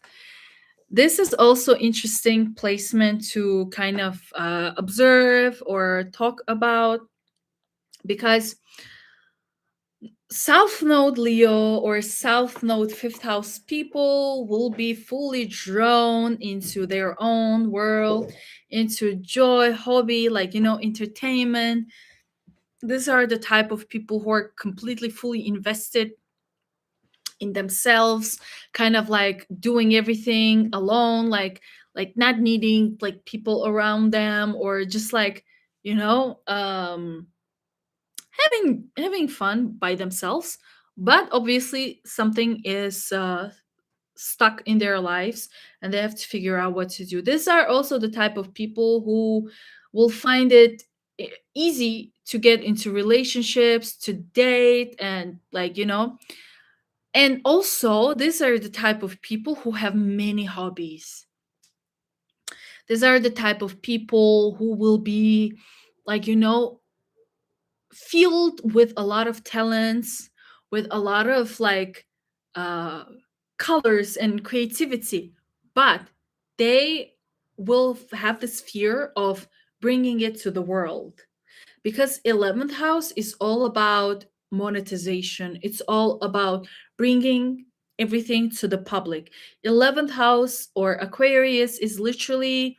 This is also interesting placement to kind of observe or talk about, because South Node Leo or South Node 5th house people will be fully drawn into their own world, into joy, hobby, like, entertainment. These are the type of people who are completely fully invested in themselves, kind of like doing everything alone, like not needing like people around them, or just like, you know, having fun by themselves. But obviously something is stuck in their lives, and they have to figure out what to do. These are also the type of people who will find it easy to get into relationships, to date, and like, and also these are the type of people who have many hobbies. These are the type of people who will be like, filled with a lot of talents, with a lot of like uh, colors and creativity, but they will have this fear of bringing it to the world, because 11th house is all about monetization. It's all about bringing everything to the public. 11th house or Aquarius is literally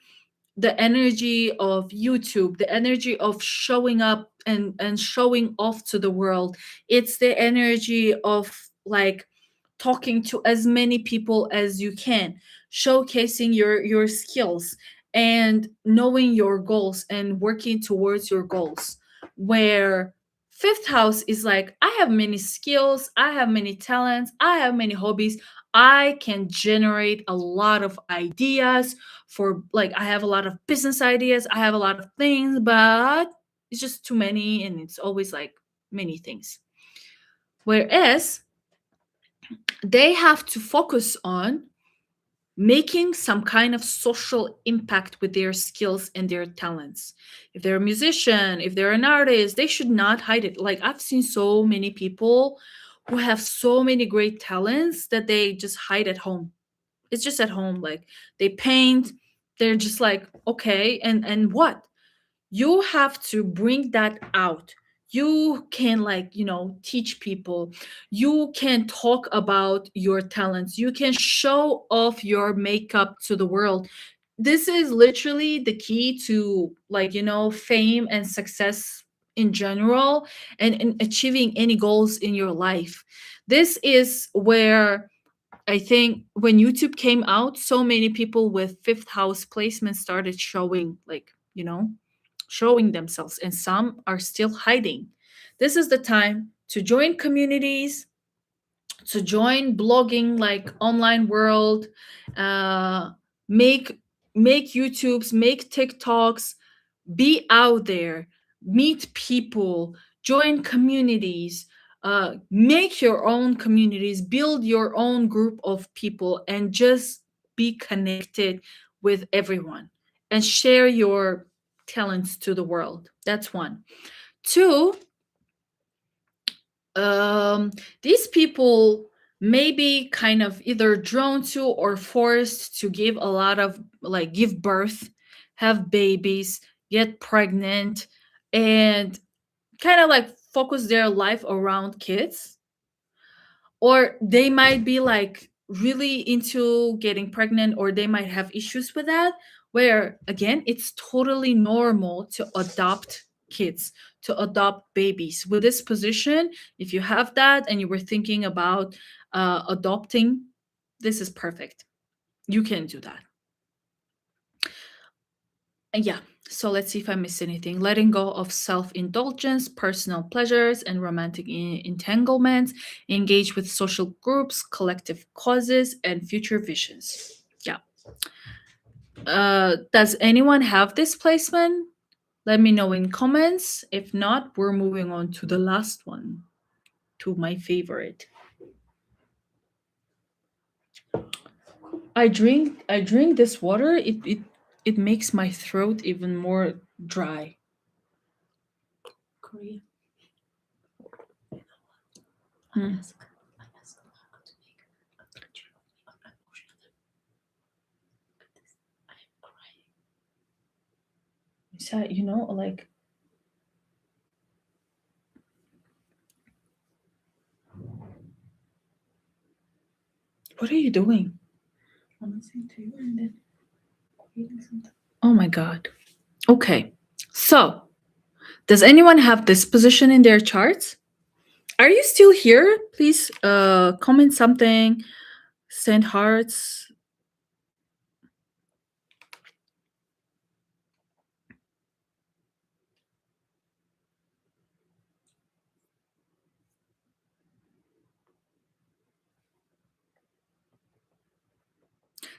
the energy of YouTube, the energy of showing up and showing off to the world. It's the energy of like talking to as many people as you can, showcasing your skills and knowing your goals and working towards your goals. Where 5th house is like, I have many skills, I have many talents, I have many hobbies, I can generate a lot of ideas for, like, I have a lot of business ideas, I have a lot of things, but it's just too many, and it's always like many things. Whereas they have to focus on making some kind of social impact with their skills and their talents. If they're a musician, if they're an artist, they should not hide it. Like, I've seen so many people who have so many great talents that they just hide at home. It's just at home, like they paint, they're just like, okay, and what? You have to bring that out. You can, like, teach people. You can talk about your talents. You can show off your makeup to the world. This is literally the key to, like, fame and success in general, and achieving any goals in your life. This is where I think when YouTube came out, so many people with 5th house placement started showing, like, showing themselves, and some are still hiding. This is the time to join communities, to join blogging, like online world, uh, make make YouTubes, make TikToks, be out there, meet people, join communities, make your own communities, build your own group of people, and just be connected with everyone and share your talents to the world. That's one. Two, these people may be kind of either drawn to or forced to give a lot of, like, give birth, have babies, get pregnant, and kind of like focus their life around kids. Or they might be like really into getting pregnant, or they might have issues with that, where again it's totally normal to adopt kids, to adopt babies. With this position, if you have that and you were thinking about adopting, this is perfect. You can do that. And yeah, so let's see if I missed anything. Letting go of self indulgence, personal pleasures, and romantic entanglements. Engage with social groups, collective causes, and future visions. Yeah. Does anyone have this placement? Let me know in comments. If not, we're moving on to the last one. to my favorite. I drink this water. It makes my throat even more dry. Korea. Hmm. I asked Marco to make a picture of me of emotion of them. Look at this. I am crying. So, like, what are you doing? I'm listening to you and then reading something. Oh my god. Okay. So, does anyone have this position in their charts? Are you still here? Please comment something, send hearts.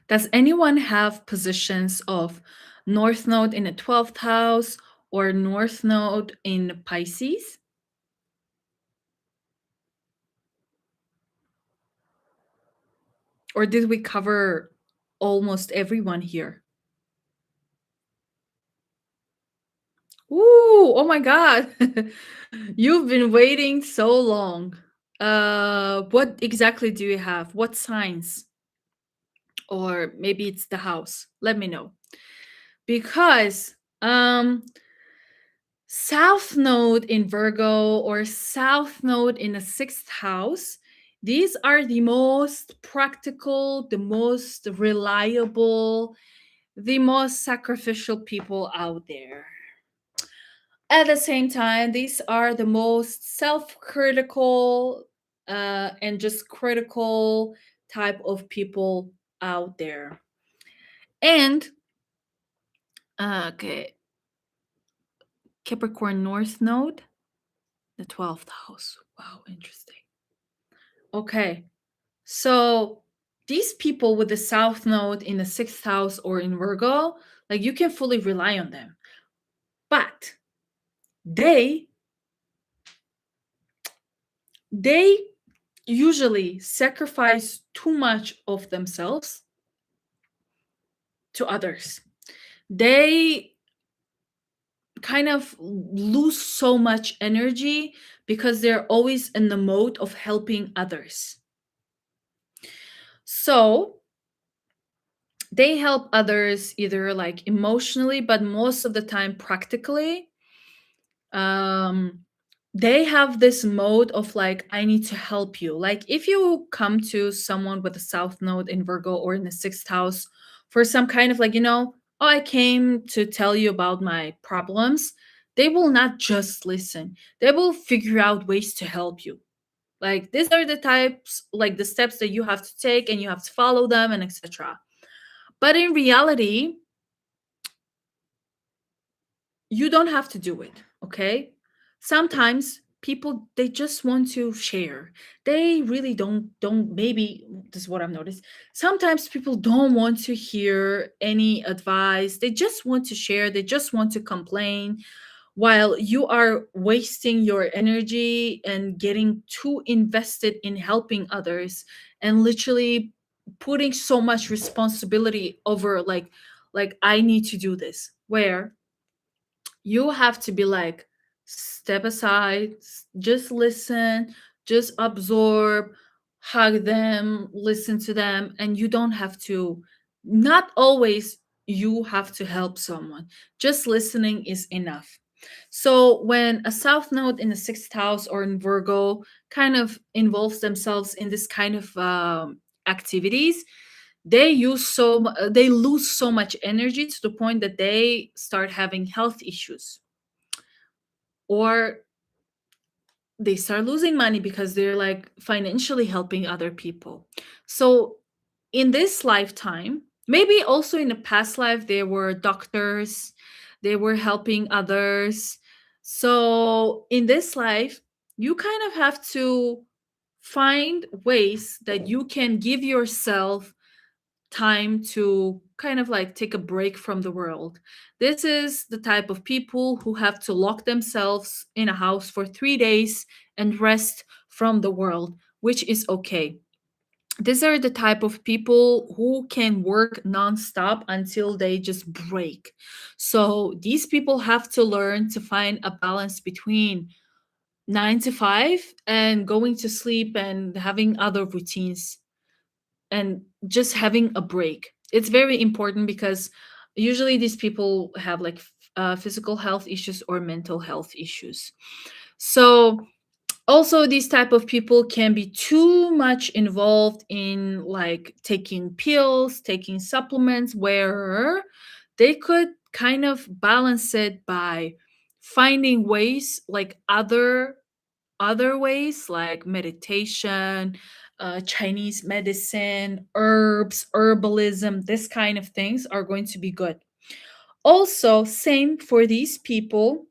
Does anyone have positions of North Node in the 12th house or North Node in Pisces? Or did we cover almost everyone here? Ooh, oh my god. You've been waiting so long. What exactly do you have? What signs? Or maybe it's the house. Let me know. Because South Node in Virgo or South Node in the 6th house, these are the most practical, the most reliable, the most sacrificial people out there. At the same time, these are the most self critical and just critical type of people out there. And, okay, Capricorn North Node, the 12th house. Wow, interesting. Okay, so these people with the South Node in the 6th house or in Virgo, like you can fully rely on them. But they they usually sacrifice too much of themselves to others. They kind of lose so much energy because they're always in the mode of helping others. So they help others either like emotionally, but most of the time practically. um they have this mode of like, I need to help you. Like if you come to someone with a South Node in Virgo or in the 6th house for some kind of like, oh, I came to tell you about my problems, they will not just listen, they will figure out ways to help you. Like these are the types, like the steps that you have to take and you have to follow them and etc. But in reality, you don't have to do it, okay? Sometimes people, they just want to share. They really don't maybe this is what I've noticed. Sometimes people don't want to hear any advice. They just want to share, they just want to complain, while you are wasting your energy and getting too invested in helping others and literally putting so much responsibility over like I need to do this, where you have to be like, step aside, just listen, just absorb, hug them, listen to them, and you don't have to, not always you have to help someone. Just listening is enough. So when a South Node in the 6th house or in Virgo kind of involves themselves in this kind of activities, they lose so much energy to the point that they start having health issues, or they start losing money because they're like financially helping other people. So in this lifetime, maybe also in a past life, they were doctors, they were helping others. So in this life, you kind of have to find ways that you can give yourself time to kind of like take a break from the world. This is the type of people who have to lock themselves in a house for 3 days and rest from the world, which is okay. These are the type of people who can work nonstop until they just break. So these people have to learn to find a balance between 9 to 5 and going to sleep and having other routines and just having a break. It's very important because usually these people have like physical health issues or mental health issues. So also these type of people can be too much involved in like taking pills, taking supplements, where they could kind of balance it by finding ways like other ways like meditation, Chinese medicine, herbs, herbalism. This kind of things are going to be good. Also, same for these people,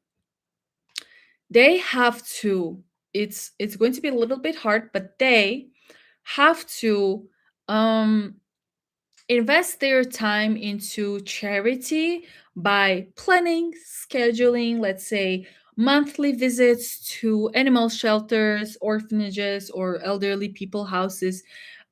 they have to, it's going to be a little bit hard, but they have to um invest their time into charity by planning, scheduling, let's say, monthly visits to animal shelters, orphanages, or elderly people houses.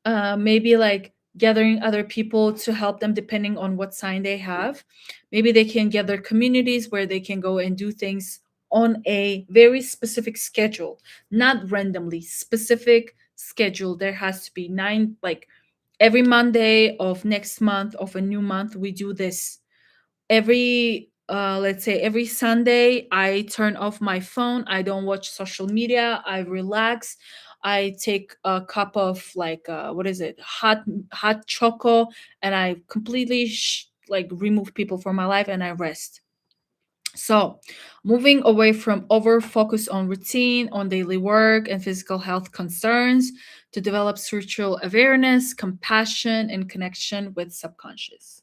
Maybe like gathering other people to help them depending on what sign they have. Maybe they can gather communities where they can go and do things on a very specific schedule, not randomly, specific schedule. There has to be nine, like every Monday of next month of a new month, we do this. Every let's say every Sunday, I turn off my phone. I don't watch social media. I relax. I take a cup of like what is it? Hot choco, and I completely like remove people from my life and I rest. So, moving away from over focus on routine, on daily work, and physical health concerns to develop spiritual awareness, compassion, and connection with subconscious.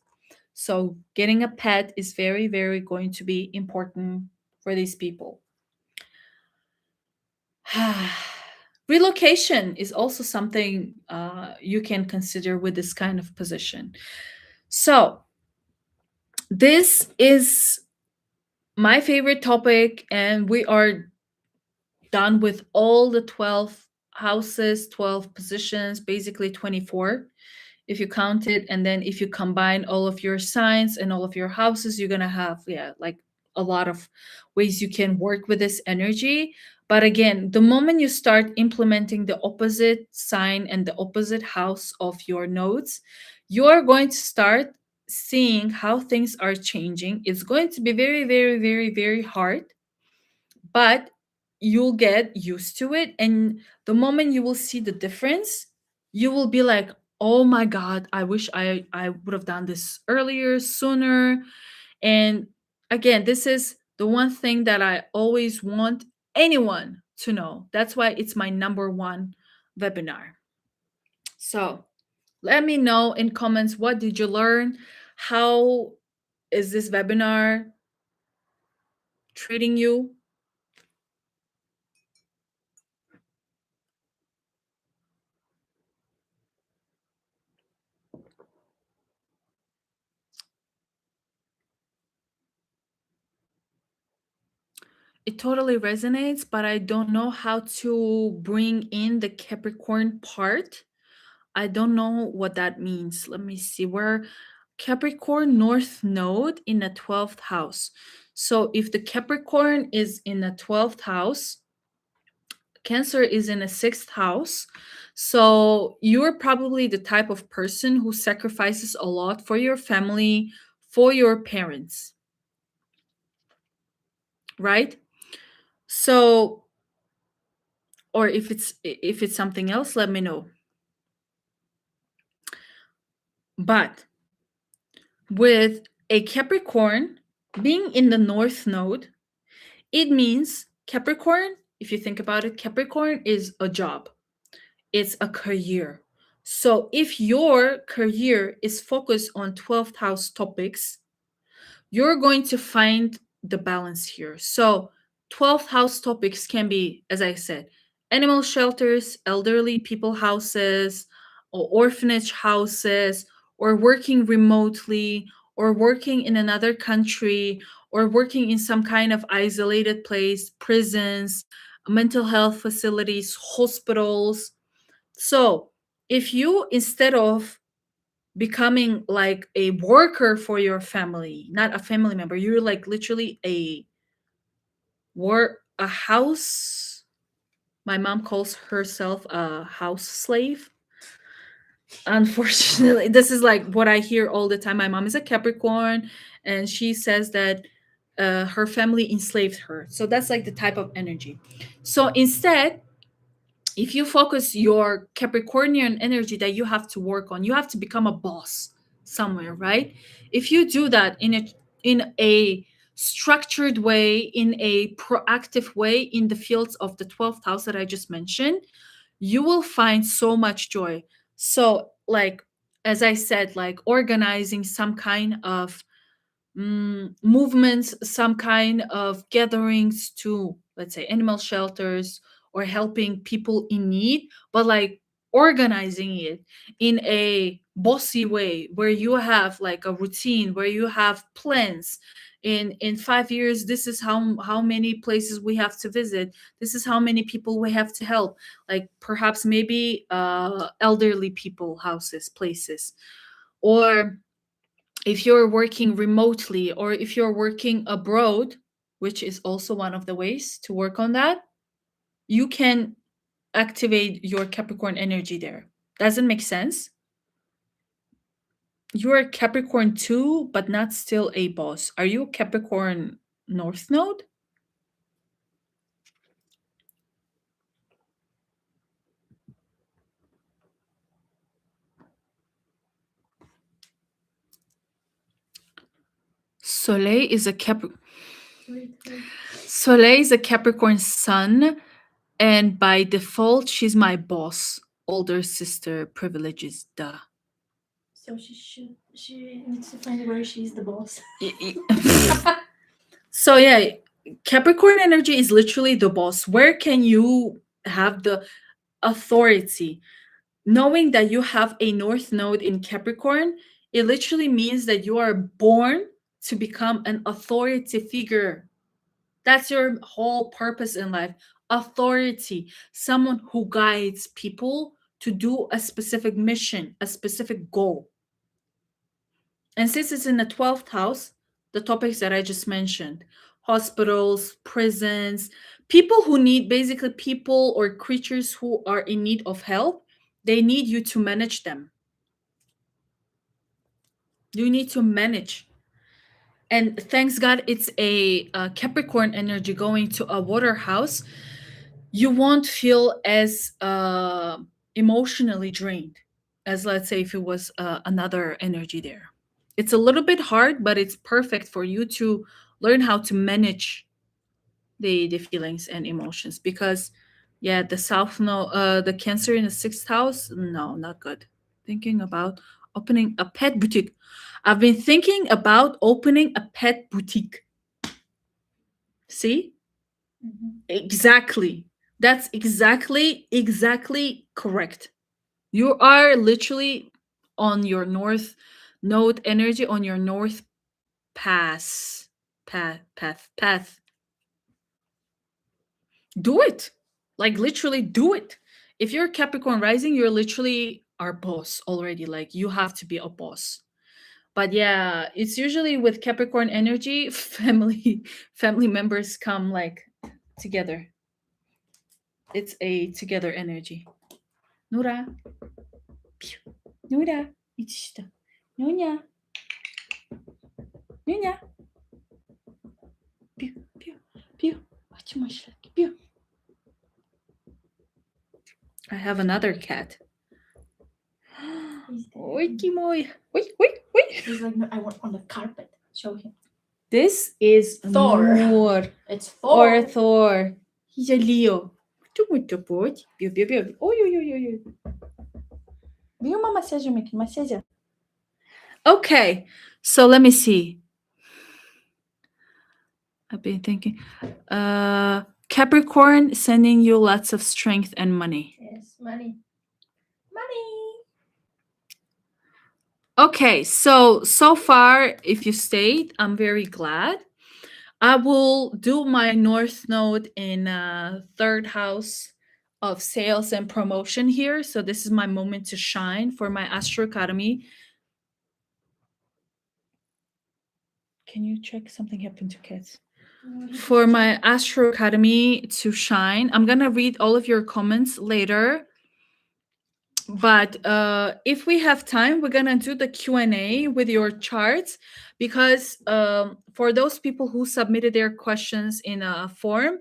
So, getting a pet is very, very going to be important for these people. Relocation is also something you can consider with this kind of position. So, this is my favorite topic, and we are done with all the 12 houses, 12 positions, basically 24 if you count it. And then if you combine all of your signs and all of your houses, you're going to have, yeah, like a lot of ways you can work with this energy. But again, the moment you start implementing the opposite sign and the opposite house of your nodes, you're going to start seeing how things are changing. It's going to be very, very, very, very hard, but you'll get used to it. And the moment you will see the difference, you will be like, oh my god, I wish I would have done this earlier, sooner. And again, this is the one thing that I always want anyone to know. That's why it's my number one webinar. So let me know in comments, what did you learn? How is this webinar treating you? It totally resonates, but I don't know how to bring in the Capricorn part. I don't know what that means. Let me see. Where Capricorn North Node in the 12th house. So if the Capricorn is in the 12th house, Cancer is in a 6th house. So you're probably the type of person who sacrifices a lot for your family, for your parents, right? So, or if it's something else, let me know. But with a Capricorn being in the North Node, it means Capricorn, if you think about it, Capricorn is a job, it's a career. So if your career is focused on 12th house topics, you're going to find the balance here. So 12th house topics can be, as I said, animal shelters, elderly people houses, or orphanage houses, or working remotely, or working in another country, or working in some kind of isolated place, prisons, mental health facilities, hospitals. So if you, instead of becoming like a worker for your family, not a family member, you're like literally a house. My mom calls herself a house slave. Unfortunately, this is like what I hear all the time. My mom is a Capricorn, and she says that her family enslaved her. So that's like the type of energy. So instead, if you focus your Capricornian energy that you have to work on, you have to become a boss somewhere, right? If you do that in a structured way, in a proactive way, in the fields of the 12th house that I just mentioned, you will find so much joy. So, like, as I said, like organizing some kind of movements, some kind of gatherings to, let's say, animal shelters or helping people in need, but like organizing it in a bossy way where you have like a routine, where you have plans. In 5 years, this is how many places we have to visit. This is how many people we have to help. Like perhaps maybe elderly people, houses, places, or if you're working remotely or if you're working abroad, which is also one of the ways to work on that, you can activate your Capricorn energy there. Doesn't make sense? You're a Capricorn too, but not still a boss. Are you Capricorn North Node? Soleil is a Soleil is a Capricorn sun, and by default, she's my boss. Older sister privileges, duh. So she needs to find where she's the boss. So yeah, Capricorn energy is literally the boss. Where can you have the authority? Knowing that you have a North Node in Capricorn, it literally means that you are born to become an authority figure. That's your whole purpose in life. Authority, someone who guides people to do a specific mission, a specific goal. And since it's in the 12th house, the topics that I just mentioned, hospitals, prisons, people who need, basically people or creatures who are in need of help, they need you to manage them. You need to manage. And thanks God it's a Capricorn energy going to a water house. You won't feel as emotionally drained as, let's say, if it was another energy there. It's a little bit hard, but it's perfect for you to learn how to manage the feelings and emotions. Because yeah, the south no the Cancer in the 6th house, no, not good. Thinking about opening a pet boutique. I've been thinking about opening a pet boutique. See? Exactly. That's exactly correct. You are literally on your north node energy, on your north path. Do it. Like literally do it. If you're Capricorn rising, you're literally our boss already. Like you have to be a boss. But yeah, it's usually with Capricorn energy, family members come like together. It's a together energy. Nura. Nura. Idź işte. Nunia. Nunia. Piu, piu, piu. Watch my ślaki. Piu. I have another cat. Oiki mój. Oi. He's like, no, I want on the carpet. Show him. This is Thor. Thor. It's Thor. Or Thor. He's a Leo. Muito pode. Piu. Oi. Viu uma massagem aqui, massagem. Okay, so let me see. I've been thinking. Capricorn sending you lots of strength and money. Yes, money. Okay, so far, if you stayed, I'm very glad. I will do my North Node in third house of sales and promotion here. So this is my moment to shine for my Astro Academy. Can you check something happened to kids? For my Astro Academy to shine, I'm gonna read all of your comments later. But if we have time, we're gonna do the Q&A with your charts, because for those people who submitted their questions in a form,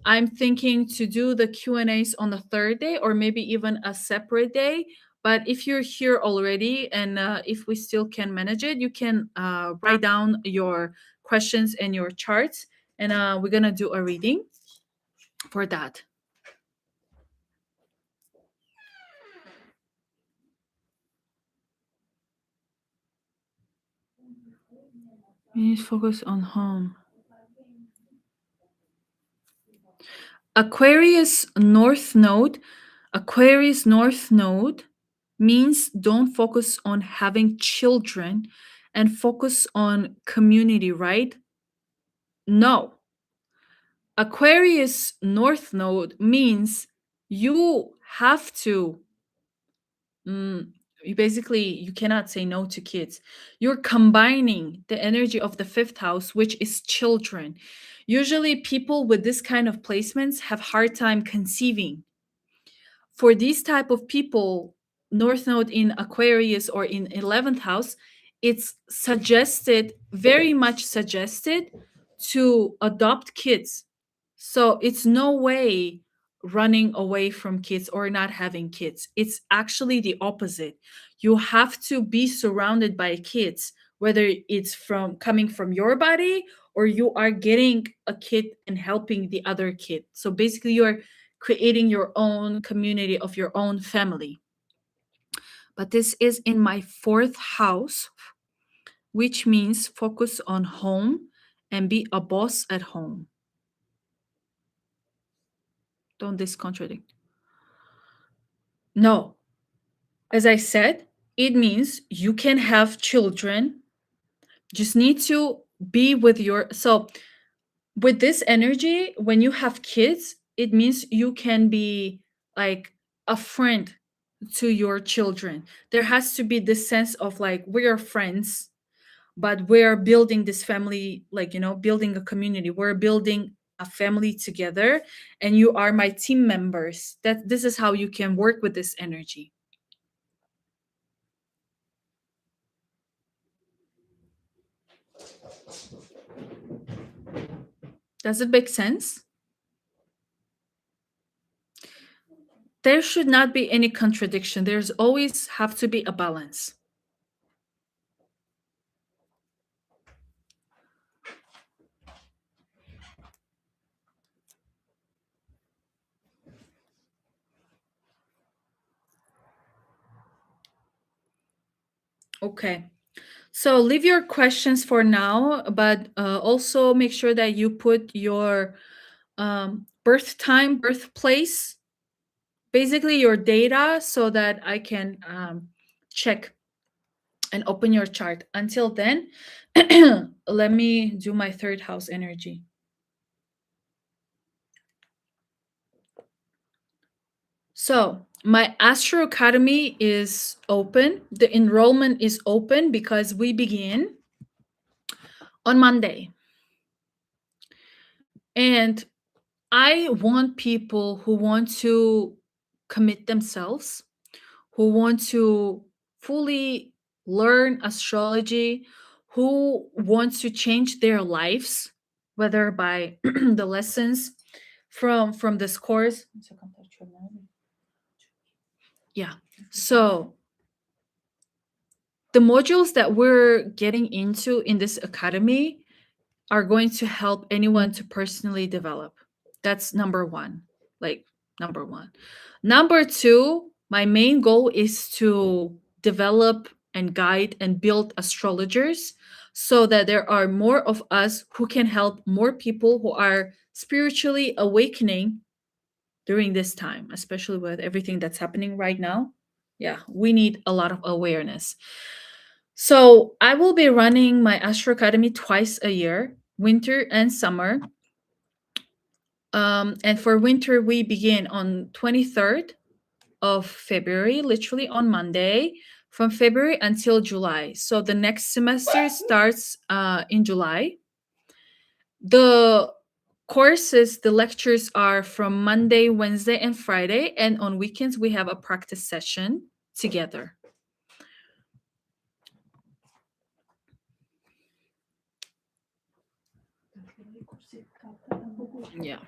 I'm thinking to do the Q&As on the third day, or maybe even a separate day. But if you're here already, and if we still can manage it, you can write down your questions and your charts, and we're gonna do a reading for that. We need to focus on home. Aquarius North Node. Aquarius North Node means don't focus on having children and focus on community, right? No. Aquarius North Node means you have to you basically you cannot say no to kids. You're combining the energy of the fifth house, which is children. Usually people with this kind of placements have hard time conceiving. For these type of people, North Node in Aquarius or in 11th house, it's suggested, very much suggested, to adopt kids. So it's no way running away from kids or not having kids. It's actually the opposite. You have to be surrounded by kids, whether it's from coming from your body or you are getting a kid and helping the other kid. So basically you're creating your own community of your own family. But this is in my fourth house, which means focus on home and be a boss at home. Don't this contradict? No. As I said, it means you can have children, just need to be with your. So, with this energy, when you have kids, it means you can be like a friend to your children. There has to be this sense of like, we are friends, but we're building this family, like, building a community. We're building a family together, and you are my team members. That this is how you can work with this energy. Does it make sense? There should not be any contradiction. There's always have to be a balance. Okay. So leave your questions for now, but also make sure that you put your birth time, birthplace, basically your data, so that I can check and open your chart. Until then, let me do my third house energy. So my Astro Academy is open. The enrollment is open because we begin on Monday. And I want people who want to commit themselves, who want to fully learn astrology, who want to change their lives, whether by the lessons from this course. Yeah. So the modules that we're getting into in this academy are going to help anyone to personally develop. That's number one. Like, number one. Number two, my main goal is to develop and guide and build astrologers, so that there are more of us who can help more people who are spiritually awakening during this time, especially with everything that's happening right now. Yeah, we need a lot of awareness. So I will be running my Astro Academy twice a year. winter and summer. And for winter, we begin on 23rd of February, literally on Monday, from February until July. So the next semester starts in July. The courses, the lectures are from Monday, Wednesday, and Friday. And on weekends, we have a practice session together. Yeah.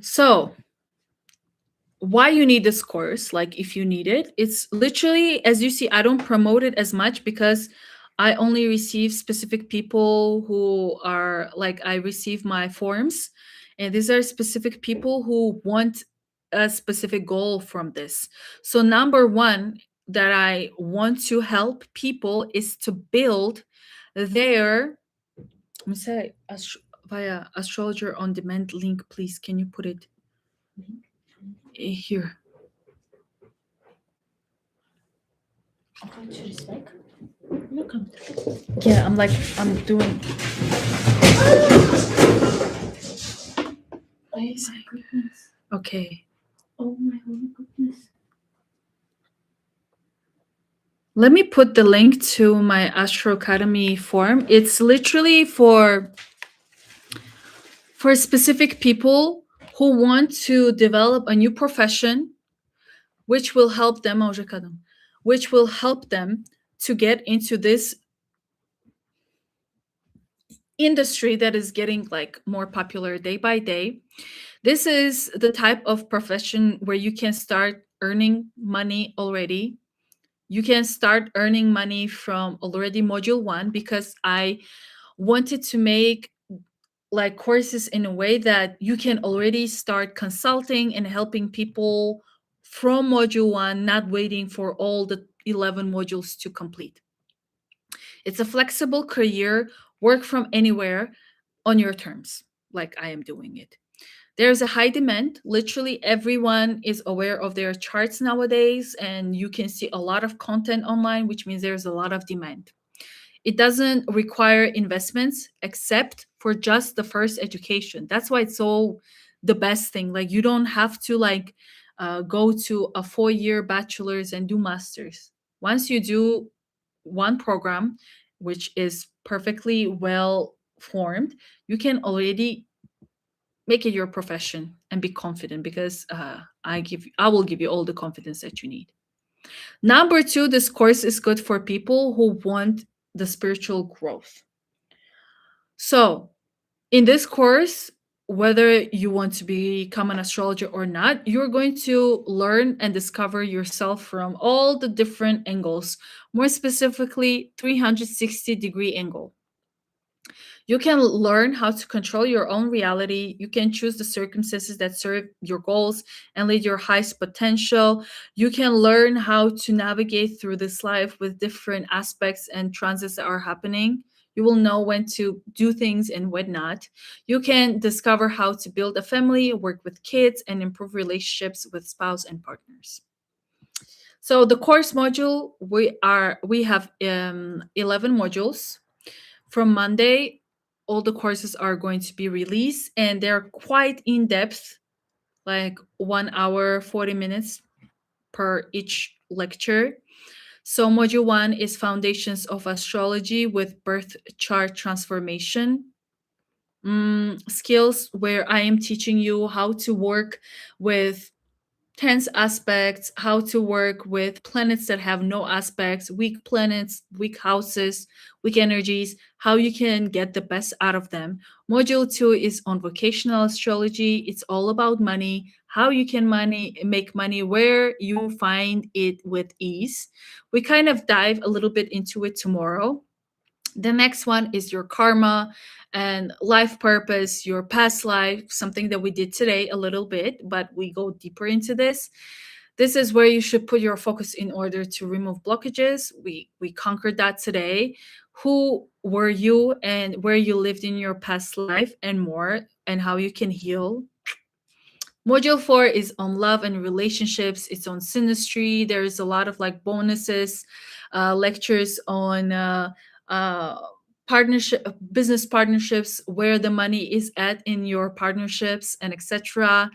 So, why you need this course, like if you need it, it's literally, as you see, I don't promote it as much because I only receive specific people who are like, I receive my forms, and these are specific people who want a specific goal from this. So number one that I want to help people is to build their, let me say, via Astrologer on demand link, please, can you put it here? Yeah, I'm doing. Oh my goodness. Okay. Oh my goodness. Let me put the link to my Astro Academy form. It's literally for specific people who want to develop a new profession, which will help them, which will help them to get into this industry that is getting like more popular day by day. This is the type of profession where you can start earning money already. You can start earning money from already module 1, because I wanted to make like courses in a way that you can already start consulting and helping people from module 1, not waiting for all the 11 modules to complete. It's a flexible career, work from anywhere on your terms, like I am doing it. There's a high demand. Literally everyone is aware of their charts nowadays, and you can see a lot of content online, which means there's a lot of demand. It doesn't require investments except for just the first education. That's why it's so the best thing. Like you don't have to like go to a 4-year bachelor's and do masters. Once you do one program, which is perfectly well formed, you can already make it your profession and be confident, because I will give you all the confidence that you need. Number 2, this course is good for people who want the spiritual growth. So in this course, whether you want to become an astrologer or not, you're going to learn and discover yourself from all the different angles, more specifically 360-degree angle. You can learn how to control your own reality. You can choose the circumstances that serve your goals and lead your highest potential. You can learn how to navigate through this life with different aspects and transits that are happening. You will know when to do things and when not. You can discover how to build a family, work with kids, and improve relationships with spouse and partners. So the course module, we have 11 modules. From Monday, all the courses are going to be released, and they're quite in depth, like 1 hour 40 minutes per each lecture. So module 1 is Foundations of Astrology with Birth Chart Transformation. Skills, where I am teaching you how to work with tense aspects, how to work with planets that have no aspects, weak planets, weak houses, weak energies, how you can get the best out of them. Module 2 is on vocational astrology. It's all about money, how you can make money where you find it with ease. We kind of dive a little bit into it tomorrow. The next one is your karma and life purpose, your past life, something that we did today a little bit, but we go deeper into this. This is where you should put your focus in order to remove blockages. We conquered that today. Who were you and where you lived in your past life and more, and how you can heal. Module 4 is on love and relationships. It's on synastry. There's a lot of like bonuses, lectures on business partnerships, where the money is at in your partnerships, and etc.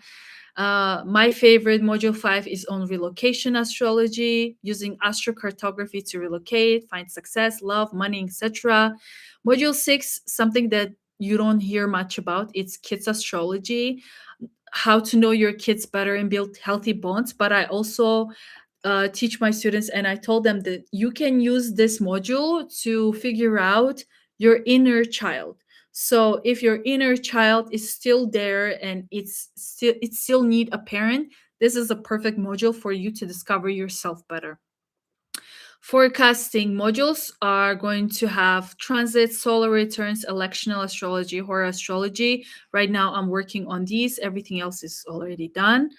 My favorite module 5 is on relocation astrology, using astrocartography to relocate, find success, love, money, etc. Module 6, something that you don't hear much about, it's kids astrology, how to know your kids better and build healthy bonds. But I also teach my students, and I told them that you can use this module to figure out your inner child. So if your inner child is still there and it still need a parent, this is a perfect module for you to discover yourself better. Forecasting modules are going to have transit, solar returns, electional astrology, horror astrology. Right now I'm working on these, everything else is already done.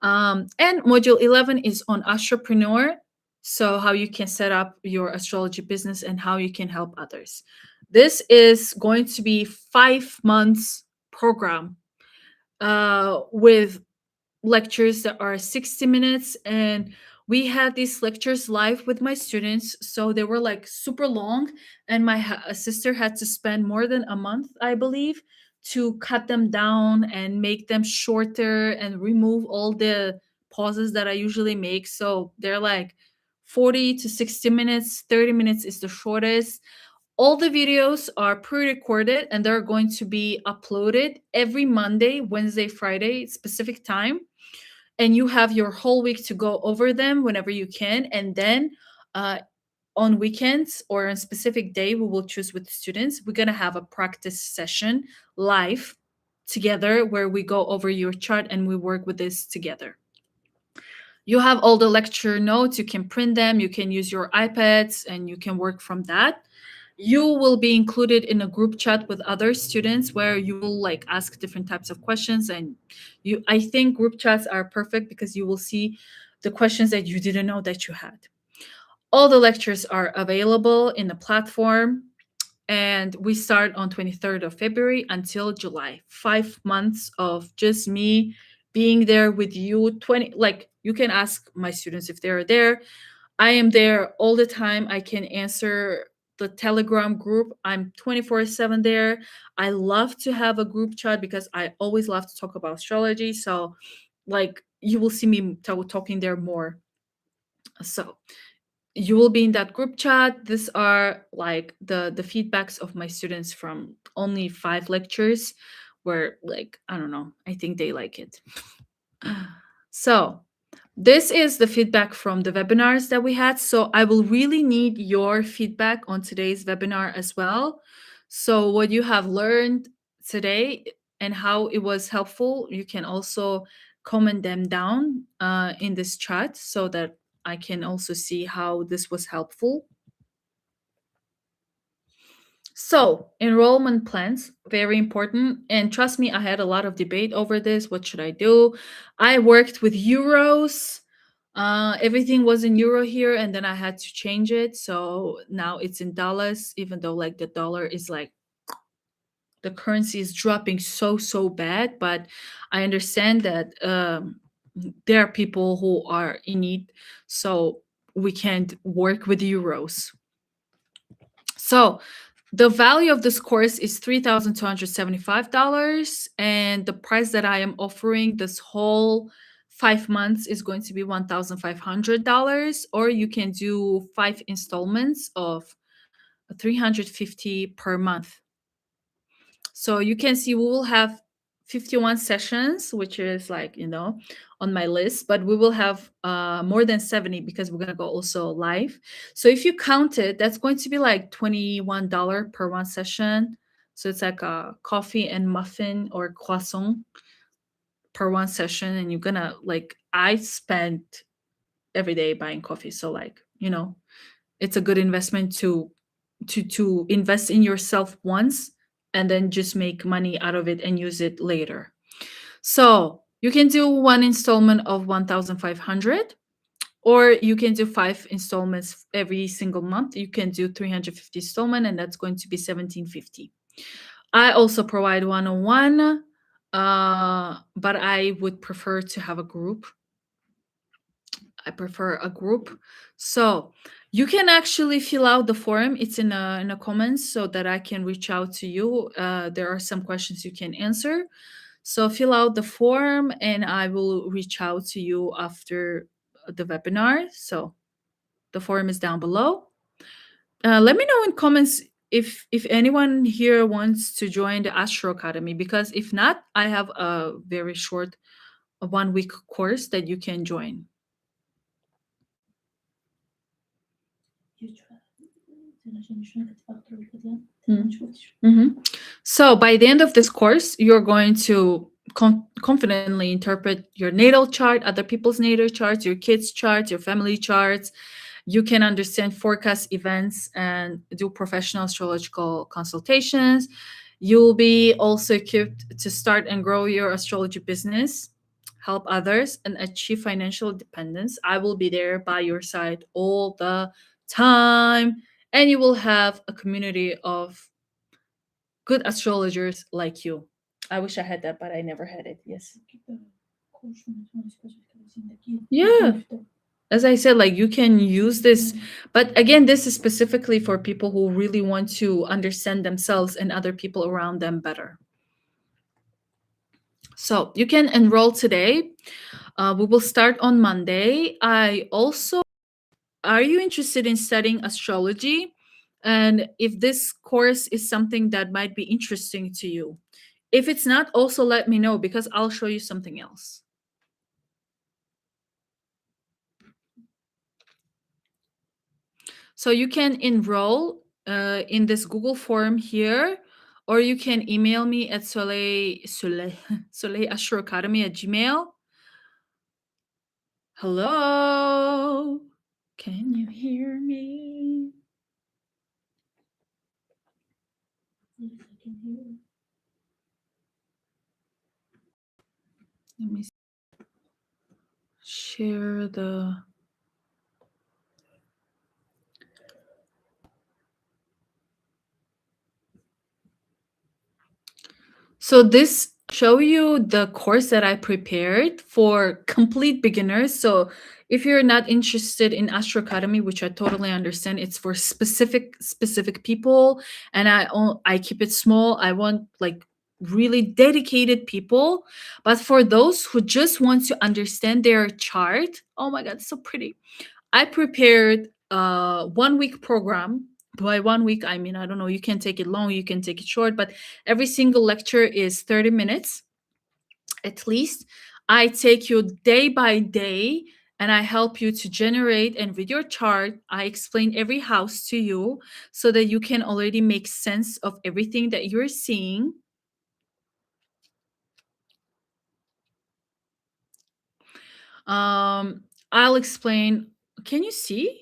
And module 11 is on entrepreneur. So, how you can set up your astrology business and how you can help others. This is going to be 5 months program with lectures that are 60 minutes. And we had these lectures live with my students. So they were like super long. And my sister had to spend more than a month, I believe, to cut them down and make them shorter and remove all the pauses that I usually make. So they're like 40 to 60 minutes, 30 minutes is the shortest. All the videos are pre-recorded and they're going to be uploaded every Monday, Wednesday, Friday, specific time. And you have your whole week to go over them whenever you can. And then uh, on weekends or on specific day, we will choose with students. We're going to have a practice session live together where we go over your chart and we work with this together. You have all the lecture notes, you can print them, you can use your iPads, and you can work from that. You will be included in a group chat with other students where you will like ask different types of questions. And I think group chats are perfect because you will see the questions that you didn't know that you had. All the lectures are available in the platform, and we start on 23rd of February until July. 5 months of just me being there with you. 20, like, you can ask my students if they're there. I am there all the time. I can answer the Telegram group. I'm 24/7 there. I love to have a group chat because I always love to talk about astrology. So, like, you will see me talking there more. So, you will be in that group chat. These are like the feedbacks of my students from only 5 lectures, where, like, I don't know, I think they like it. So this is the feedback from the webinars that we had. So I will really need your feedback on today's webinar as well. So what you have learned today and how it was helpful, you can also comment them down in this chat so that I can also see how this was helpful. So, enrollment plans, very important. And trust me, I had a lot of debate over this. What should I do? I worked with euros. Everything was in euro here, and then I had to change it. So now it's in dollars, even though like the dollar is like the currency is dropping so bad. But I understand that there are people who are in need, so we can't work with euros. So the value of this course is $3,275, and the price that I am offering this whole 5 months is going to be $1,500, or you can do 5 installments of $350 per month. So you can see we will have 51 sessions, which is like, on my list, but we will have more than 70 because we're going to go also live. So if you count it, that's going to be like $21 per one session. So it's like a coffee and muffin or croissant per one session. And you're going to like, I spend every day buying coffee. So like, it's a good investment to invest in yourself once and then just make money out of it and use it later. So you can do one installment of 1,500, or you can do 5 installments every single month. You can do 350 installment, and that's going to be 1,750. I also provide one-on-one, but I would prefer to have a group. I prefer a group. So You can actually fill out the form. It's in a comments so that I can reach out to you. There are some questions you can answer. So fill out the form and I will reach out to you after the webinar. So the form is down below. Let me know in comments if anyone here wants to join the Astro Academy, because if not, I have a very short, a 1 week course that you can join. So by the end of this course, you're going to confidently interpret your natal chart, other people's natal charts, your kids' charts, your family charts. You can understand forecast events and do professional astrological consultations. You'll be also equipped to start and grow your astrology business, help others, and achieve financial independence. I will be there by your side all the time. And you will have a community of good astrologers like you. I wish I had that, but I never had it. Yes. Yeah. As I said, like you can use this, but again, this is specifically for people who really want to understand themselves and other people around them better. So you can enroll today. We will start on Monday. Are you interested in studying astrology? And if this course is something that might be interesting to you. If it's not, also let me know because I'll show you something else. So you can enroll in this Google form here, or you can email me at soleil@gmail. Hello, can you hear me? Yes, I can hear you. Let me share the. So this show you the course that I prepared for complete beginners. So if you're not interested in Astro Academy, which I totally understand, it's for specific people, and I keep it small. I want like really dedicated people, but for those who just want to understand their chart, oh my god, so pretty. I prepared a 1 week program. By 1 week, I mean, I don't know, you can take it long, you can take it short, but every single lecture is 30 minutes at least. I take you day by day and I help you to generate and read your chart. I explain every house to you so that you can already make sense of everything that you're seeing. I'll explain. Can you see?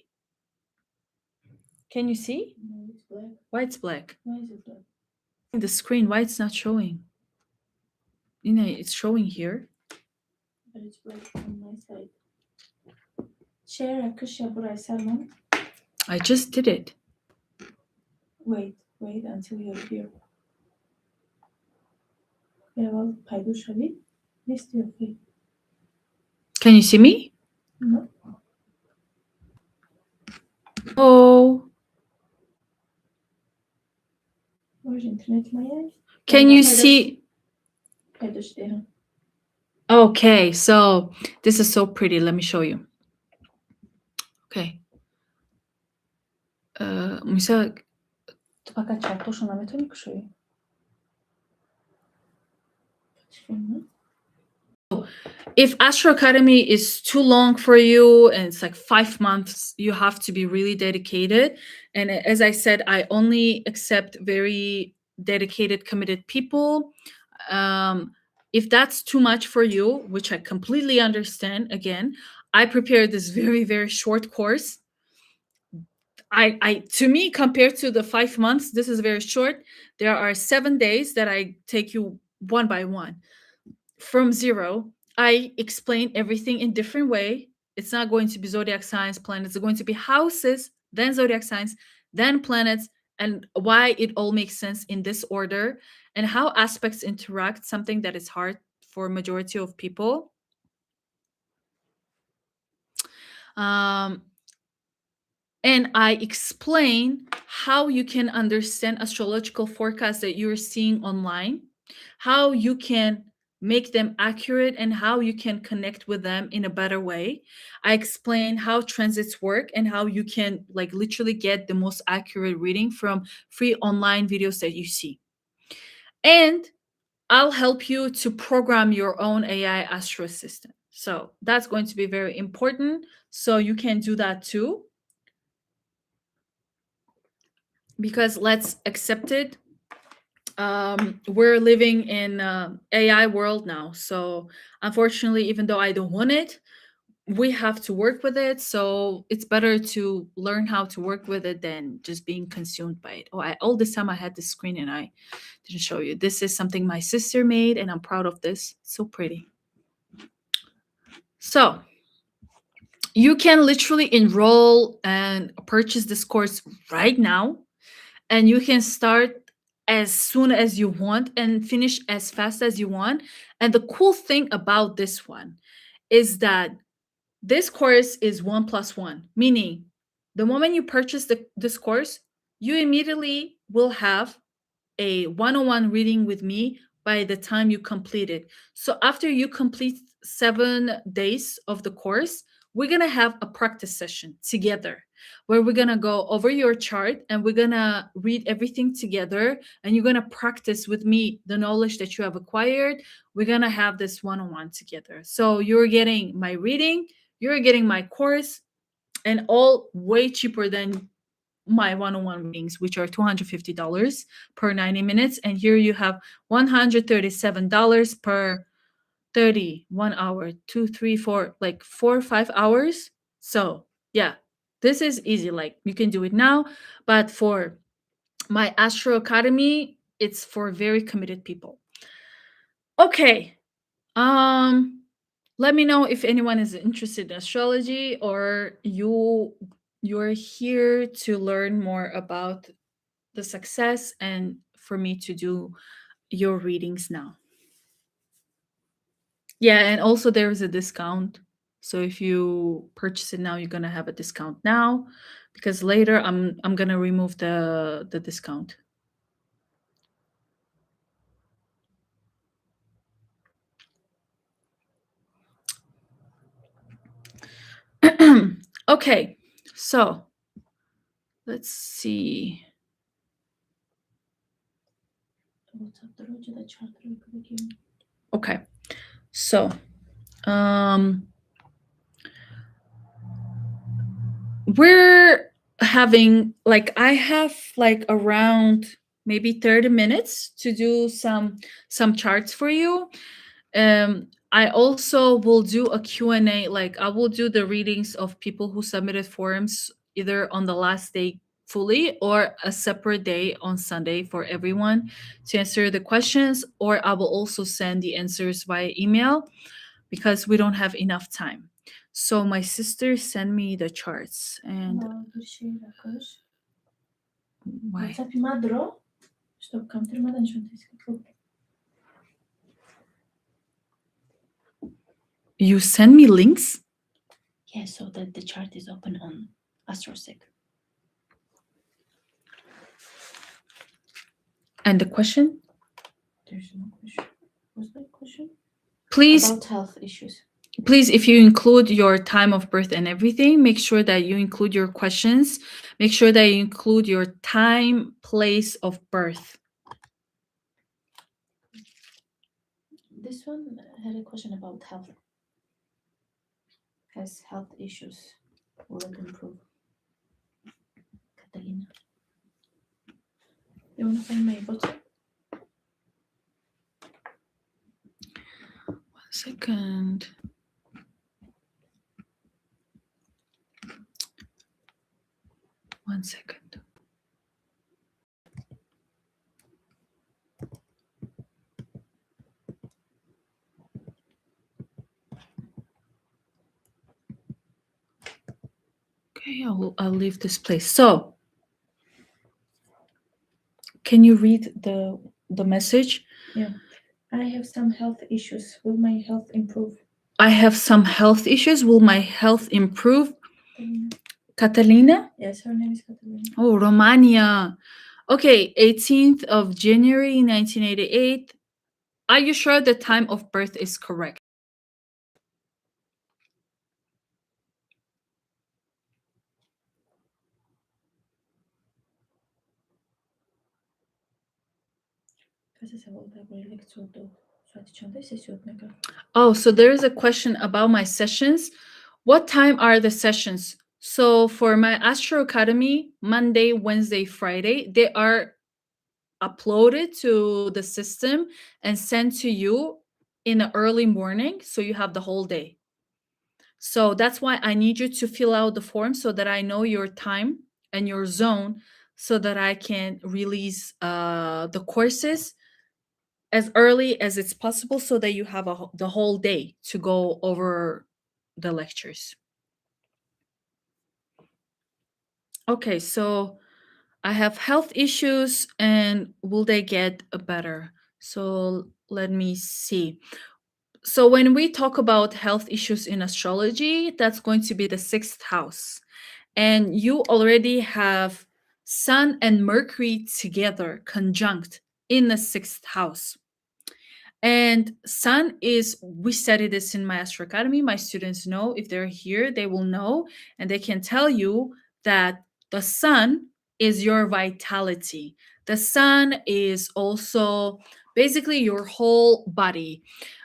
Can you see? No, it's black. Why it's black? Why is it black? The screen, why it's not showing? You know, it's showing here. But it's black on my side. Share akış buraya Selman. I just did it. Wait until you're here. Merhaba, paydoş abi. Ne istiyor ki? Can you see me? No. Oh. Where's internet Maya? Can you see? Paydoş değil. Okay, so this is so pretty. Let me show you. Okay. Mesela Пока чат то, що нам это не кушає. if Astro Academy is too long for you and it's like 5 months, you have to be really dedicated. And as I said, I only accept very dedicated, committed people. If that's too much for you, which I completely understand, again, I prepared this very, very short course. I to me, compared to the 5 months, this is very short. There are 7 days that I take you one by one from zero. I explain everything in different way. It's not going to be zodiac signs, planets. It's going to be houses, then zodiac signs, then planets, and why it all makes sense in this order, and how aspects interact, something that is hard for majority of people. and I explain how you can understand astrological forecasts that you're seeing online, how you can make them accurate, and how you can connect with them in a better way. I explain how transits work and how you can like literally get the most accurate reading from free online videos that you see. And I'll help you to program your own AI Astro Assistant. So that's going to be very important. So you can do that too. Because let's accept it, we're living in AI world now. So unfortunately, even though I don't want it, we have to work with it. So it's better to learn how to work with it than just being consumed by it. All this time I had this screen and I didn't show you. This is something my sister made and I'm proud of this. It's so pretty. So you can literally enroll and purchase this course right now, and you can start as soon as you want and finish as fast as you want. And the cool thing about this one is that this course is 1+1, meaning the moment you purchase this course, you immediately will have a one-on-one reading with me by the time you complete it. So after you complete 7 days of the course, we're going to have a practice session together where we're going to go over your chart and we're going to read everything together, and you're going to practice with me the knowledge that you have acquired. We're going to have this one-on-one together. So you're getting my reading, you're getting my course, and all way cheaper than my one-on-one readings, which are $250 per 90 minutes. And here you have $137 per 31 hour, 2, 3, 4, like 4 or 5 hours. So yeah, this is easy. Like you can do it now. But for my Astro Academy, it's for very committed people. Okay. Let me know if anyone is interested in astrology, or you're here to learn more about the success and for me to do your readings now. Yeah, and also there is a discount. So if you purchase it now, you're gonna have a discount now, because later I'm gonna remove the discount. Okay, so let's see. Okay, so we're having like I have like around maybe 30 minutes to do some charts for you. I also will do a Q&A, like I will do the readings of people who submitted forms either on the last day fully or a separate day on Sunday for everyone to answer the questions, or I will also send the answers via email because we don't have enough time. So my sister sent me the charts and why? You send me links? Yeah, so that the chart is open on AstroSec. And the question? There's no question. What's the question? Please, About health issues. Please, if you include your time of birth and everything, make sure that you include your questions. Make sure that you include your time, place of birth. This one had a question about health. Has health issues. Will it improve? Catalina. You want to find my bottle? 1 second. One second. Okay, I'll leave this place. So, can you read the message? Yeah. I have some health issues. Will my health improve? I have some health issues. Will my health improve? Catalina? Yes, her name is Catalina. Oh, Romania. Okay, 18th of January 1988. Are you sure the time of birth is correct? Oh, so there is a question about my sessions. What time are the sessions? So for my Astro Academy, Monday, Wednesday, Friday, they are uploaded to the system and sent to you in the early morning. So you have the whole day. So that's why I need you to fill out the form so that I know your time and your zone so that I can release the courses as early as it's possible so that you have the whole day to go over the lectures. Okay, so I have health issues and will they get better? So let me see. So when we talk about health issues in astrology, that's going to be the sixth house. And you already have Sun and Mercury together, conjunct in the sixth house. And Sun is, we study this in my Astro Academy. My students know, if they're here, they will know, and they can tell you that the Sun is your vitality. The Sun is also basically your whole body.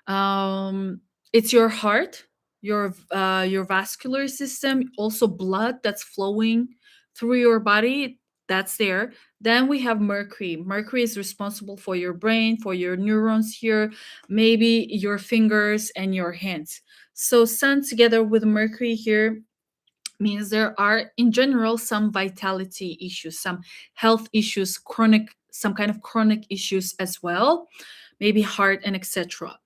It's your heart, your vascular system, also blood that's flowing through your body. That's there. Then we have Mercury. Mercury is responsible for your brain, for your neurons here, maybe your fingers and your hands. So Sun together with Mercury here means there are in general some vitality issues, some health issues, chronic, some kind of chronic issues as well, maybe heart and etc.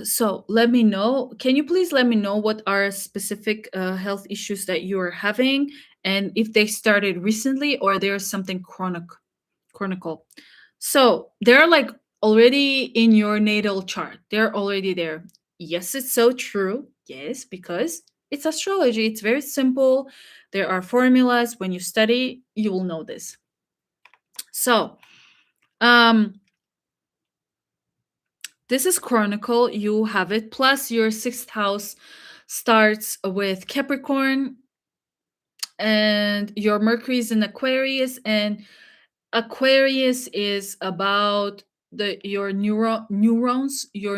So let me know, can you please let me know what are specific health issues that you are having, and if they started recently or there's something chronicle. So they're like already in your natal chart, they're already there. Yes, it's so true. Yes, because it's astrology, it's very simple. There are formulas. When you study, you will know this. So this is chronicle, you have it, plus your sixth house starts with Capricorn, and your Mercury is in Aquarius, and Aquarius is about your neurons, your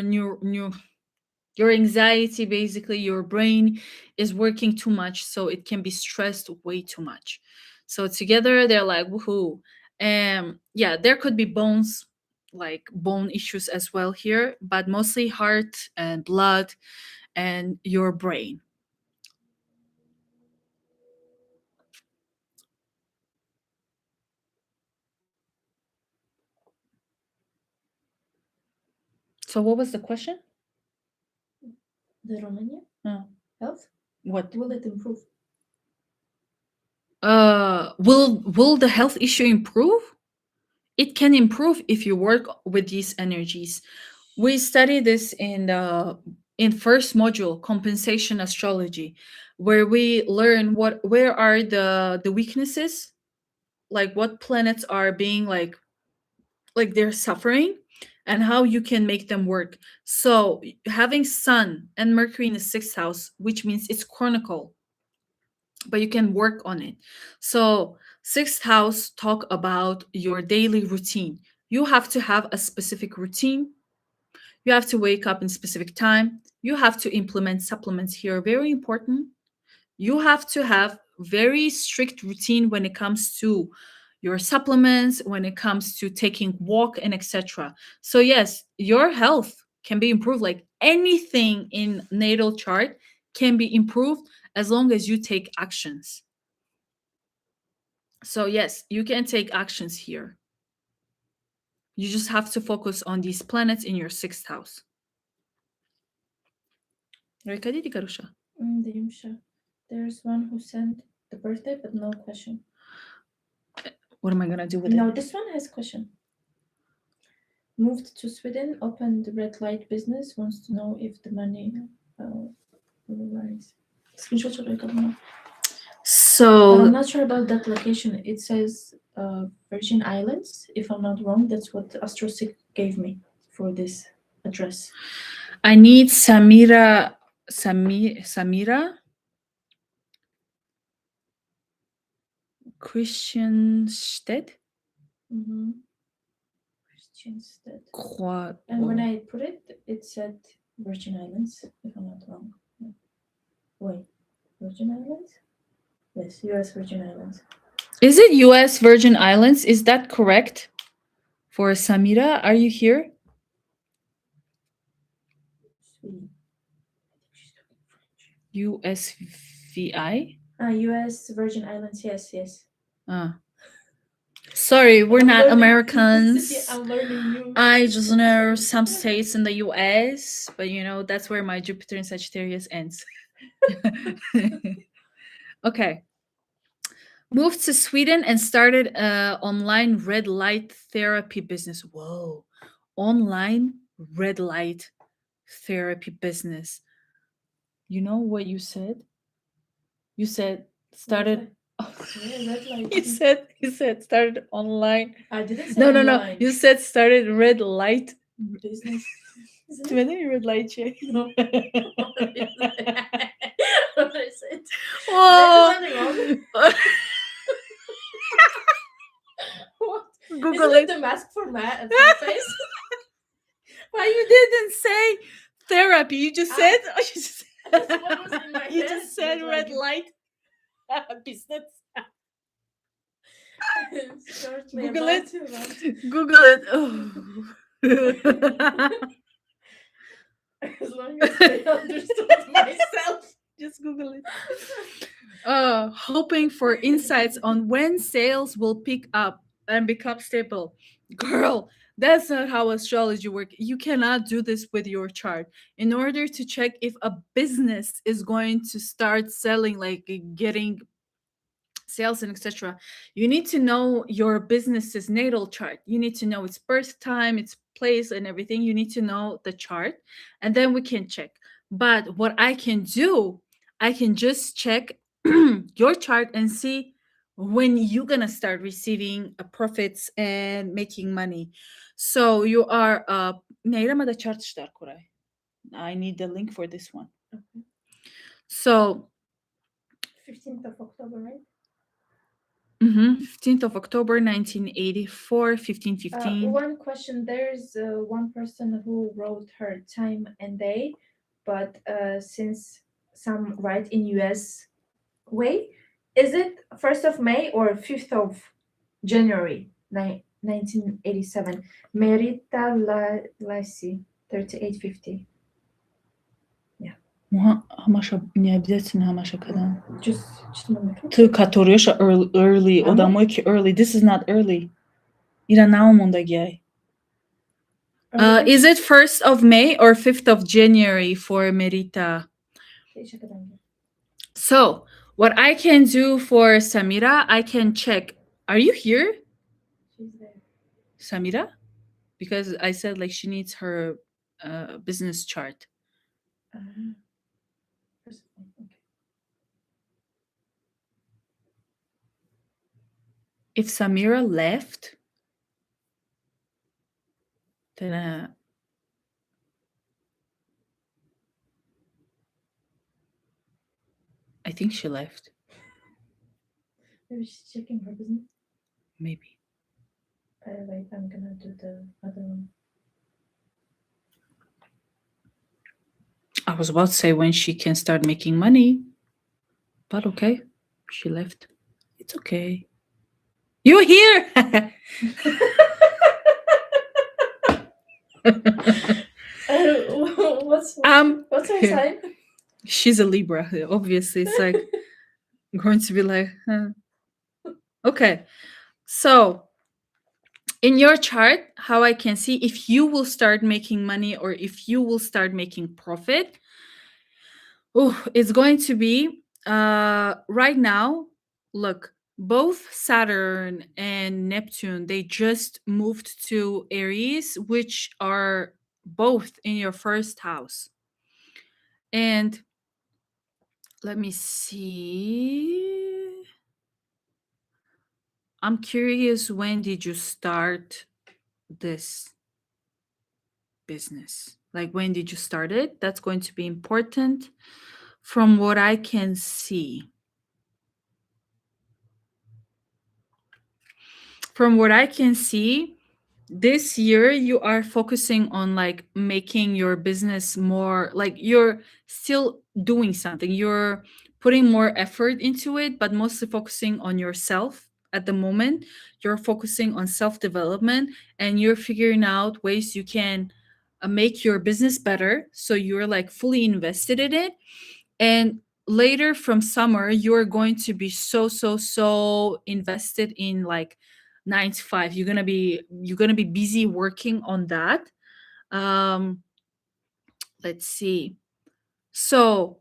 anxiety, basically your brain is working too much, so it can be stressed way too much. So together they're like woohoo. Yeah, there could be bones, like bone issues as well here, but mostly heart and blood and your brain. So what was the question? The Romania health, What will it improve? will the health issue improve? It can improve if you work with these energies. We study this in first module, compensation astrology, where we learn where are the weaknesses, like what planets are being like they're suffering, and how you can make them work. So having Sun and Mercury in the sixth house, which means it's chronicle, but you can work on it. So sixth house talk about your daily routine. You have to have a specific routine. You have to wake up in specific time. You have to implement supplements here, very important. You have to have very strict routine when it comes to your supplements, when it comes to taking walk and etc. So yes, your health can be improved, like anything in natal chart can be improved as long as you take actions. So yes, you can take actions here. You just have to focus on these planets in your sixth house. There's one who sent the birthday but no question. What am I gonna do with it? No, this one has question. Moved to Sweden, opened the red light business, wants to know if the money will rise. Screenshot شو So I'm not sure about that location. It says Virgin Islands, if I'm not wrong. That's what Astrosic gave me for this address. I need Samira Christianstedt. Mm-hmm. Christianstedt. Croix. And when I put it, it said Virgin Islands, if I'm not wrong. Wait, Virgin Islands? Yes, U.S. Virgin Islands. Is it U.S. Virgin Islands? Is that correct? For Samira, are you here? Sweet. USVI? U.S. Virgin Islands. Yes, yes. Sorry, we're I'm not learning- Americans. I'm learning new. I just know some states in the US, but that's where my Jupiter in Sagittarius ends. Okay. Moved to Sweden and started an online red light therapy business. Whoa. Online red light therapy business. You know what you said? You said started. Red light. You said started online. I didn't say No. online. You said started red light Business. Tümenin red light şey. No. What I said. Whoa. There's nothing wrong. What? Google Isn't it. the mask for face? Why you didn't say therapy? You just said. What was in my You head? just said red light business. Google it. Google it. Oh. As long as I understood myself. Just Google it. Hoping for insights on when sales will pick up and become stable. Girl, that's not how astrology works. You cannot do this with your chart. In order to check if a business is going to start selling, like getting sales and etc., you need to know your business's natal chart. You need to know its birth time, its place, and everything. You need to know the chart, and then we can check. But what I can do, I can just check your chart and see when you're gonna start receiving profits and making money. So you are Neyramada chart işler Koray. I need the link for this one. Okay. So 15th of October, right? 15th of October 1984, 1515. One question. There's one person who wrote her time and day, but since some write in US way, is it 1st of May or 5th of January 1987? Merita Lasi, 3850. Не обязательно Hamashakadan. Just moment. Ты которыша early, Ама? odamoi early. This is not early. Iranaumunda gay. Is it 1st of May or 5th of January for Merita? So, what I can do for Samira, I can check. Are you here? She's there. Samira? Because I said like she needs her business chart. Okay. If Samira left, then I think she left. Maybe she's checking her business. Maybe. Wait, I'm gonna do the other one. I was about to say when she can start making money, but okay, she left. It's okay. You here? What's her sign? She's a Libra. Obviously, it's like going to be like, okay. So in your chart, how I can see if you will start making money or if you will start making profit. It's going to be right now. Look, both Saturn and Neptune, they just moved to Aries, which are both in your first house. And let me see. I'm curious, when did you start this business? Like, when did you start it? That's going to be important. From what I can see, this year you are focusing on like making your business more, like you're still doing something, you're putting more effort into it, but mostly focusing on yourself at the moment. You're focusing on self development, and you're figuring out ways you can make your business better, so you're like fully invested in it. And later, from summer, you're going to be so invested in like 9 to 5. You're gonna be busy working on that. um let's see. So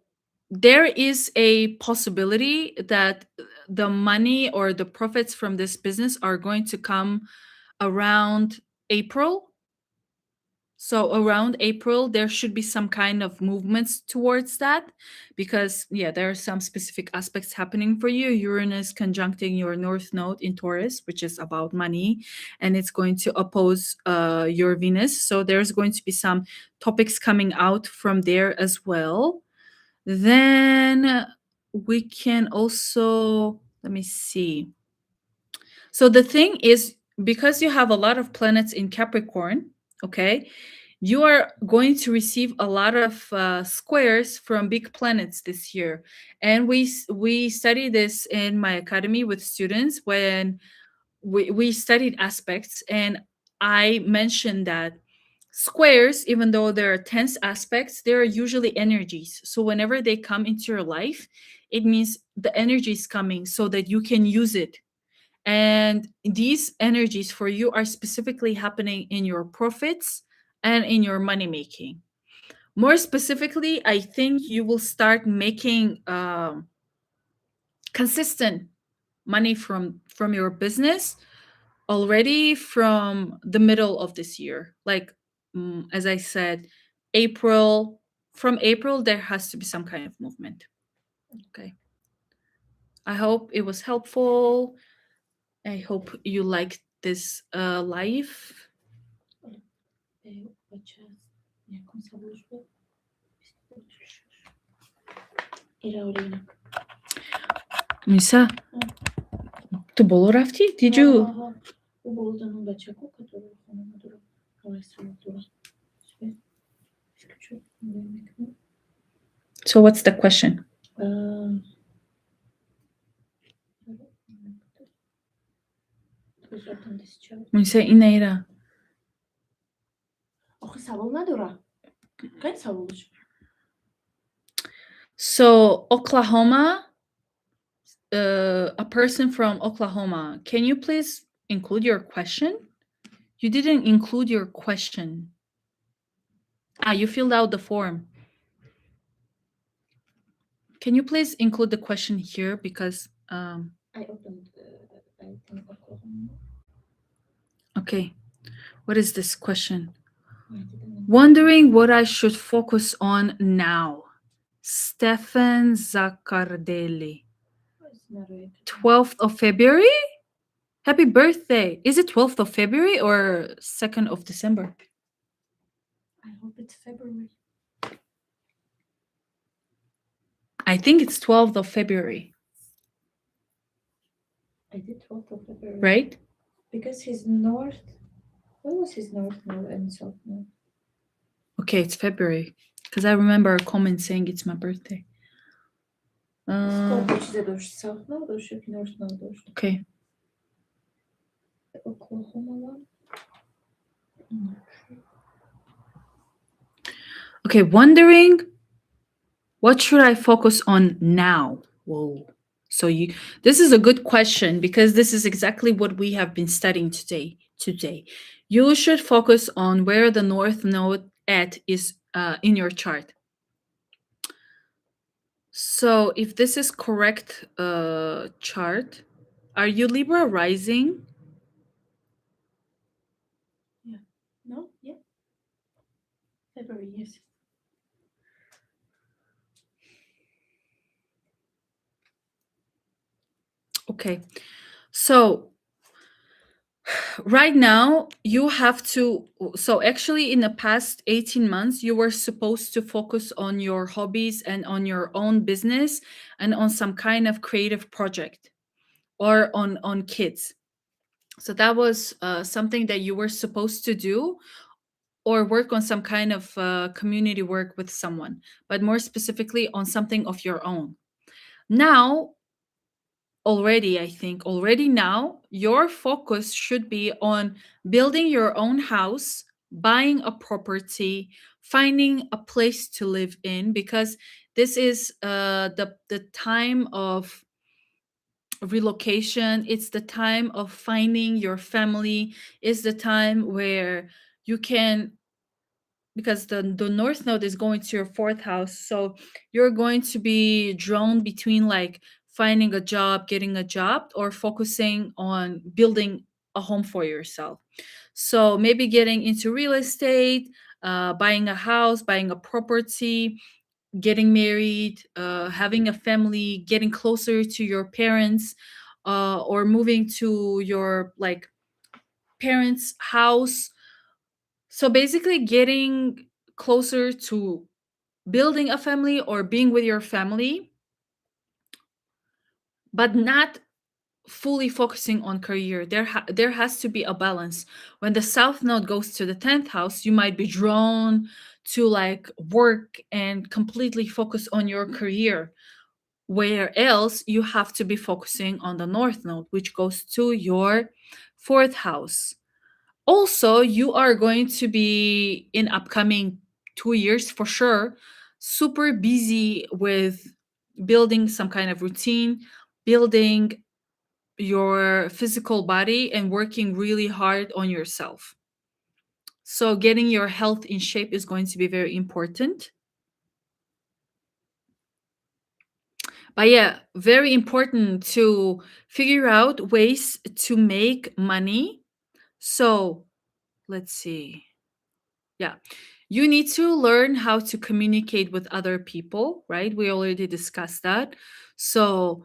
there is a possibility that the money or the profits from this business are going to come around April. So around April, there should be some kind of movements towards that, because yeah, there are some specific aspects happening for you. Uranus conjuncting your North Node in Taurus, which is about money, and it's going to oppose your Venus. So there's going to be some topics coming out from there as well. Then we can also, let me see. So the thing is, because you have a lot of planets in Capricorn, okay, you are going to receive a lot of squares from big planets this year. And we study this in my academy with students when we studied aspects, and I mentioned that squares, even though there are tense aspects, they are usually energies. So whenever they come into your life, it means the energy is coming so that you can use it. And these energies for you are specifically happening in your profits and in your money making. More specifically, I think you will start making consistent money from your business already from the middle of this year. Like, as I said, April. From April, there has to be some kind of movement. Okay. I hope it was helpful. I hope you liked this live. Миса, ты был рафти? Did you? So what's the question? Миса Ineyra. So Oklahoma, a person from Oklahoma. Can you please include your question? You didn't include your question. You filled out the form. Can you please include the question here, because I opened I think Oklahoma. Okay. What is this question? Wondering what I should focus on now. Stefan Zaccardelli. 12th of February? Happy birthday. Is it 12th of February or 2nd of December? I hope it's February. I think it's 12th of February. I did 12th of February. Right? Because his north. What was his north node and south node? Okay, it's February. Because I remember a comment saying it's my birthday. South node or north node? Okay. The Oklahoma one? Okay, wondering what should I focus on now? Whoa. So this is a good question, because this is exactly what we have been studying today. You should focus on where the north node at is in your chart. So if this is correct chart, are you Libra rising? Yeah. No? Yeah. February, yes. Okay. So right now you have to, so actually in the past 18 months you were supposed to focus on your hobbies and on your own business and on some kind of creative project or on kids. So that was something that you were supposed to do, or work on some kind of community work with someone, but more specifically on something of your own. Now, already, I think, already now, your focus should be on building your own house, buying a property, finding a place to live in, because this is the time of relocation. It's the time of finding your family. It's the time where you can, because the north node is going to your fourth house, so you're going to be drawn between like finding a job, getting a job, or focusing on building a home for yourself. So maybe getting into real estate, buying a house, buying a property, getting married, having a family, getting closer to your parents, or moving to your like parents house. So basically getting closer to building a family or being with your family, but not fully focusing on career. There has to be a balance. When the south node goes to the 10th house, you might be drawn to like work and completely focus on your career, where else you have to be focusing on the north node, which goes to your fourth house. Also, you are going to be in upcoming 2 years for sure super busy with building some kind of routine, building your physical body, and working really hard on yourself. So getting your health in shape is going to be very important. But yeah, very important to figure out ways to make money. So let's see. Yeah. You need to learn how to communicate with other people, right? We already discussed that. So,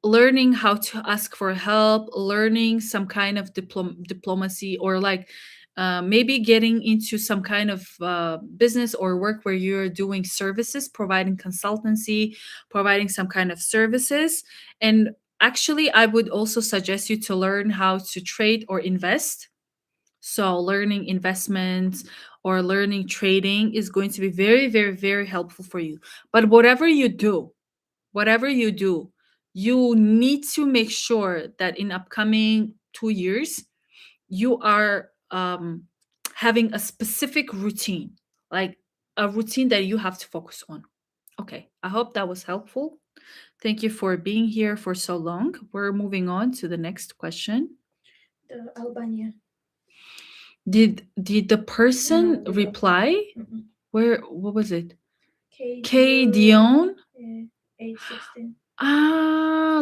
learning how to ask for help, learning some kind of diplomacy, or like maybe getting into some kind of business or work where you're doing services, providing consultancy, providing some kind of services. And actually, I would also suggest you to learn how to trade or invest. So, learning investments or learning trading is going to be very, very, very helpful for you. But whatever you do, you need to make sure that in upcoming 2 years, you are having a specific routine, like a routine that you have to focus on. Okay, I hope that was helpful. Thank you for being here for so long. We're moving on to the next question. The Albania. Did the person No, reply? Mm-mm. Where, what was it? K Dion. Dion? Yeah, 816.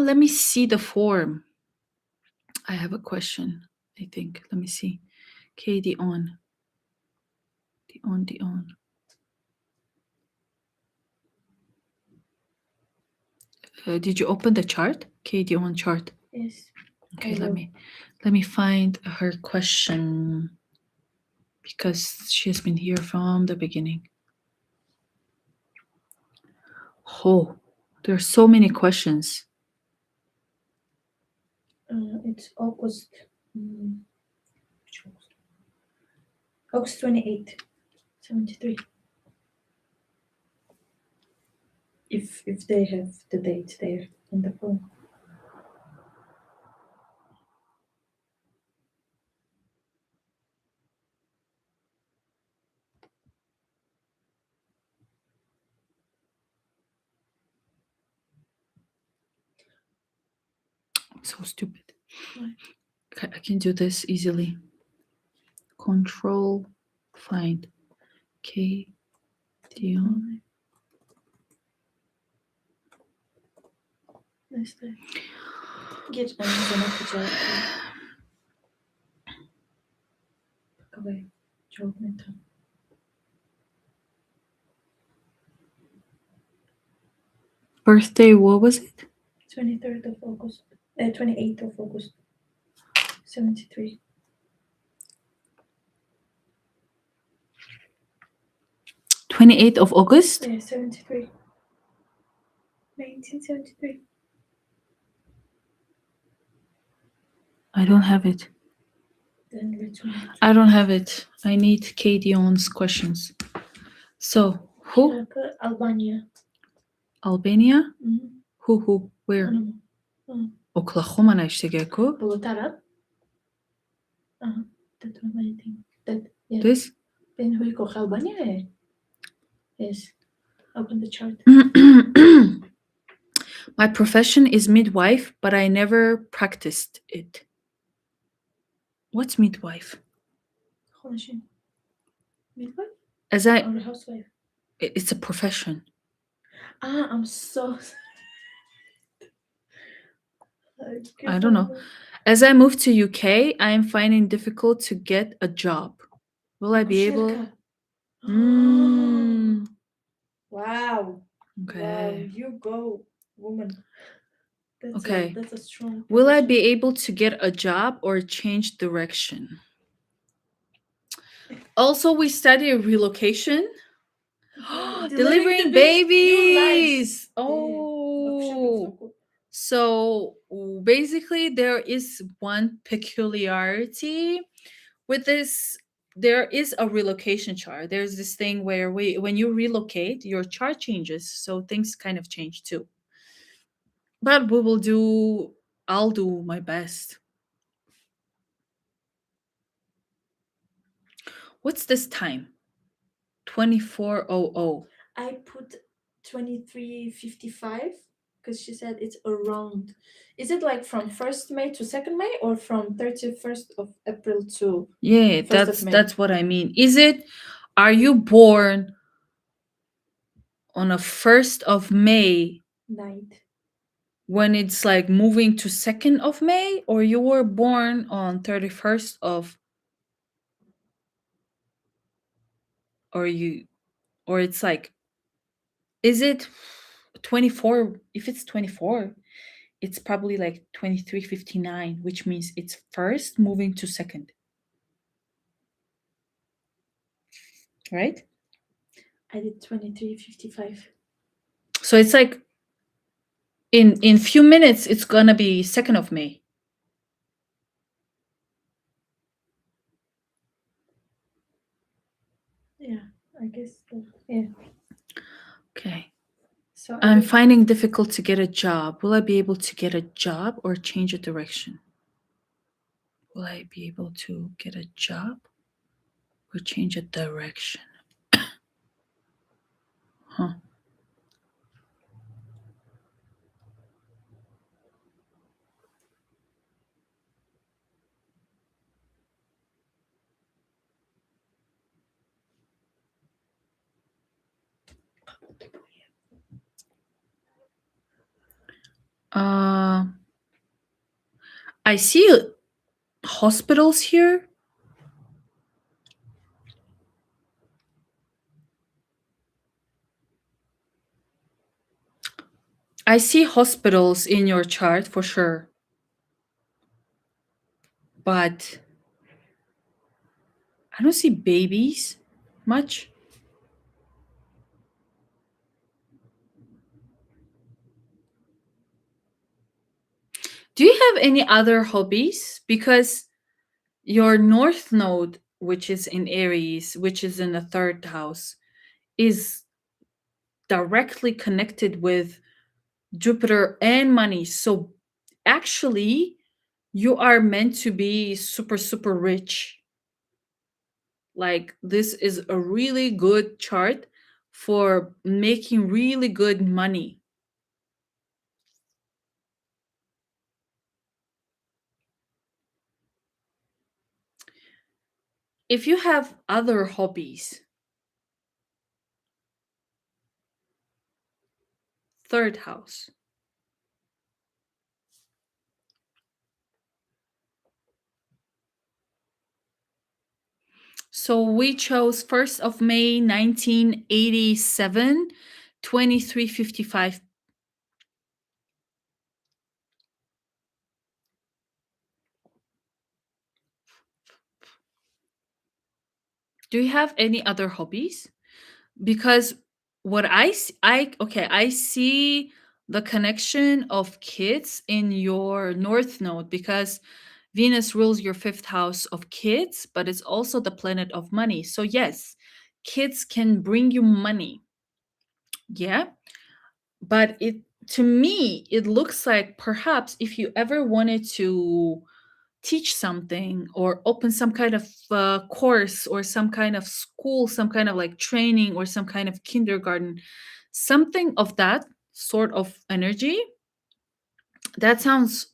Let me see the form. I have a question, I think. Let me see. K Dion. Dion. Did you open the chart? K Dion chart. Yes. Okay, let me find her question, because she has been here from the beginning. Oh, there are so many questions. It's August. August 28, 73. If they have the date there in the phone. I'm so stupid. Why? Okay, I can do this easily. Control, find. K Dion. Neyse. Gir önümüzden okuyacağız. Bakalım. Çok net. Birthday, what was it? 23rd of August. 28th of August. 73. 28th of August? Yeah, 73. 1973. I don't have it. Then which one? I don't have it. I need Kadion's questions. So, who? Şarkı Albanya. Albania? Mhm. Who? Where? Ano. Oklahoma na ishtegeko? Bulutarat. That one I think. That, yeah. This? Ben Huyko Albanya eh? Yes. Open the chart. My profession is midwife, but I never practiced it. What's midwife? Konuşayım. Midwife As I, or housewife? it's a profession. I'm so I don't know. As I move to UK, I am finding difficult to get a job. Will I be able? Şarkı. Mm, Wow. Wow, okay. you go, woman. Okay. That's a strong Will I profession. be able to get a job or change direction? Also, we study relocation. Delivering babies. Oh. So basically, there is one peculiarity with this. There is a relocation chart. There's this thing where when you relocate, your chart changes. So things kind of change too. But I'll do my best. What's this time? 24:00. I put 23:55 because she said it's around. Is it like from 1st May to 2nd May or from 31st of April to Yeah, 1st of May? that's what I mean. Are you born on a 1st of May Night. when it's like moving to 2nd of May, or you were born on 31st of, or it's like, is it 24? If it's 24, it's probably like 23:59, which means it's first moving to 2nd, right? I did 23:55. So it's like in few minutes it's gonna be 2nd of May. Yeah, I guess. Yeah. Okay. So I'm finding difficult to get a job. Will I be able to get a job or change a direction? Will I be able to get a job or change a direction? Huh. I see hospitals here. I see hospitals in your chart for sure. But I don't see babies much. Do you have any other hobbies? Because your North Node, which is in Aries, which is in the 3rd house, is directly connected with Jupiter and money. So actually, you are meant to be super, super rich. Like, this is a really good chart for making really good money. If you have other hobbies, 3rd house. So we chose 1st of May 1987, 23:55. Do you have any other hobbies? because what I see the connection of kids in your north node, because Venus rules your fifth house of kids, but it's also the planet of money. So yes, kids can bring you money. Yeah. But it, to me, it looks like perhaps if you ever wanted to teach something or open some kind of course or some kind of school, some kind of like training or some kind of kindergarten, something of that sort of energy, that sounds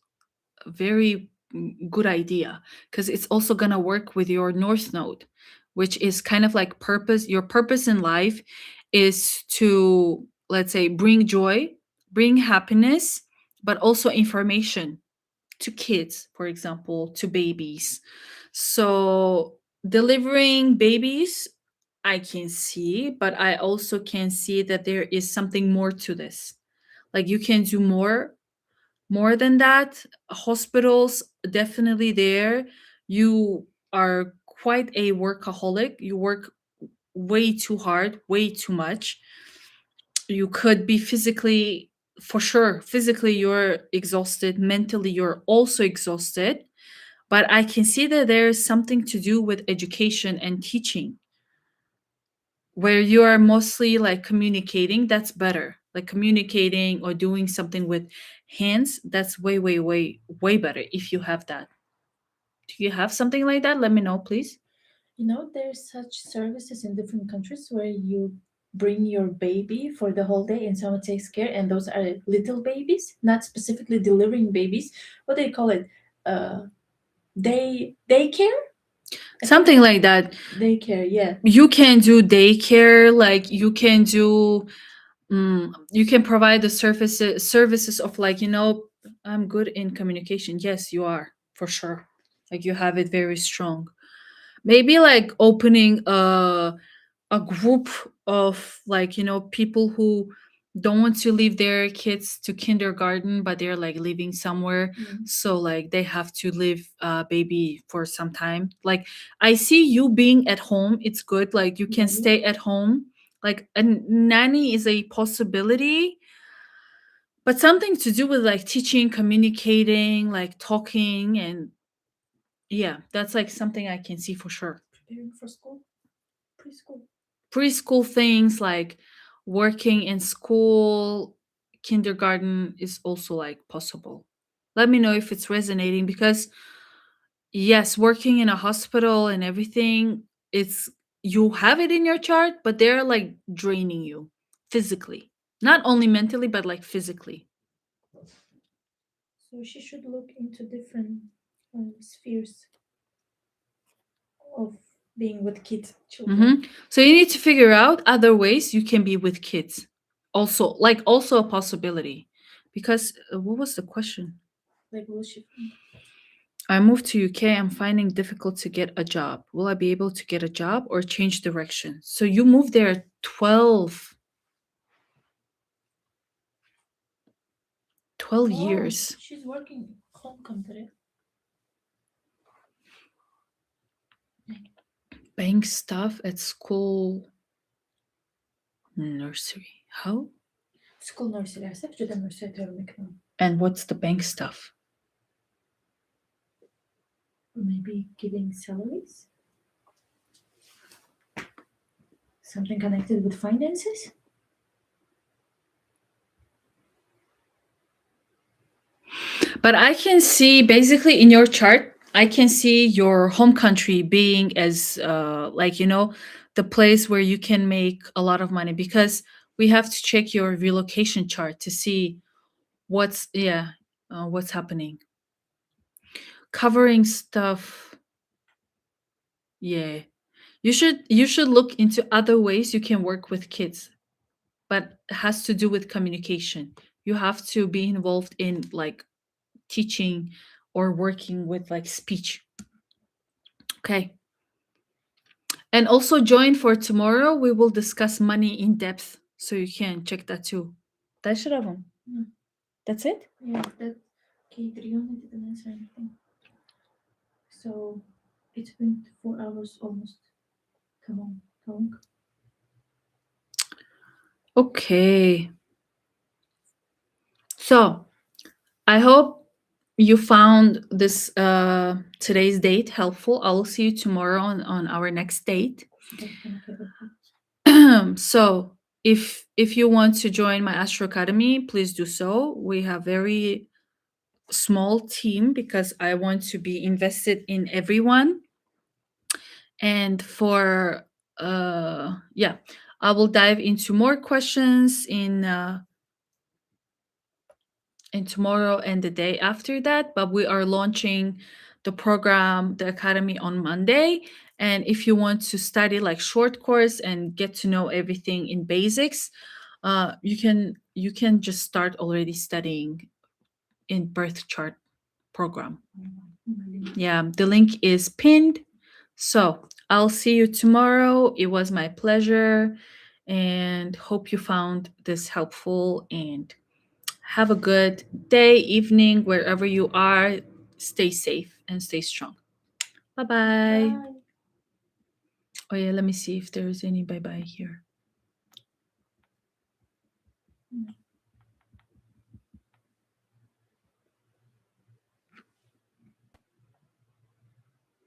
very good idea, because it's also going to work with your north node, which is kind of like purpose. Your purpose in life is to, let's say, bring joy, bring happiness, but also information to kids, for example, to babies. So delivering babies, I can see, but I also can see that there is something more to this. Like you can do more than that. Hospitals, definitely there. You are quite a workaholic. You work way too hard, way too much. You could be physically, for sure, physically you're exhausted, mentally you're also exhausted. But I can see that there's something to do with education and teaching, where you are mostly like communicating. That's better. Like communicating or doing something with hands, that's way, way, way, way better if you have that. Do you have something like that? Let me know, please. There's such services in different countries where you bring your baby for the whole day and someone takes care, and those are little babies, not specifically delivering babies. What do you call it? Uh, daycare? Something like that. Daycare, yeah. You can do daycare, like you can do, you can provide the services of, like, I'm good in communication. Yes, you are, for sure. Like you have it very strong. Maybe like opening a group of, like, people who don't want to leave their kids to kindergarten, but they're like living somewhere. So like they have to leave baby for some time. Like I see you being at home, it's good. Like you can stay at home. Like a nanny is a possibility, but something to do with like teaching, communicating, like talking, and yeah, that's like something I can see for sure. Preparing for school, preschool. Preschool things, like working in school, kindergarten is also like possible. Let me know if it's resonating, because yes, working in a hospital and everything, it's, you have it in your chart, but they're like draining you physically, not only mentally but like physically. So she should look into different spheres of being with kids, children. So you need to figure out other ways you can be with kids, also, like, also a possibility. Because what was the question? Like, will she find? I moved to UK. I'm finding difficult to get a job. Will I be able to get a job or change direction? So you moved there 12 Oh, years. she's working home country. Bank stuff at school nursery. How? School nursery. Accepted the nursery term. And what's the bank stuff? Maybe giving salaries. Something connected with finances. But I can see basically in your chart, I can see your home country being as like, the place where you can make a lot of money, because we have to check your relocation chart to see what's, yeah, what's happening. Covering stuff. Yeah. You should look into other ways you can work with kids, but it has to do with communication. You have to be involved in like teaching or working with like speech. Okay. And also join for tomorrow. We will discuss money in depth, so you can check that too. That should have them. That's it? Yeah, that Kadriona didn't answer anything. So it's been 4 hours almost. Come on, come on. Okay. So I hope you found this today's date helpful. I will see you tomorrow on our next date. So if you want to join my Astro Academy, please do so. We have very small team because I want to be invested in everyone. And for yeah, I will dive into more questions in tomorrow and the day after that, but we are launching the program, the academy, on Monday. And if you want to study like short course and get to know everything in basics, you can just start already studying in birth chart program. Yeah, the link is pinned. So I'll see you tomorrow. It was my pleasure and hope you found this helpful, and have a good day, evening, wherever you are. Stay safe and stay strong. Bye bye. Oh, yeah, let me see if there's any bye bye here.